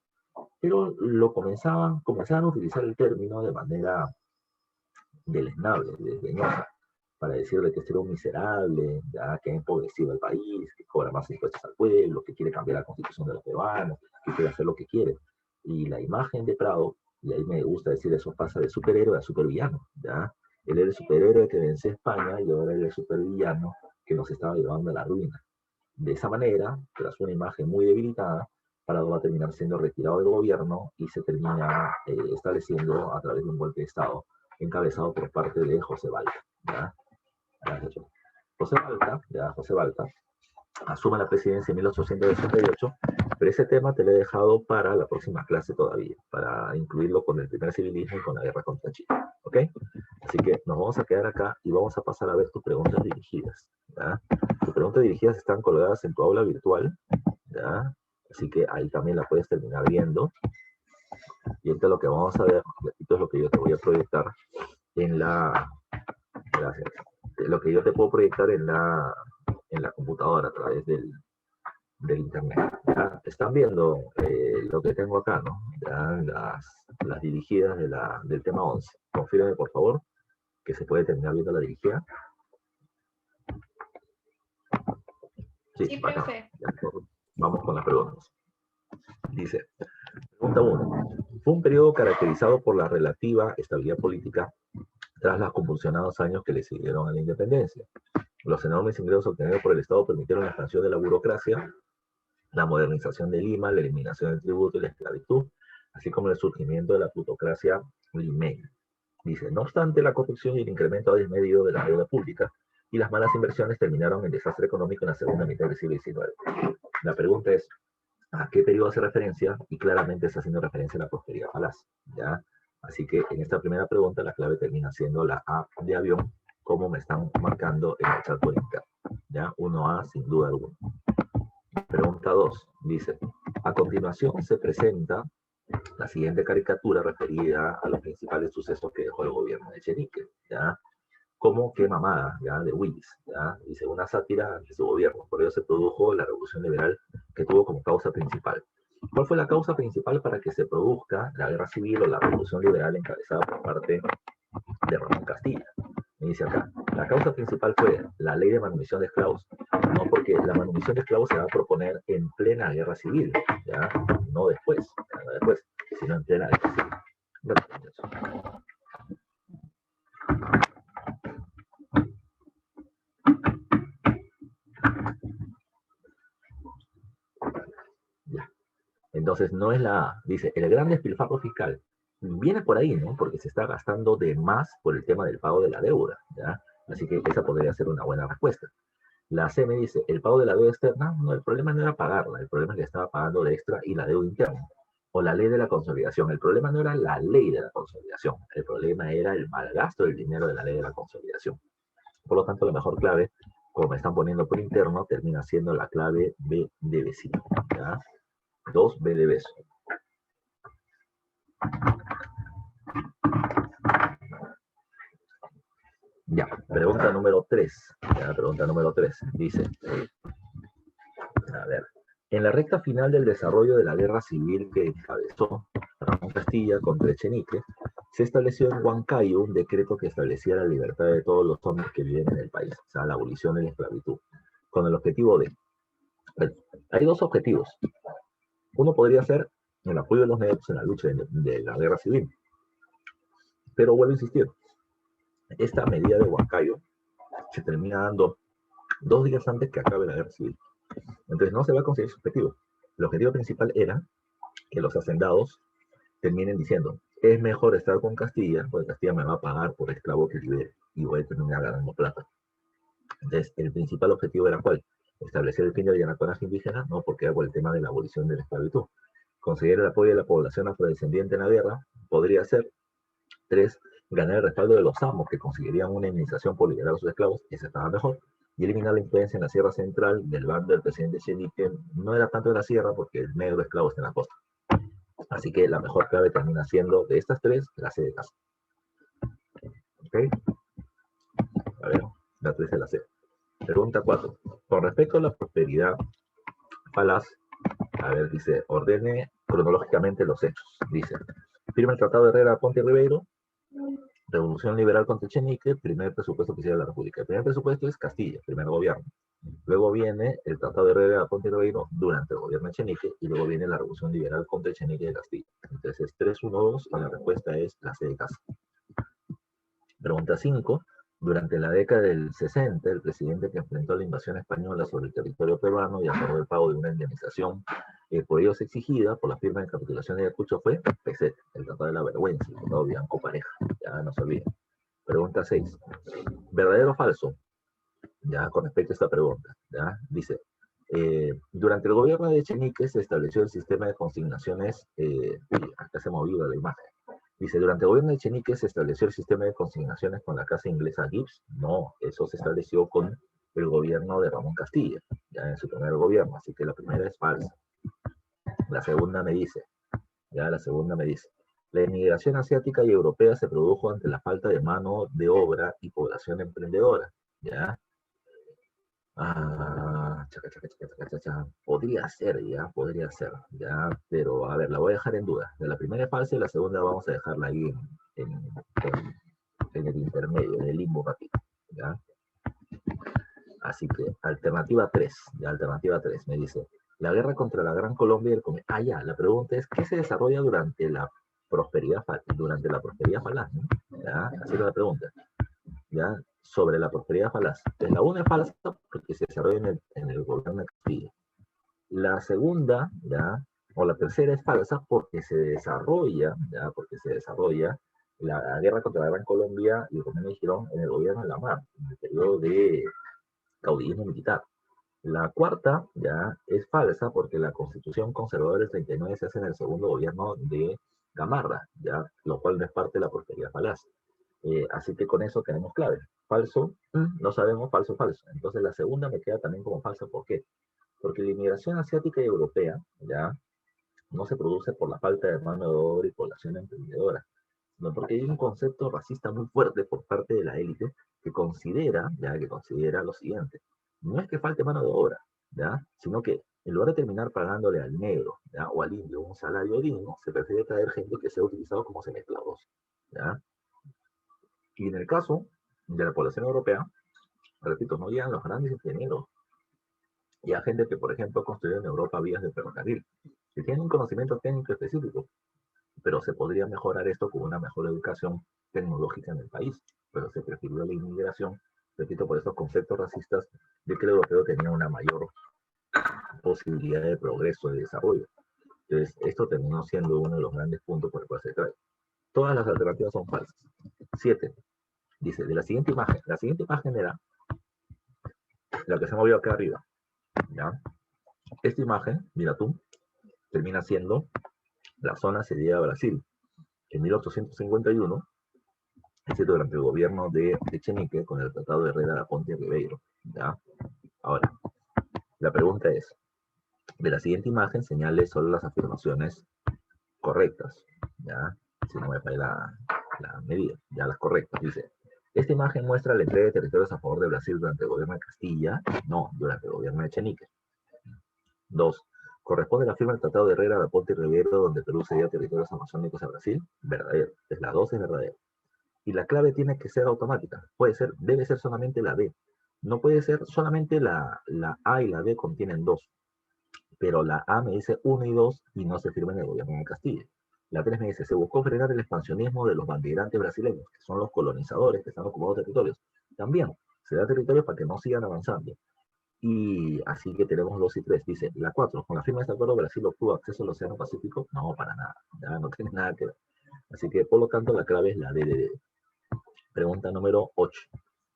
Pero comenzaban a utilizar el término de manera deleznable, desdeñosa, para decirle que este era un miserable, que ha empobrecido al país, que cobra más impuestos al pueblo, que quiere cambiar la constitución de los peruanos, que quiere hacer lo que quiere. Y la imagen de Prado, y ahí me gusta decir eso, pasa de superhéroe a supervillano, ¿ya? Él era el superhéroe que vence a España y ahora era el supervillano que nos estaba llevando a la ruina. De esa manera, tras una imagen muy debilitada, Prado va a terminar siendo retirado del gobierno y se termina estableciendo a través de un golpe de Estado encabezado por parte de José Balta, ¿ya? José Balta asume la presidencia en 1868, pero ese tema te lo he dejado para la próxima clase todavía, para incluirlo con el primer civilismo y con la guerra contra Chile, ¿ok? Así que nos vamos a quedar acá y vamos a pasar a ver tus preguntas dirigidas, ¿ya? Tus preguntas dirigidas están colgadas en tu aula virtual, ¿ya? Así que ahí también la puedes terminar viendo. Y ahorita lo que vamos a ver, repito, es lo que yo te voy a proyectar en la... Gracias. Lo que yo te puedo proyectar en la computadora a través del internet. ¿Ya? Están viendo lo que tengo acá, ¿no? Ya las dirigidas del tema 11. Confírame, por favor, que se puede terminar viendo la dirigida. Sí, profe. Vamos con las preguntas. Dice, pregunta 1. Fue un periodo caracterizado por la relativa estabilidad política tras los convulsionados años que le siguieron a la independencia. Los enormes ingresos obtenidos por el Estado permitieron la expansión de la burocracia, la modernización de Lima, la eliminación del tributo y la esclavitud, así como el surgimiento de la plutocracia limeña. Dice, no obstante, la corrupción y el incremento desmedido de la deuda pública y las malas inversiones terminaron en desastre económico en la segunda mitad del siglo XIX. La pregunta es, ¿a qué periodo hace referencia? Y claramente está haciendo referencia a la prosperidad falaz, ¿ya? Así que en esta primera pregunta la clave termina siendo la A de avión, como me están marcando en el chat por interno, ¿ya? 1A sin duda alguna. Pregunta 2, dice, a continuación se presenta La siguiente caricatura referida a los principales sucesos que dejó el gobierno de Echenique, ¿ya? Como qué mamada, ¿ya? De Willis, ¿ya? Dice, una sátira de su gobierno. Por ello se produjo la revolución liberal que tuvo como causa principal. ¿Cuál fue la causa principal para que se produzca la guerra civil o la revolución liberal encabezada por parte de Ramón Castilla? Me dice acá, la causa principal fue la ley de manutención de esclavos, no porque la manutención de esclavos se va a proponer en plena guerra civil, ¿ya? No después, no después, sino en plena guerra civil. Ya. Entonces, no es la A. Dice, el gran despilfarro fiscal viene por ahí, ¿no? Porque se está gastando de más por el tema del pago de la deuda, ¿ya? Así que esa podría ser una buena respuesta. La C me dice, el pago de la deuda externa, no, el problema no era pagarla, el problema es que estaba pagando de extra y la deuda interna. O la ley de la consolidación, el problema no era la ley de la consolidación, el problema era el malgasto del dinero de la ley de la consolidación. Por lo tanto, la mejor clave, como me están poniendo por interno, termina siendo la clave B de vecino, ¿ya? 2B de beso. Ya, pregunta número 3. Ya, pregunta número 3. Dice, a ver, en la recta final del desarrollo de la guerra civil que encabezó Ramón Castilla contra Echenique, se estableció en Huancayo un decreto que establecía la libertad de todos los hombres que viven en el país, o sea, la abolición de la esclavitud, con el objetivo de... Hay dos objetivos. Uno podría ser el apoyo de los negros en la lucha de la guerra civil, pero vuelvo a insistir, esta medida de Huancayo se termina dando 2 días antes que acabe la guerra civil. Entonces no se va a conseguir su objetivo. El objetivo principal era que los hacendados terminen diciendo, es mejor estar con Castilla, porque Castilla me va a pagar por esclavo que libere y voy a terminar ganando plata. Entonces, el principal objetivo era ¿cuál? Establecer el fin del llanatonaje indígena, no porque hago el tema de la abolición de la esclavitud. Conseguir el apoyo de la población afrodescendiente en la guerra podría ser. 3, ganar el respaldo de los amos que conseguirían una indemnización por liberar a sus esclavos, ese estaba mejor, y eliminar la influencia en la sierra central del bando del presidente Echenique, no era tanto en la sierra porque el negro esclavo está en la costa. Así que la mejor clave termina siendo de estas 3, la C de casa. ¿Ok? A ver, la 3 es la C. Pregunta 4. Con respecto a la prosperidad falaz, a ver, dice, ordene cronológicamente los hechos. Dice, firma el Tratado de Herrera Ponte Ribeiro, Revolución Liberal contra Echenique, primer presupuesto oficial de la República. El primer presupuesto es Castilla, primer gobierno. Luego viene el Tratado de Herrera Ponte Ribeiro durante el gobierno de Echenique y luego viene la Revolución Liberal contra Echenique de Castilla. Entonces es 3-1-2 y la respuesta es la C de casa. Pregunta 5. Durante la década del 60, el presidente que enfrentó la invasión española sobre el territorio peruano y acordó el pago de una indemnización por ellos exigida por la firma de capitulación de Ayacucho fue PZ, el Tratado de la Vergüenza, el Tratado Bianco Pareja. Ya no se olviden. Pregunta 6. ¿Verdadero o falso? Ya con respecto a esta pregunta, ya dice, durante el gobierno de Echenique se estableció el sistema de consignaciones, acá se ha movido la imagen. Dice, durante el gobierno de Echenique se estableció el sistema de consignaciones con la casa inglesa Gibbs. No, eso se estableció con el gobierno de Ramón Castilla, ya en su primer gobierno, así que la primera es falsa. La segunda me dice, la inmigración asiática y europea se produjo ante la falta de mano de obra y población emprendedora, ¿ya? Podría ser, ya, pero a ver, la voy a dejar en duda. De la primera es falsa y la segunda vamos a dejarla ahí en el intermedio, en el limbo ratito, ya. Así que, alternativa 3, alternativa 3, me dice, la guerra contra la Gran Colombia y el comercio. Ya, la pregunta es, ¿qué se desarrolla durante la prosperidad falaz? ¿No? Ya, así es la pregunta. ¿Ya? Sobre la prosperidad falaz. Entonces, la una es falsa porque se desarrolla en el gobierno de Castilla. La segunda, ¿ya? O la tercera es falsa porque se desarrolla, ¿ya? Porque se desarrolla la guerra contra la Gran Colombia y el gobierno de Girón en el gobierno de la Mar, en el periodo de caudillismo militar. La cuarta, ya, es falsa porque la constitución conservadora del 39 se hace en el segundo gobierno de Gamarra, ya, lo cual no es parte de la prosperidad falaz. Así que con eso tenemos clave. Falso, no sabemos, falso, falso. Entonces la segunda me queda también como falsa. ¿Por qué? Porque la inmigración asiática y europea, ya, no se produce por la falta de mano de obra y población emprendedora, sino porque hay un concepto racista muy fuerte por parte de la élite que considera lo siguiente: no es que falte mano de obra, ¿ya? Sino que en lugar de terminar pagándole al negro, ¿ya? O al indio un salario digno, se prefiere traer gente que sea utilizado como semesclavos, ¿ya? Y en el caso de la población europea, repito, no llegan los grandes ingenieros y a gente que, por ejemplo, construyó en Europa vías de ferrocarril, que tienen un conocimiento técnico específico, pero se podría mejorar esto con una mejor educación tecnológica en el país. Pero se prefirió la inmigración, repito, por estos conceptos racistas de que el europeo tenía una mayor posibilidad de progreso, de desarrollo. Entonces, esto terminó siendo uno de los grandes puntos por el cual se trae. Todas las alternativas son falsas. 7. Dice, de la siguiente imagen era la que se movió acá arriba, ¿ya? Esta imagen, mira tú, termina siendo la zona cedida a Brasil. En 1851, es decir, durante el gobierno de Echenique, con el Tratado de Herrera da Ponte y Ribeiro, ¿ya? Ahora, la pregunta es, de la siguiente imagen señale solo las afirmaciones correctas, ¿ya? Si no me falla la medida, ya las correctas. Dice, esta imagen muestra la entrega de territorios a favor de Brasil durante el gobierno de Castilla, no, durante el gobierno de Echenique. 2. ¿Corresponde la firma del Tratado de Herrera, de Ponte y Ribeiro, donde Perú cedía territorios amazónicos a Brasil? Verdadero. Es la 2, es verdadera. Y la clave tiene que ser automática. Debe ser solamente la D. No puede ser solamente la A y la D contienen 2. Pero la A me dice 1 y 2 y no se firma en el gobierno de Castilla. La 3 me dice, se buscó frenar el expansionismo de los bandeirantes brasileños, que son los colonizadores que están ocupando territorios. También se da territorio para que no sigan avanzando. Y así que tenemos 2 y 3. Dice, la 4, con la firma de este acuerdo, Brasil obtuvo acceso al Océano Pacífico. No, para nada. Ya no tiene nada que ver. Así que, por lo tanto, la clave es la D. Pregunta número 8.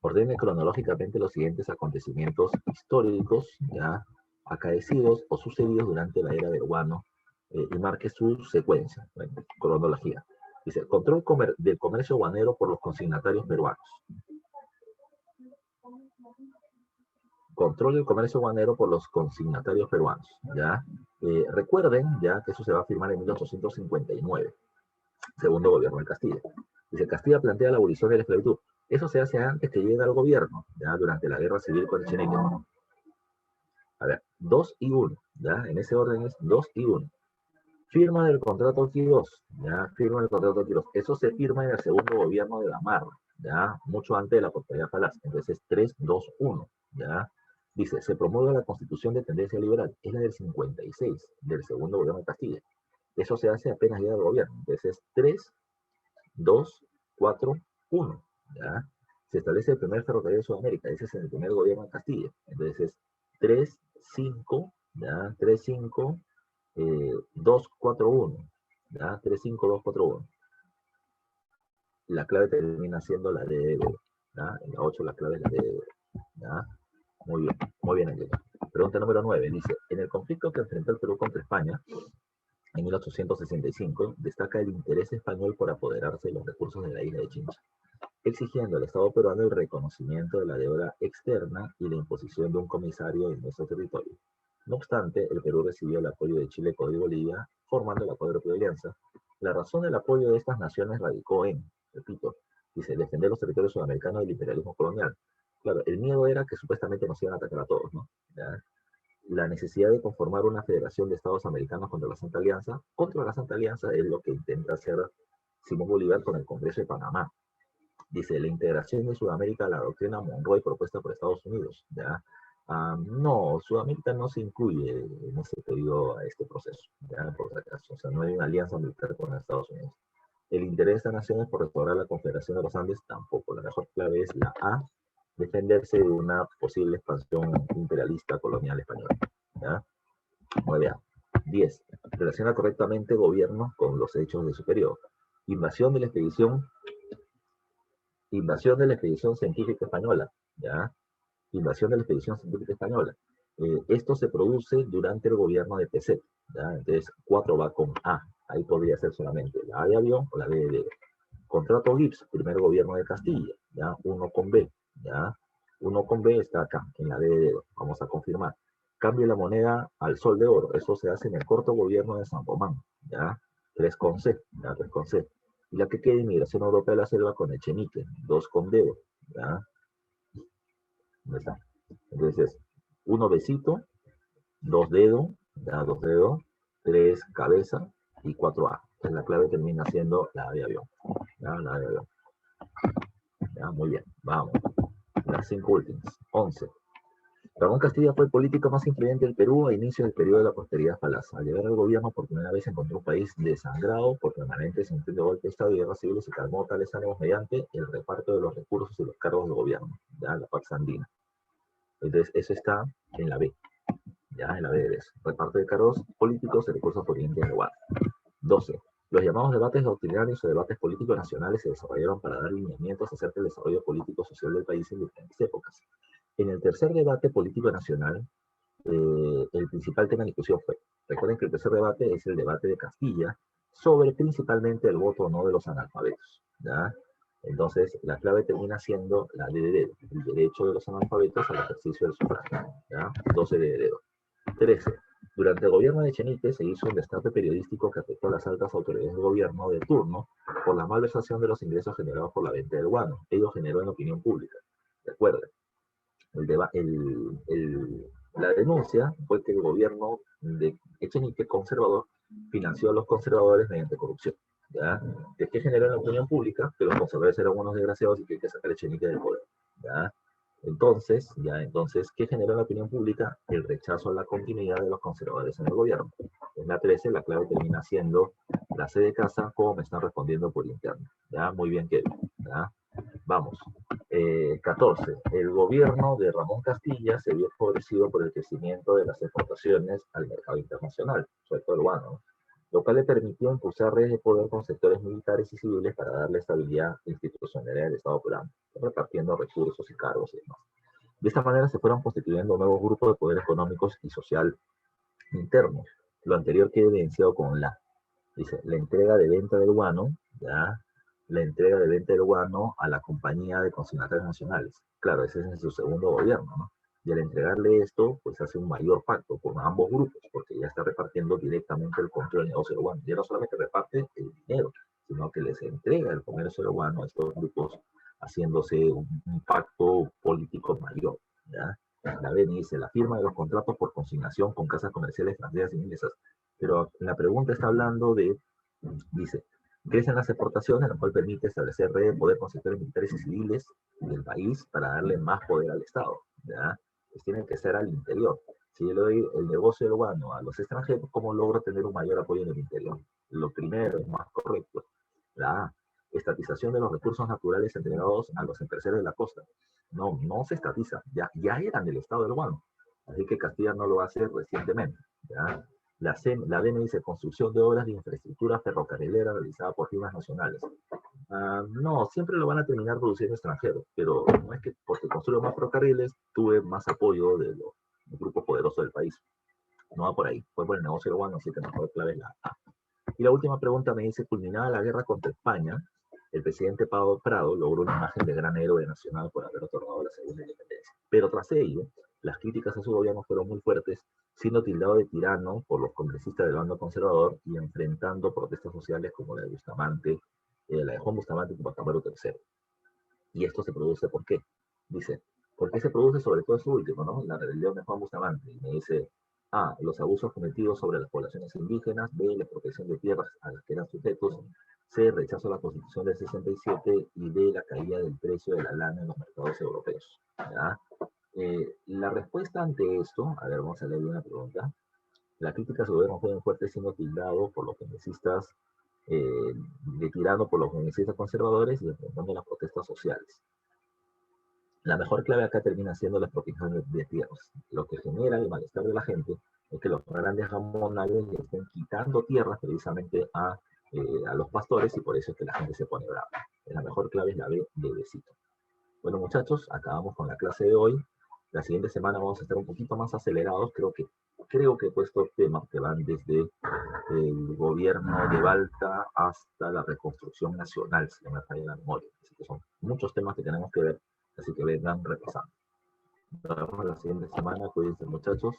Ordene cronológicamente los siguientes acontecimientos históricos ya acaecidos o sucedidos durante la era peruana y marque su secuencia, cronología. Dice, control del comercio aduanero por los consignatarios peruanos. Control del comercio aduanero por los consignatarios peruanos, ¿ya? Recuerden, ya, que eso se va a firmar en 1859, segundo gobierno de Castilla. Dice, Castilla plantea la abolición de la esclavitud. Eso se hace antes que llegue al gobierno, ya, durante la guerra civil con Echenique. A ver, 2 y 1, ya, en ese orden es 2 y 1. Firma del contrato Quirós, ya, firma del contrato Quirós. Eso se firma en el segundo gobierno de Gamarra, ya, mucho antes de la portabilidad falaz. Entonces es 3, 2, 1, ya. Dice, se promueve la constitución de tendencia liberal. Es la del 56, del segundo gobierno de Castilla. Eso se hace apenas llega al gobierno. Entonces es 3, 2, 4, 1, ¿ya? Se establece el primer ferrocarril de Sudamérica. Ese es el primer gobierno de Castilla. Entonces es 3, 5, ¿ya? 3, 5, 2, 4, 1, ¿ya? 3, 5, 2, 4, 1. La clave termina siendo la de B, ¿ya? En la 8 la clave es la de B, ¿ya? Muy bien, Angela. Pregunta número 9. Dice, en el conflicto que enfrentó el Perú contra España, en 1865, destaca el interés español por apoderarse de los recursos de la isla de Chincha, exigiendo al Estado peruano el reconocimiento de la deuda externa y la imposición de un comisario en nuestro territorio. No obstante, el Perú recibió el apoyo de Chile, Ecuador y Bolivia, formando la Cuádruple Alianza. La razón del apoyo de estas naciones radicó en, repito, dice, defender los territorios sudamericanos del imperialismo colonial. Claro, el miedo era que supuestamente nos iban a atacar a todos, ¿no? ¿Ya? La necesidad de conformar una federación de estados americanos contra la Santa Alianza. Contra la Santa Alianza es lo que intenta hacer Simón Bolívar con el Congreso de Panamá. Dice, la integración de Sudamérica a la doctrina Monroe propuesta por Estados Unidos. ¿Ya? No, Sudamérica no se incluye en ese periodo a este proceso, ¿ya? Por si acaso. O sea, no hay una alianza militar con Estados Unidos. El interés de esta nación es por restaurar la Confederación de los Andes, tampoco. La mejor clave es la A, defenderse de una posible expansión imperialista colonial española. ¿Ya? 9A. 10. Relaciona correctamente gobierno con los hechos de su periodo. Invasión de la expedición científica española. ¿Ya? Invasión de la expedición científica española. Esto se produce durante el gobierno de Pezet. ¿Ya? Entonces, 4 va con A. Ahí podría ser solamente la A de avión o la B de dedo. Contrato Gibbs, primer gobierno de Castilla. ¿Ya? 1 con B. ¿Ya? 1 con B está acá, en la D de dedo. Vamos a confirmar. cambie la moneda al sol de oro. Eso se hace en el corto gobierno de San Román, ¿ya? 3 con C, ¿ya? 3 con C. Y la que queda Inmigración Europea de la Selva con Echenique, 2 con dedo, ¿ya? ¿Dónde está? Entonces, 1 besito, 2 dedos, ya 2 dedos, 3 cabeza y 4 A. Entonces la clave termina siendo la de avión. ¿Ya? La de avión. Ya, muy bien, vamos. Las 5 últimas. 11. Ramón Castilla fue el político más influyente del Perú a inicios del periodo de la posteridad falaz. Al llegar al gobierno por primera vez encontró un país desangrado por permanentes intentos de golpe de Estado y guerras civiles y calmó tales ánimos mediante el reparto de los recursos y los cargos de gobierno, ya la Pax Andina. Entonces, eso está en la B, ya en la B de eso. Reparto de cargos políticos y recursos provenientes de Guardia. 12. Los llamados debates doctrinarios o debates políticos nacionales se desarrollaron para dar lineamientos acerca del desarrollo político-social del país en diferentes épocas. En el tercer debate político nacional, el principal tema de discusión fue, recuerden que el tercer debate es el debate de Castilla sobre principalmente el voto o no de los analfabetos, ¿ya? Entonces, la clave termina siendo la de dedo, el derecho de los analfabetos al ejercicio del sufragio, ¿ya? 12 de dedo. 13. Durante el gobierno de Echenique se hizo un destape periodístico que afectó a las altas autoridades del gobierno de turno por la malversación de los ingresos generados por la venta del guano. Ello generó en la opinión pública. Recuerden, la denuncia fue que el gobierno de Echenique conservador financió a los conservadores mediante corrupción. ¿Ya? ¿De qué generó en la opinión pública? Que los conservadores eran unos desgraciados y que hay que sacar a Echenique del poder. ¿Ya? Entonces, ¿qué generó en la opinión pública? El rechazo a la continuidad de los conservadores en el gobierno. En la 13, la clave termina siendo la C de casa, como me están respondiendo por interno. ¿Ya? Muy bien, Kevin. ¿Ya? Vamos. 14. El gobierno de Ramón Castilla se vio favorecido por el crecimiento de las exportaciones al mercado internacional, sobre todo el guano, lo cual le permitió impulsar redes de poder con sectores militares y civiles para darle estabilidad institucional al Estado peruano, repartiendo recursos y cargos y demás. De esta manera se fueron constituyendo nuevos grupos de poder económicos y social internos. Lo anterior queda evidenciado con dice, la entrega de venta del guano, ¿ya? La entrega de venta del guano a la compañía de consignatarios nacionales. Claro, ese es en su segundo gobierno, ¿no? Y al entregarle esto, pues hace un mayor pacto con ambos grupos, porque ya está repartiendo directamente el control del negocio del guano. Ya no solamente reparte el dinero, sino que les entrega el comercio del guano a estos grupos, haciéndose un pacto político mayor, ¿ya? La BNI dice, la firma de los contratos por consignación con casas comerciales extranjeras y inglesas. Pero la pregunta está hablando de, dice, crecen las exportaciones, lo cual permite establecer redes de poder con sectores militares y civiles del país para darle más poder al Estado, ¿ya? Pues tienen que ser al interior. Si yo le doy el negocio del guano a los extranjeros, ¿cómo logro tener un mayor apoyo en el interior? Lo primero es más correcto. La estatización de los recursos naturales entregados a los empresarios de la costa. No se estatiza, ya eran del Estado del guano. Así que Castilla no lo hace recientemente, ¿ya? La DENE dice construcción de obras de infraestructura ferrocarrilera realizada por firmas nacionales. No, siempre lo van a terminar produciendo extranjeros, pero no es que porque construyo más ferrocarriles tuve más apoyo de los grupos poderosos del país. No va por ahí, fue por el negocio del guano, así que mejor clave es la A. Y la última pregunta me dice, culminada la guerra contra España, el presidente Pablo Prado logró una imagen de gran héroe nacional por haber otorgado la segunda independencia. Pero tras ello, las críticas a su gobierno fueron muy fuertes, siendo tildado de tirano por los congresistas del bando conservador y enfrentando protestas sociales como la de Bustamante, la de Juan Bustamante y Juan Camilo III. Y esto se produce, ¿por qué? Dice, ¿por qué se produce sobre todo su último, ¿no? La rebelión de Juan Bustamante. Y me dice, A, los abusos cometidos sobre las poblaciones indígenas, B, la protección de tierras a las que eran sujetos, C, rechazo a la Constitución del 67 y D, la caída del precio de la lana en los mercados europeos. ¿Ya? La respuesta ante esto, a ver, vamos a leer una pregunta. La crítica a su gobierno fue fuerte siendo tildado por los congresistas, de tirano por los congresistas conservadores y enfrentando las protestas sociales. La mejor clave acá termina siendo la expropiación de tierras. Lo que genera el malestar de la gente es que los grandes gamonales le estén quitando tierras precisamente a los pastores y por eso es que la gente se pone brava. La mejor clave es la B de besito. Bueno, muchachos, acabamos con la clase de hoy. La siguiente semana vamos a estar un poquito más acelerados. Creo que he puesto temas que van desde el gobierno de Balta hasta la reconstrucción nacional, si no me falla la memoria. Así que son muchos temas que tenemos que ver, así que vengan repasando. Nos vemos la siguiente semana. Cuídense, muchachos.